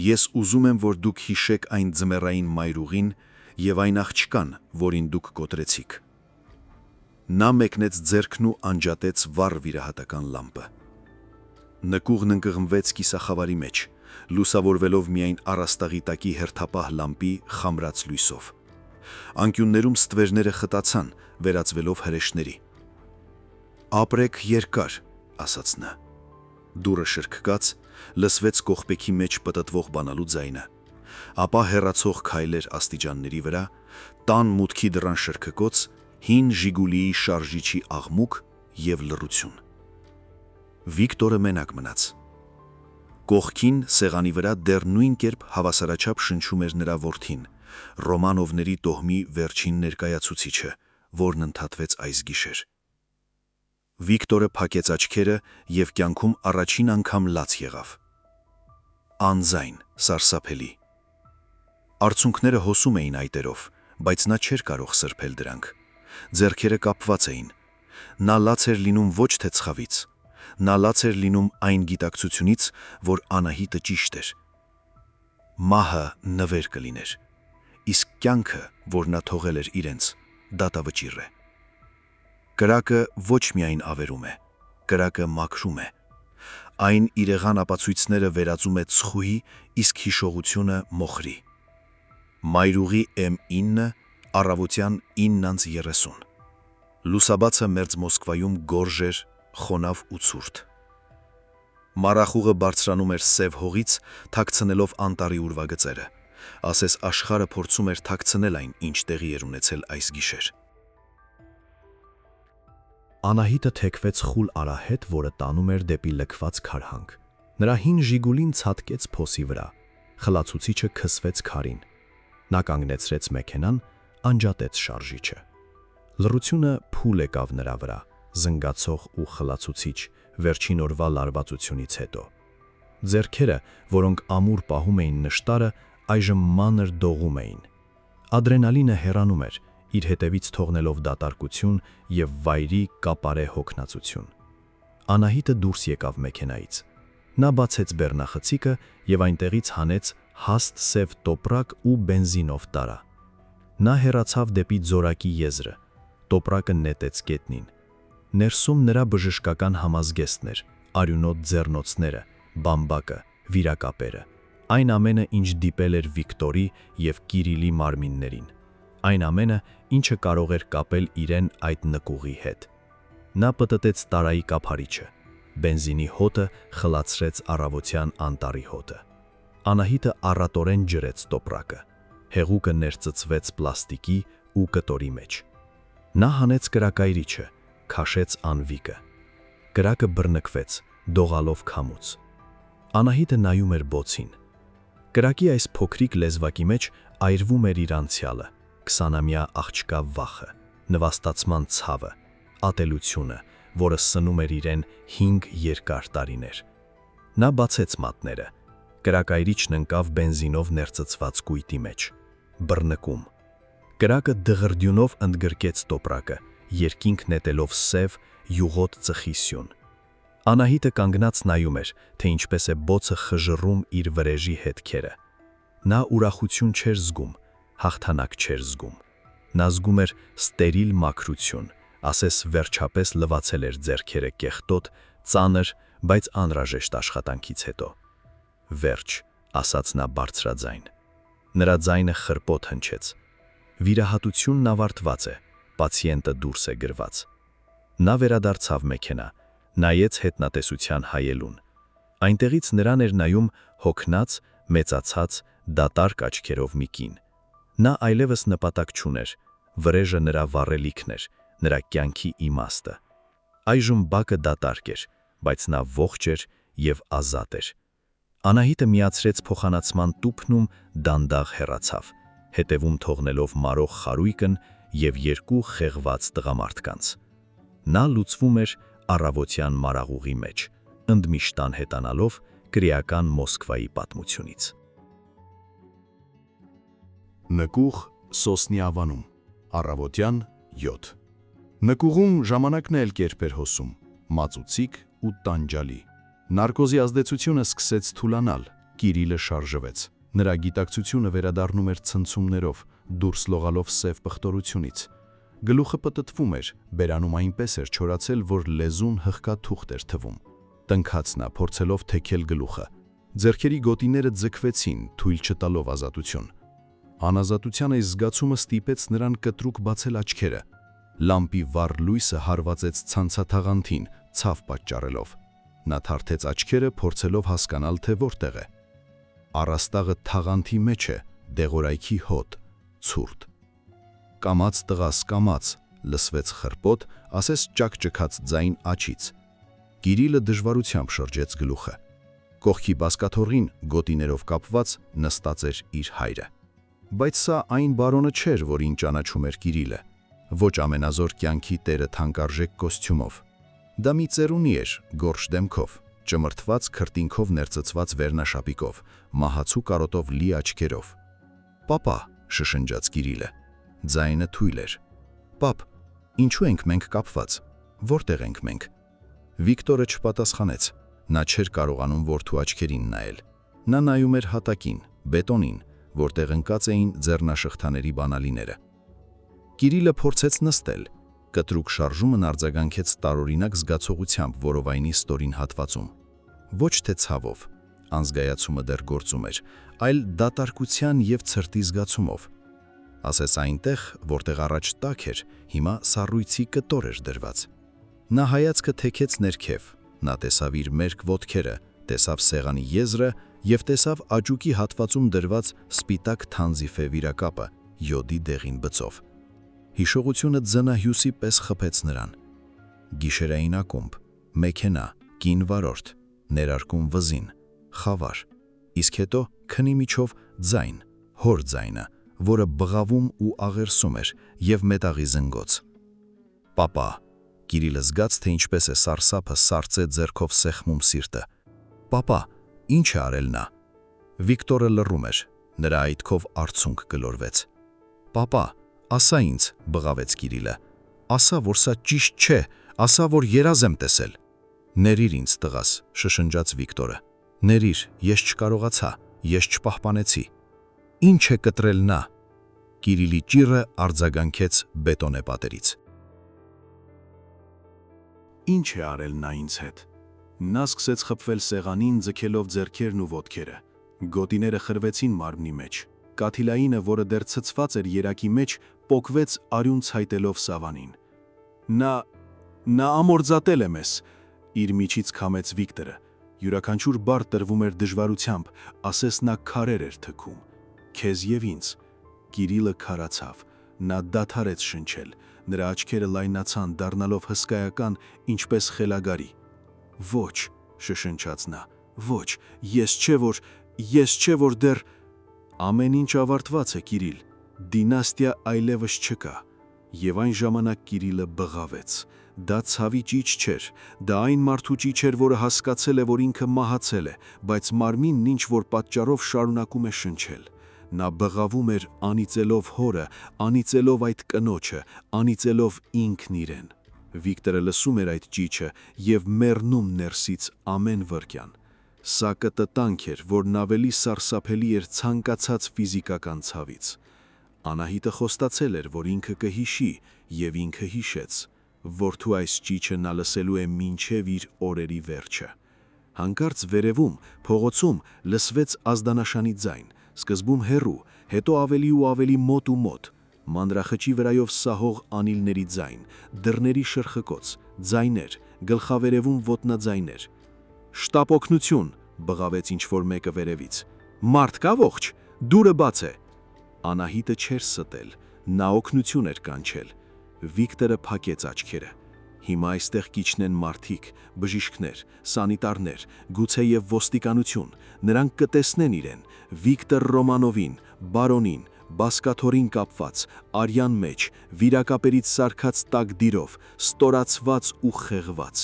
ես ուզում եմ, որ դուք հիշեք այն ձմեռային մայրուղին և այն աղջկան, որին դուք կոտրեցիք։ Նա մեկնեց ձեռքն ու անջատեց վառ վիրահատական լամպը։ Նկուղն ընկղմվեց կիսախավարի մեջ, լուսավորվելով միայն առաստաղի տակի հերթապահ լամպի խամրած լույսով։ Անկյուններում ստվերները խտացան, վերածվելով հրեշների։ «Ապրեք երկար», ասաց նա։ Դուռը շրքկաց, լսվեց կողպեքի մեջ պտտվող բանալու ձայնը, ապա հեռացող քայլեր աստիճանների վրա, տան մուտքի դռան շրքկոց, հին Ժիգուլիի շարժիչի աղմուկ և լռություն։ Վիկտորը մենակ մնաց։ Կողքին սեղանի վրա դեռ նույն կերպ հավասարաչափ շնչում էր նրա որդին, Ռոմանովների տոհմի վերջին ներկայացուցիչը, որն ընդհատվեց այս գիշեր։ Վիկտորը փակեց աչքերը և կյանքում առաջին անգամ լաց եղավ։ Անձայն, սարսափելի։ Արցունքները հոսում էին այտերով, բայց նա չէր կարող սրբել դրանք։ Ձեռքերը կապված էին։ Նա լաց էր լինում ոչ թե ցավից, նա լաց էր լինում այն գիտակցությունից, որ Անահիտը ճիշտ էր։ Մահը նվեր կլիներ, իսկ կյանքը, որ նա թողել էր իրենց, դատավճիռ է։ Կրակը ոչ միայն ավերում է, կրակը մաքրում է։ Այն իրեղան ապացույցները վերածում է ցխուհի, իսկ հիշողությունը մոխրի։ Մայրուղի M9, առավոտյան 9:30։ Լուսաբացը մերձ Մոսկվայում գորժ էր, խոնավ ու ցուրտ։ Մարախուղը բարձրանում էր սև հողից, թաքցնելով անտառի ուրվագծերը, ասես աշխարհը փորձում էր թաքցնել այն, ինչ տեղի էր ունեցել այս գիշեր։ Անահիտը թեքվեց խուլ արահետ, որը տանում էր դեպի լքված քարհանք։ Նրա հին Ժիգուլին ցատկեց փոսի վրա, խլացուցիչը քսվեց քարին։ Նա կանգնեցրեց մեքենան, անջատեց շարժիչը։ Լռությունը փուլ եկավ նրա վրա, զնգացող ու խլացուցիչ, վերջին օրվա լարվածությունից հետո։ Ձեռքերը, որոնք ամուր պահում էին նշտարը, այժմ մանր դողում էին։ Ադրենալինը հեռանում էր, իր հետևից թողնելով դատարկություն և վայրի կապարե հոգնածություն։ Անահիտը դուրս եկավ մեքենայից։ Նա բացեց բեռնախցիկը և այնտեղից հանեց հաստ սև տոպրակ ու բենզինով տարա։ Նա հեռացավ դեպի ձորակի եզրը, տոպրակը նետեց գետնին։ Ներսում նրա բժշկական համազգեստն էր, արյունոտ ձեռնոցները, բամբակը, վիրակապերը, այն ամենը, ինչ դիպել էր Վիկտորի և Կիրիլի մարմիններին, այն ամենը, ինչը կարող էր կապել իրեն այդ նկուղի հետ։ Նա պտտեց տարայի կափարիչը, բենզինի հոտը խլացրեց առավոտյան անտառի հոտը։ Անահիտը առատորեն ջրեց տոպրակը, հեղուկը ներծծվեց պլաստիկի ու կտորի մեջ։ Նա հանեց կրակայրիչը, քաշեց անվիկը։ Կրակը բռնկվեց, դողալով քամուց։ Անահիտը նայում էր բոցին։ Կրակի այս փոքրիկ լեզվակի մեջ այրվում էր իր անցյալը, 20-ամյա աղջկա վախը, նվաստացման ցավը, ատելությունը, որը սնում էր իրեն 5 երկար տարիներ։ Նա բացեց մատները։ Կրակայրիչն ընկավ բենզինով ներծծված կույտի մեջ։ Բռնկում։ Կրակը դղրդյունով ընդգրկեց տոպրակը, երկինք նետելով սև, յուղոտ ծխի սյուն։ Անահիտը կանգնած նայում էր, թե ինչպես է բոցը խժռում իր վրեժի հետքերը։ Նա ուրախություն չէր զգում, հաղթանակ չէր զգում։ Նա զգում էր ստերիլ մաքրություն, ասես վերջապես լվացել էր ձեռքերը կեղտոտ, ծանր, բայց անհրաժեշտ աշխատանքից հետո։ Վերջ, ասաց նա բարձրաձայն։ Նրա ձայնը խրպոտ հնչեց։ Վիրահատությունն ավարտված է, պացիենտը դուրս է գրված։ Նա վերադարձավ մեքենա, նայեց հետնատեսության հայելուն։ Այնտեղից նրան էր նայում հոգնած, մեծացած, դատարկ աչքերով մի կին։ Նա այլևս նպատակ չուներ, վրեժը նրա վառելիքն էր, նրա կյանքի իմաստը։ Այժմ բակը դատարկ էր, բայց նա ողջ էր և ազատ էր։ Անահիտը միացրեց փոխանցման տուփնում դանդաղ հեռացավ, հետևում թողնելով մարող խարույկն և երկու խեղված տղամարդկանց։ Նա լուծվում էր առավոտյան մարաղուղի մեջ, ընդմիշտան հետանալով կրեական Մոսկվայի պատմությունից։ Նկուղ Սոսնի ավանում, առավոտյան 7։ Նկուղում ժամանակն էլ կերպ էր հոսում, մածուցիկ ու տանջալի։ Նարկոզի ազդեցությունը սկսեց թուլանալ, Կիրիլը շարժվեց։ Նրա գիտակցությունը վերադառնում էր ցնցումներով, դուրս լողալով սև պղտորությունից։ Գլուխը պտտվում էր, բերանում այնպես էր չորացել, որ լեզուն հղկաթուղթ էր թվում։ Տնքաց նա, փորձելով թեքել գլուխը։ Ձեռքերի գոտիները ձգվեցին, թույլ չտալով ազատություն։ Անազատության այս զգացումը ստիպեց նրան կտրուկ բացել աչքերը։ Լամպի վառ լույսը հարվածեց ցանցաթաղանթին, ցավ պատճառելով։ Նա թարթեց աչքերը, փորձելով հասկանալ, թե որտեղ է։ Առաստաղը թաղանթի մեջ է, դեղորայքի հոտ, ցուրտ։ Կամաց տղաս, կամաց, լսվեց խրպոտ, ասես ճակճքած ձայն աչից։ Կիրիլը դժվարությամբ շրջեց գլուխը։ Կողքի բազկաթոռին, գոտիներով կապված, նստած էր իր հայրը։ Բայց սա այն բարոնը չէր, որին ճանաչում էր Կիրիլը, ոչ ամենազոր կյանքի տերը թանկարժեք կոստյումով։ Դա մի ծերունի էր, գորշ դեմքով, ճմրթված քրտինքով ներծծված վերնաշապիկով, մահացու կարոտով լի աչքերով։ «Պապա», շշնջաց Կիրիլը, ձայնը թույլ էր։ «Պապ, ինչու ենք մենք կապված, որտեղ ենք մենք»։ Վիկտորը չպատասխանեց, նա չէր կարողանում որդու աչքերին նայել։ Նա նայում էր հատակին, բետոնին, որտեղ ընկած էին ձեռնաշղթաների բանալիները։ Կիրիլը փորձեց նստել, կտրուկ շարժումն արձագանքեց տարօրինակ զգացողությամբ որովայնի ստորին հատվածում։ Ոչ թե ցավով, անզգայացումը դեռ գործում էր, այլ դատարկության և ցրտի զգացումով։ Ասես այնտեղ, որտեղ առաջ տաք էր, հիմա սառույցի կտոր էր դրված։ Նա հայացքը թեքեց ներքև, նա տեսավ իր մերկ ոտքերը, տեսավ սեղանի եզրը և տեսավ աճուկի հատվածում դրված սպիտակ թանձիֆե վիրակապը, յոդի դեղին բծով։ Հիշողությունը ձնահյուսի պես խփեց նրան։ Գիշերային ակումբ, մեքենա, կին վարորդ, ներարկում վզին, խավար, իսկ հետո քնի միջով ձայն, հոր ձայնը, որը բղավում ու աղերսում էր և մետաղի զնգոց։ «Պապա», Կիրիլը զգաց, թե ինչպես է սարսափը սառցե ձեռքով սեղմում սիրտը։ «Պապա, ինչ է արել նա»։ Վիկտորը լռում էր, նրա այտքով արցունք գլորվեց։ «Պապա, ասա ինձ», բղավեց Կիրիլը, «ասա, որ սա ճիշտ չէ, ասա, որ երազ եմ տեսել»։ «Ներիր ինձ, տղաս», շշնջաց Վիկտորը։ «Ներիր, ես չկարողացա, ես չպահպանեցի»։ «Ինչ է կտրել նա»։ Կիրիլի ճիռը արձագանքեց բետոնե պատերից։ «Ինչ է արել նա ինձ հետ»։ Նա սկսեց խփվել սեղանին, ձգելով ձեռքերն ու ոտքերը։ Գոտիները խրվեցին մարմնի մեջ։ Կաթիլայինը, որը դեռ ցցված էր երակի մեջ, պոկվեց արյուն ցայտելով սավանին։ Նա ամորձատել է մեզ, իր միջից քամեց Վիկտորը։ Յուրաքանչյուր բառ տրվում էր դժվարությամբ, ասես նա քարեր էր թքում։ «Քեզ և ինձ»։ Կիրիլը քարացավ։ Նա դադարեց շնչել։ Նրա աչքերը լայնացան, դառնալով հսկայական, ինչպես խելագարի։ «Ոչ», շշնջաց նա, «ոչ, ես չէ որ դեռ»։ «Ամեն ինչ ավարտված է, Կիրիլ, դինաստիա այլևս չկա»։ Եվ այն ժամանակ Կիրիլը բղավեց։ Դա ցավի ճիչ չէր, դա այն մարդու ճիչ էր, որը հասկացել է, որ ինքը մահացել է, բայց մարմինն ինչ-որ պատճառով շարունակում է շնչել։ Նա բղավում էր անիծելով հորը, անիծելով այդ կնոջը, անիծելով ինքն իրեն։ Վիկտորը լսում էր այդ ճիչը և մեռնում ներսից ամեն վրկյան։ Սա կտտանք էր, որն ավելի սարսափելի էր ցանկացած ֆիզիկական ցավից։ Անահիտը խոստացել էր, որ ինքը կհիշի, և ինքը հիշեց։ Որդու այս ճիչը նա լսելու է մինչև իր օրերի վերջը։ Հանկարծ վերևում, փողոցում լսվեց ազդանաշանի ձայն, սկզբում հեռու, հետո ավելի ու ավելի մոտ ու մոտ։ Մանրախճի վրայով սահող անիլների ձայն, դռների շրխկոց, ձայներ, գլխավերևում ոտնաձայներ։ «Շտապ օգնություն», բղավեց ինչ-որ մեկը վերևից։ «Մարդ կա ողջ, դուրը բաց է»։ Անահիտը չէր ստել, նա օգնություն էր կանչել։ Վիկտորը փակեց աչքերը։ Հիմա այստեղ կիջնեն մարդիկ, բժիշկներ, սանիտարներ, գուցեև ոստիկանություն, նրանք կտեսնեն իրեն, Վիկտոր Ռոմանովին, բարոնին, բասկաթորին կապված, արյան մեջ, վիրակապերից սարքած տակդիրով, ստորացված ու խեղված։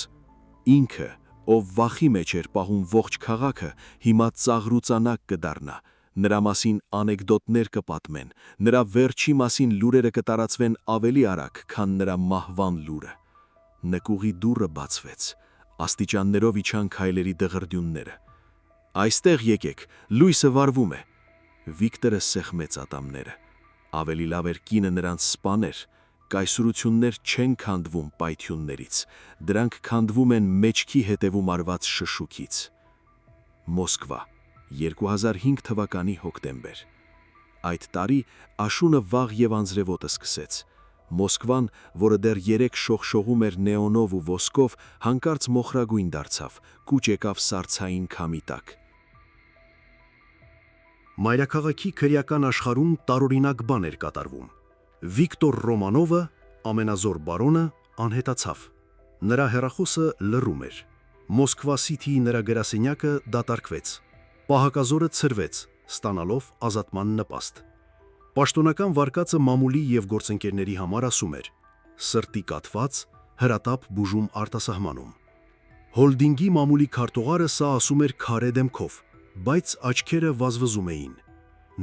Ինքը, ով վախի մեջ էր պահում ողջ քաղաքը, հիմա ծաղրուծանակ կդառնա։ Նրա մասին անեկդոտներ կպատմեն, նրա վերջի մասին լուրերը կտարածվեն ավելի արագ, քան նրա մահվան լուրը։ Նկուղի դուռը բացվեց, աստիճաններով իջան քայլերի դղրդյունները։ «Այստեղ եկեք, լույսը վառվում է»։ Վիկտորը սեղմեց ատամները։ Ավելի լավ էր կինը նրանց սպաներ։ Կայսրություններ չեն քանդվում պայթյուններից, դրանք քանդվում են մեջքի հետևում արված շշուկից։ Մոսկվա, 2005 թվականի հոկտեմբեր։ Այդ տարի աշունը վաղ եւ անձրևոտը սկսեց։ Մոսկվան, որը դեռ 3 շողշողում էր նեոնով ու ոսկով, հանկարծ մոխրագույն դարձավ, կուչ եկավ սառցային քամի տակ։ Մայրաքաղաքի քրեական աշխարհում տարօրինակ բան էր կատարվում։ Վիկտոր Ռոմանովը, ամենազոր բարոնը, անհետացավ։ Նրա հեռախոսը լռում էր։ Մոսկվա Սիթիի նրա գրասենյակը դատարկվեց։ Պահակազորը ցրվեց, ստանալով ազատման նպաստ։ Պաշտոնական վարկածը մամուլի եւ գործընկերների համար ասում էր. սրտի կատված, հրատապ բուժում արտասահմանում։ Հոլդինգի մամուլի քարտուղարը սա ասում էր քարե դեմքով, բայց աչքերը վազվզում էին։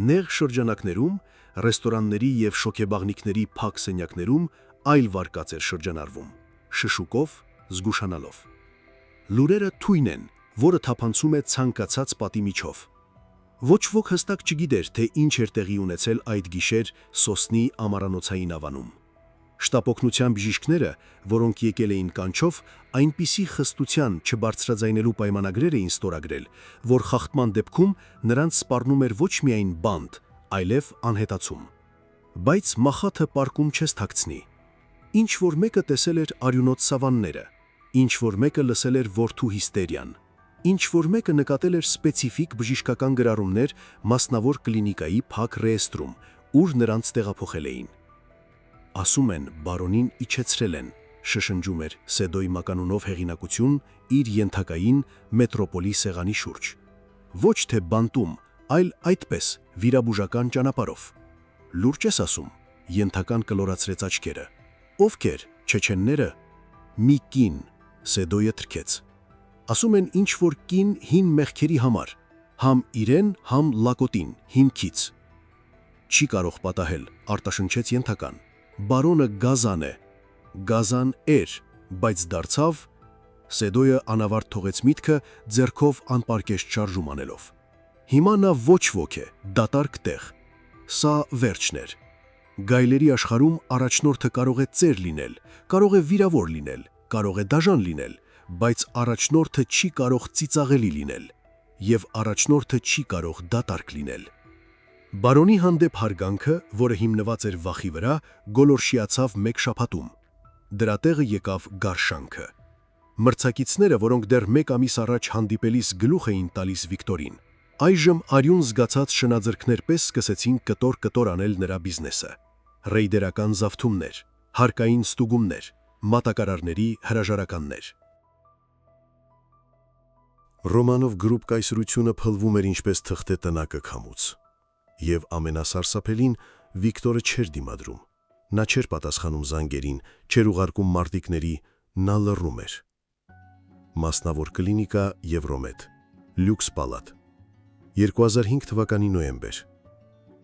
Նեղ շրջանակներում, ռեստորանների եւ շոկեբաղնիկների փակ սենյակներում այլ վարկած էր շրջանառվում, շշուկով, զգուշանալով։ Լուրերը թույն են, որը թափանցում է ցանկացած պատի միջով։ Ոչ ոք հստակ չգիտեր, թե ինչ էր տեղի ունեցել այդ գիշեր Սոսնի ամառանոցային ավանում։ Շտապօգնության բժիշկները, որոնք եկել էին կանչով, այնպիսի խստության չբարձրաձայնելու պայմանագրեր էին ստորագրել, որ խախտման դեպքում նրանց սպառնում էր ոչ միայն բանտ, այլև անհետացում։ Բայց մախաթը պարկում չես թաքցնի։ Ինչ որ մեկը տեսել էր արյունոտ սավանները, ինչ որ մեկը լսել էր որդու հիստերիան, ինչ որ մեկը նկատել էր սպეციფիկ բժշկական գրառումներ մասնավոր կլինիկայի փակ ռեեստրում, ուր նրանց տեղափոխել էին։ Ասում են, բարոնին իջեցրել են, շշնջում էր Սեդոյ մականունով հեղինակություն իր ենթակային մետրոպոլի սեղանի շուրջ։ Ոչ թե բանտում, այլ այդպես վիրաբուժական ճանապարհով։ Լուրջ ես ասում, ենթական կլորացրեց աչքերը։ Ովքեր, չեչենները։ Մի կին, Սեդոյը թրքեց։ Ասում են ինչ որ կին հին մեղքերի համար, համ իրեն, համ լակոտին, հիմքից։ Չի կարող պատահել, արտաշնչեց ենթական։ Բարոնը Գազան է։ Գազան էր, բայց դարձավ։ Սեդոյը անավարտ թողեց միտքը, ձեռքով անպարկեշտ շարժում անելով։ Հիմա նա ոչ ոք է, դատարկ տեղ։ Սա վերջն էր։ Գայլերի աշխարհում առաջնորդը կարող է ծեր լինել, կարող է վիրավոր լինել, կարող է դաժան լինել, բայց առաջնորդը չի կարող ծիծաղելի լինել, եւ առաջնորդը չի կարող դատարկ լինել։ Բարոնի հանդեպ հարգանքը, որը հիմնված էր վախի վրա, գոլորշիացավ մեկ շաբաթում։ Դրա տեղը եկավ գարշանքը։ Մրցակիցները, որոնք դեռ 1 ամիս առաջ հանդիպելիս գլուխ էին տալիս Վիկտորին, այժմ արյուն զգացած շնաձրքներ պես սկսեցին կտոր-կտոր անել նրա բիզնեսը։ Ռեյդերական զավթումներ, հարկային ստուգումներ, մատակարարների հրաժարականներ։ Ռոմանով գրուպ կայսրությունը փլվում էր ինչպես թղթե տնակը քամուց։ Եվ ամենասարսափելին Վիկտորը չէր դիմադրում։ Նա չէր պատասխանում զանգերին, չէր ուղարկում մարտիկների, նա լռում էր։ Մասնավոր կլինիկա Եվրոմեդ, լյուքս պալատ։ 2005 թվականի նոյեմբեր։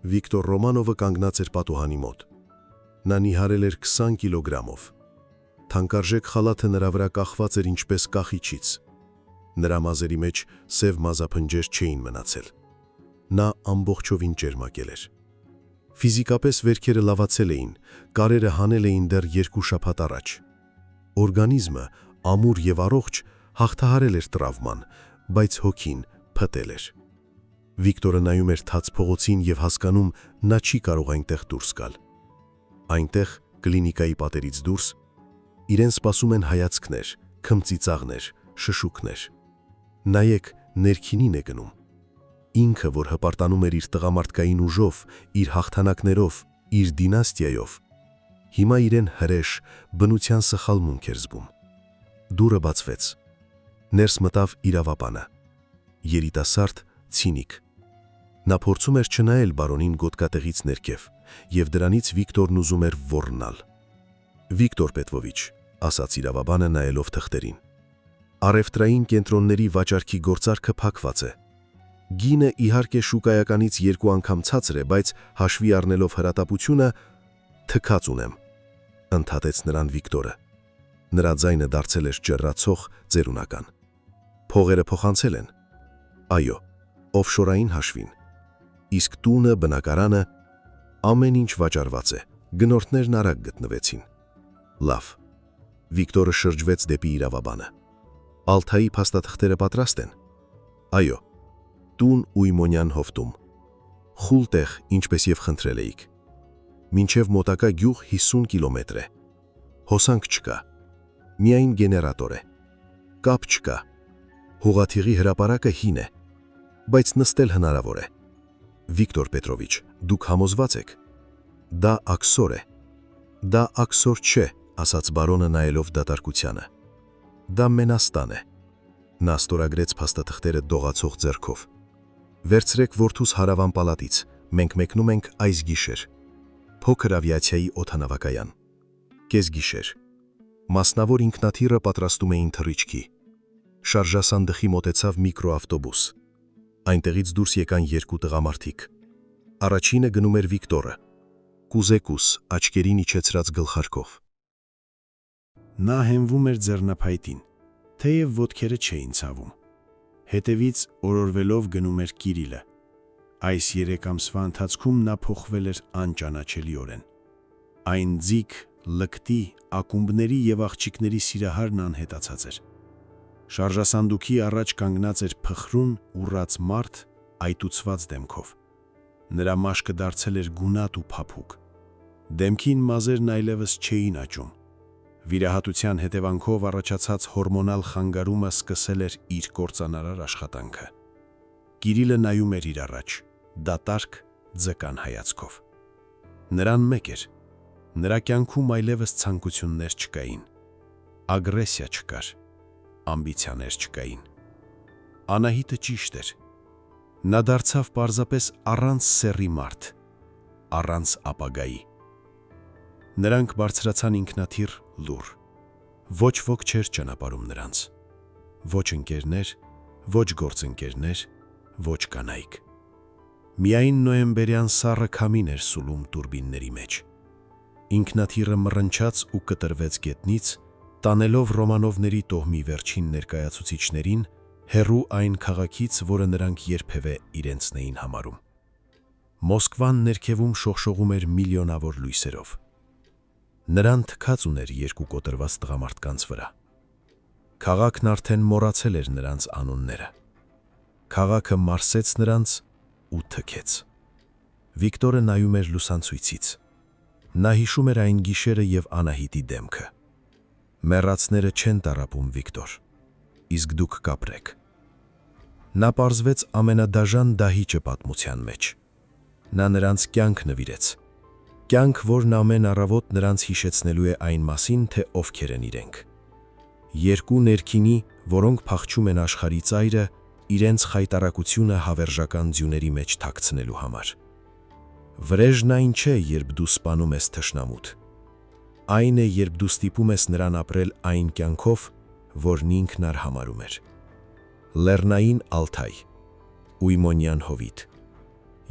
Վիկտոր Ռոմանովը կանգնած էր պատուհանի մոտ։ Նա նիհարել էր 20 կիլոգրամով։ Թանկարժեք խալաթը նրա վրա կախված էր ինչպես կախիչից։ Նրա մազերի մեջ սև մազափնջեր չէին մնացել։ Նա ամբողջովին ճերմակել էր։ Ֆիզիկապես վերքերը լավացել էին, կարերը հանել էին դեռ 2 շաբաթ առաջ։ Օրգանիզմը, ամուր եւ առողջ, հաղթահարել էր տրավման, բայց հոգին փտել էր։ Վիկտորը նայում էր թաց փողոցին եւ հասկանում, նա չի կարող այնտեղ դուրս գալ։ Այնտեղ, կլինիկայի պատերից դուրս, իրեն սպասում են հայացքներ, քմծիծաղներ, շշուկներ։ Նայեք, ներքինին է գնում։ Ինքը, որ հպարտանում էր իր տղամարդկային ուժով, իր հաղթանակներով, իր դինաստիայով, հիմա իրեն հրեշ, բնության սխալմունք էր զգում։ Դուռը բացվեց։ Ներս մտավ իրավապանը։ Երիտասարդ, ցինիկ։ Նա փորձում էր չնայել բարոնին գոտկատեղից ներքև, եւ դրանից Վիկտորն ուզում էր ոռնալ։ Վիկտոր Պետրովիչ, ասաց իրավաբանը նայելով թղթերին։ Առևտրային կենտրոնների վաճառքի գործարքը փակված է։ Գինը իհարկե շուկայականից 2 անգամ ցածր է, բայց հաշվի առնելով հրատապությունը, թքած ունեմ, ընդհատեց նրան Վիկտորը։ Նրա ձայնը դարձել էր ջեռացող, ծերունական։ Փողերը փոխանցել են։ Այո, օֆշորային հաշվին։ Իսկ տունը, բնակարանը, ամեն ինչ վաճառված է։ Գնորդներն արագ գտնվեցին։ Լավ։ Վիկտորը շրջվեց դեպի իրավաբանը։ Ալթայի փաստաթղթերը պատրաստ են։ Այո։ Տուն Ույմոնյան հովտում։ Խուլ տեղ, ինչպես եւ խնդրել էիք։ Մինչև մոտակա գյուղ 50 կիլոմետր է։ Հոսանք չկա։ Միայն գեներատոր է։ Կապ չկա։ Հողաթիռի հրապարակը հին է, բայց նստել հնարավոր է։ Վիկտոր Պետրովիչ, դուք համոզված եք։ Դա աքսոր է։ Դա աքսոր չէ, ասաց բարոնը նայելով դատարկությանը։ Դա մենաստան է։ Նա ստորագրեց փաստաթղթերը դողացող ձեռքով։ Վերցրեք որդուս հարավան պալատից, մենք մեկնում ենք այս գիշեր։ Փոքր ավիացիայի օդանավակայան։ Կեսգիշեր։ Մասնավոր ինքնաթիռը պատրաստում էին թռիչքի։ Շարժասանդղի մոտեցավ միկրոավտոբուս։ Այնտեղից դուրս եկան 2 տղամարդիկ։ Առաջինը գնում էր Վիկտորը։ Կուզեկուս, աչքերին իջեցրած գլխարկով։ Նա հենվում էր ձեռնափայտին, թեև ոտքերը չէին ցավում։ Հետևից օրորվելով գնում էր Կիրիլը։ Այս 3 ամսվա ընթացքում նա փոխվել էր անճանաչելիորեն։ Այն ձիգ, լկտի, ակումբների եւ աղջիկների սիրահարն անհետացած էր։ Շարժասանդուկի առաջ կանգնած էր փխրուն, ուռած մարդ, այտուցված դեմքով։ Նրա մաշկը դարձել էր գունատ ու փափուկ։ Դեմքին մազերն այլևս չէին աճում։ Վիրահատության հետևանքով առաջացած հորմոնալ խանգարումը սկսել էր իր կործանարար աշխատանքը։ Կիրիլը նայում էր իր առաջ, դատարկ, ձկան հայացքով։ Նրան մեկ էր։ Նրա կյանքում այլևս ցանկություններ չկային։ Ագրեսիա չկար, ամբիցիաներ չկային։ Անահիտը ճիշտ էր։ Նա դարձավ պարզապես առանց սեռի մարդ, առանց ապագայի։ Նրանք բարձրացան ինքնաթիռ լուր։ Ոչ ոք չէր ճանապարհում նրանց։ Ոչ ընկերներ, ոչ գործընկերներ, ոչ կանայք։ Միայն նոյեմբերյան սառը քամին էր սուլում տուրբինների մեջ։ Ինքնաթիռը մռնչաց ու կտրվեց գետնից, տանելով Ռոմանովների տոհմի վերջին ներկայացուցիչներին հեռու այն քաղաքից, որը նրանք երբևէ իրենցն էին համարում։ Մոսկվան ներքևում շողշողում էր միլիոնավոր լույսերով։ Նրան թքած ուներ 2 կոտրված տղամարդկանց վրա։ Քաղաքն արդեն մոռացել էր նրանց անունները։ Քաղաքը մարսեց նրանց ու թքեց։ Վիկտորը նայում էր լուսանցույցից։ Նա հիշում էր այն գիշերը եւ Անահիտի դեմքը։ Մեռածները չեն տառապում, Վիկտոր, իսկ դուք կապրեք։ Նա պարզվեց ամենադաժան դահիճը պատմության մեջ։ Նա նրանց կյանք նվիրեց։ Կյանք, որն ամեն առավոտ նրանց հիշեցնելու է այն մասին, թե ովքեր են իրենք։ 2 ներքինի, որոնք փախչում են աշխարհի ծայրը, իրենց խայտարակությունը հավերժական ձյուների մեջ թաքցնելու համար։ Վրեժն այն չէ, երբ դու սպանում ես թշնամուդ։ Այն է, երբ դու ստիպում ես նրան ապրել այն կյանքով, որն ինքն արհամարում էր։ Լեռնային Ալթայ, Ույմոնյան հովիտ,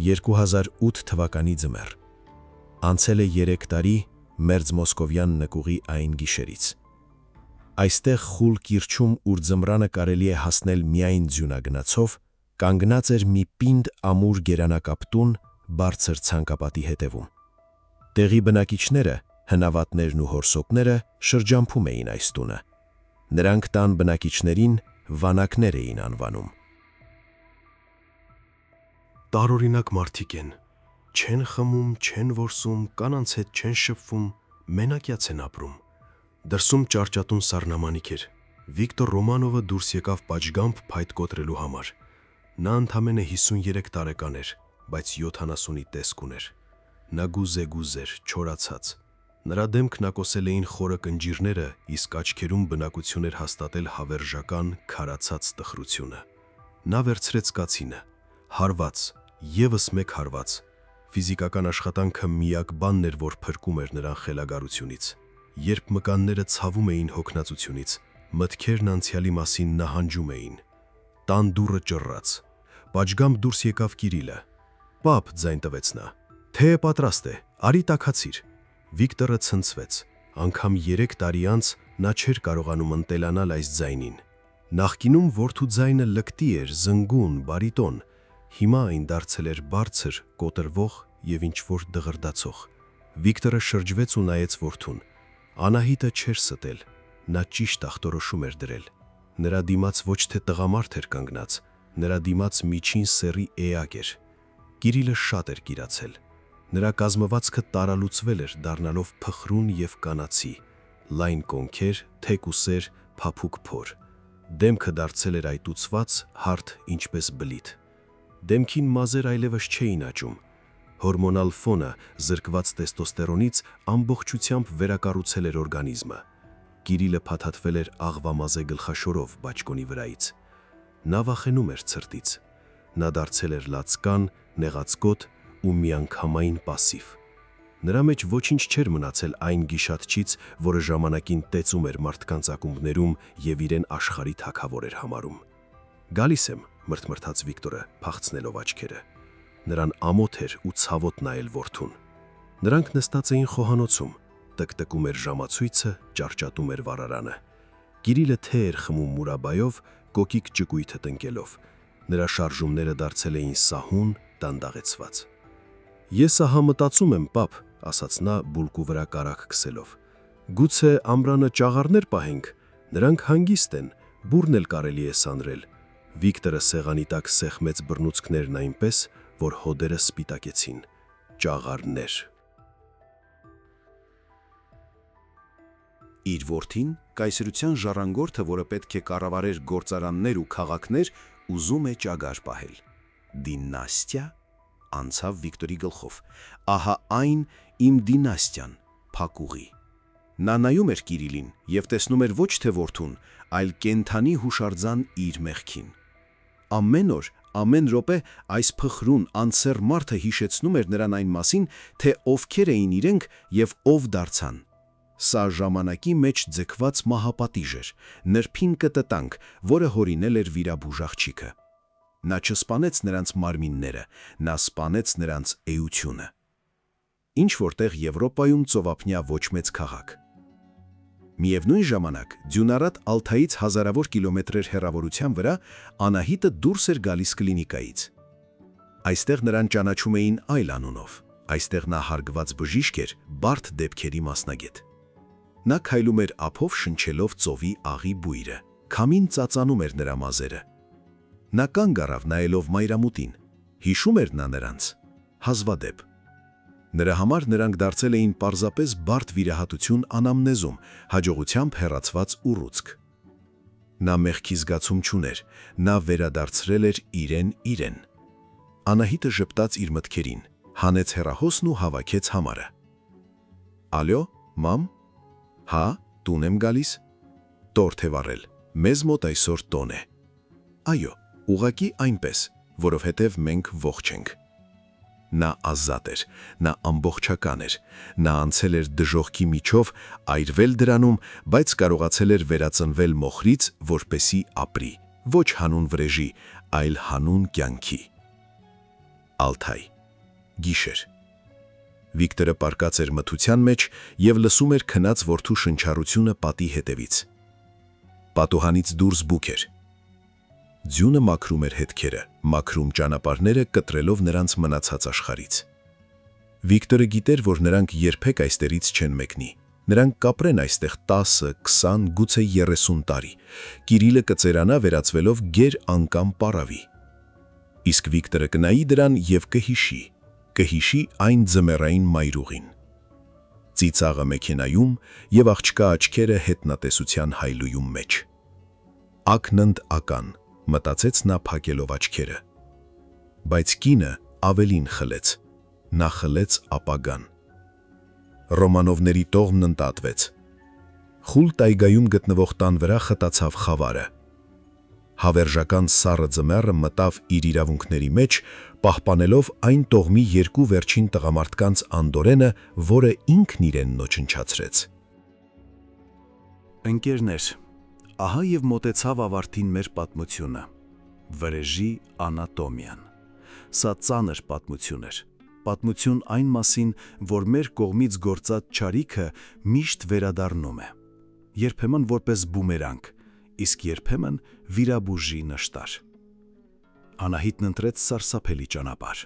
2008 թվականի ձմեռ։ Անցել է 3 տարի մերձ մոսկովյան նկուղի այն գիշերից։ Այստեղ խուլ կիրճում, ուր ձմռանը կարելի է հասնել միայն ձյունագնացով, կանգնած էր մի պինդ ամուր գերանակապտուն բարձր ցանկապատի հետևում։ Տեղի բնակիչները, հնավատներն ու հորսոկները շրջամփում էին այս տունը։ Նրանք տան բնակիչներին վանակներ էին անվանում։ Տարօրինակ մարդիկ են, չեն խմում, չեն որսում, կանանց հետ չեն շփվում, մենակյաց են ապրում։ Դրսում ճարճատուն սառնամանիք էր, Վիկտոր Ռոմանովը դուրս եկավ պատշգամբ փայտ կոտրելու համար։ Նա ընդամենը 53 տարեկան էր, բայց 70-ի տեսք ուներ։ Նա գուզ էր, չորացած։ Նրա դեմքն ակոսել էին խորը կնճիրները, իսկ աչքերում բնակություն էր հաստատել հավերժական, քարացած տխրությունը։ Նա վերցրեց կացինը, հարված, եւս մեկ հարված։ Ֆիզիկական աշխատանքը միակ բանն էր, որ փրկում էր նրան խելագարությունից։ Երբ մկանները ցավում էին հոգնածությունից, մտքերն անցյալի մասին նահանջում էին։ Տան դուռը ճռռաց։ Պատշգամբ դուրս եկավ Կիրիլը։ «Պապ», ձայն տվեց նա, «թեյը պատրաստ է, արի տաքացիր»։ Վիկտորը ցնցվեց։ Անգամ 3 տարի անց նա չէր կարողանում ընտելանալ այս ձայնին։ Նախկինում որդու ձայնը լկտի էր, զնգուն, բարիտոն։ Հիմա այն դարձել էր բարձր, կոտրվող եւ ինչ-որ դղրդացող։ Վիկտորը շրջվեց ու նայեց որդուն։ Անահիտը չէր ստել, նա ճիշտ ախտորոշում էր դրել։ Նրա դիմաց ոչ թե տղամարդ էր կանգնած, նրա դիմաց միջին սեռի էակ էր։ Կիրիլը շատ էր կիրացել։ Նրա կազմվածքը տարալուծվել էր, դառնալով փխրուն եւ կանացի, լայն կոնքեր, թեկուսեր, փափուկ փոր։ Դեմքը դարձել էր այտուցված, հարթ ինչպես բլիթ։ Դեմքին մազեր այլևս չէին աճում։ Հորմոնալ ֆոնը, զրկված տեստոստերոնից, ամբողջությամբ վերակառուցել էր օրգանիզմը։ Կիրիլը փաթաթվել էր աղվամազե գլխաշորով բաճկոնի վրայից։ Նա վախենում էր ցրտից։ Նա դարձել էր լացկան, նեղացկոտ ու միանգամայն պասիվ։ Նրա մեջ ոչինչ չէր մնացել այն գիշատչից, որը ժամանակին տեցում էր մարդկանց ակումբներում եւ իրեն աշխարհի թագավոր էր համարում։ «Գալիս եմ», մրթմրթաց Վիկտորը, փախցնելով աչքերը։ Նրան ամոթ էր ու ցավոտ նայել որդուն։ Նրանք նստած էին խոհանոցում, տկտկում էր ժամացույցը, ճարճատում էր վառարանը։ Կիրիլը թե էր խմում մուրաբայով, կոկիկ ճկույթը տնկելով։ Նրա շարժումները դարձել էին սահուն, դանդաղեցված։ «Ես ահա մտածում եմ, պապ», ասաց նա բուլկու վրա կարագ քսելով։ «Գուցե ամռանը ճաղարներ պահենք, նրանք հանգիստ են, բուրն էլ կարելի է սանրել»։ Վիկտորը սեղանի տակ սեղմեց բռնուցքներն այնպես, որ հոդերը սպիտակեցին։ Ճաղարներ։ Իր որդին, կայսրության ժառանգորդը, որը պետք է կառավարեր գործարաններ ու քաղաքներ, ուզում է ճագար պահել։ Դինաստիա, անցավ Վիկտորի գլխով։ Ահա այն իմ դինաստիան, փակուղի։ Նա նայում էր Կիրիլին եւ տեսնում էր ոչ թե որդուն, այլ կենթանի հուշարձան իր մեղքին։ Ամեն օր, ամեն րոպե այս փխրուն անսեռ մարդը հիշեցնում էր նրան այն մասին, թե ովքեր էին իրենք եւ ով դարձան։ Սա ժամանակի մեջ ձգված մահապատիժ էր, նրբին կտտանք, որը հորինել էր վիրաբուժ աղջիկը։ Նա չսպանեց նրանց մարմինները, նա սպանեց նրանց էությունը։ Ինչ որտեղ Եվրոպայում ծովափնյա ոչ մեծ քաղաք։ Միևնույն ժամանակ, Դյունարատ Ալթայից հազարավոր կիլոմետրեր հեռավորության վրա Անահիտը դուրս էր գալիս կլինիկայից։ Այստեղ նրան ճանաչում էին այլ անունով, այստեղ նա հարգված բժիշկ էր, բարդ դեպքերի մասնագետ։ Նա քայլում էր ափով շնչելով ծովի աղի բույրը, քամին ծածանում էր նրա մազերը։ Նա կանգ առավ նայելով մայրամուտին, հիշում էր նա նրանց, հազվադեպ։ Նրա համար նրանք դարձել էին պարզապես բարդ վիրահատություն անամնեզում, հաջողությամբ հեռացված ուռուցք։ Նա մեղքի զգացում չուներ, նա վերադարձրել էր իրեն։ Անահիտը ժպտաց իր մտքերին, հանեց հեռախոսն ու հավաքեց համարը։ «Ալյո, մամ, հա, տուն եմ գալիս, տորթ է վառել, մեզ մոտ այսօր տոն է»։ Այո, ուղղակի այնպես, որովհետև մենք ողջ ենք։ Նա ազատ էր, նա ամբողջական էր, նա անցել էր դժոխքի միջով, այրվել դրանում, բայց կարողացել էր վերածնվել մոխրից, որպեսի ապրի, ոչ հանուն վրեժի, այլ հանուն կյանքի։ Ալթայ, գիշեր։ Վիկտորը պառկած էր մթության մեջ եւ լսում էր քնած որդու շնչառությունը պատի հետևից։ Պատուհանից դուրս բուք էր։ Ձյունը մաքրում էր հետքերը, մաքրում ճանապարհները, կտրելով նրանց մնացած աշխարհից։ Վիկտորը գիտեր, որ նրանք երբեք այստեղից չեն մեկնի։ Նրանք կապրեն այստեղ 10, 20, գուցե 30 տարի։ Կիրիլը կծերանա վերածվելով գեր անկամ պարավի։ Իսկ Վիկտորը կնայի դրան եւ կհիշի այն ձմեռային մայրուղին։ Ծիծաղը մեքենայում եւ աղջկա աչքերը հետնատեսության հայլույում մեջ։ Ակնընդ ական, մտածեց նա փակելով աչքերը։ Բայց կինը ավելին խլեց, նա խլեց ապագան։ Ռոմանովների տողմն ընտատվեց։ Խուլ տայգայում գտնվող տան վրա խտացավ խավարը։ Հավերժական սառը ձմեռը մտավ իր իրավունքների մեջ, պահպանելով այն տողմի երկու վերջին տղամարդկանց անդորենը, որը ինքն իրեն նոչնչացրեց։ Ընկերներ, ահա եւ մոտեցավ ավարտին մեր պատմությունը։ Վրեժի անատոմիան։ Սա ծանր պատմություն էր։ Պատմություն այն մասին, որ մեր կողմից գործած չարիքը միշտ վերադառնում է։ Երբեմն որպես բումերանգ, իսկ երբեմն վիրաբուժի նշտար։ Անահիտն ընտրեց սարսափելի ճանապարհ։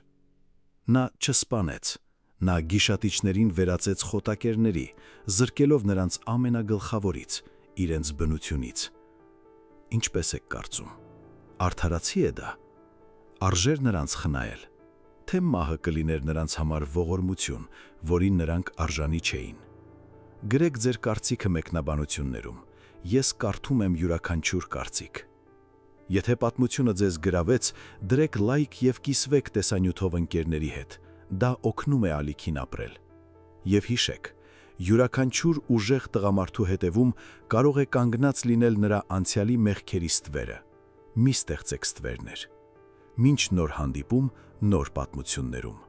Նա չսպանեց, նա գիշատիչներին վերածեց խոտակերների, զրկելով նրանց ամենագլխավորից, իրենց բնությունից։ Ինչպես եք կարծում, արդարացի է դա։ Արժեր նրանց խնայել, թե մահը կլիներ նրանց համար ողորմություն, որին նրանք արժանի չէին։ Գրեք ձեր կարծիքը մեկնաբանություններում, ես կարդում եմ յուրաքանչյուր կարծիք։ Եթե պատմությունը ձեզ գրավեց, դրեք լայք եւ կիսվեք տեսանյութով ընկերների հետ, դա օգնում է ալիքին ապրել։ Եվ հիշեք, յուրաքանչյուր ուժեղ տղամարդու հետևում կարող է կանգնած լինել նրա անցյալի մեղքերի ստվերը։ Մի ստեղծեք ստվերներ։ Մինչ նոր հանդիպում նոր պատմություններում։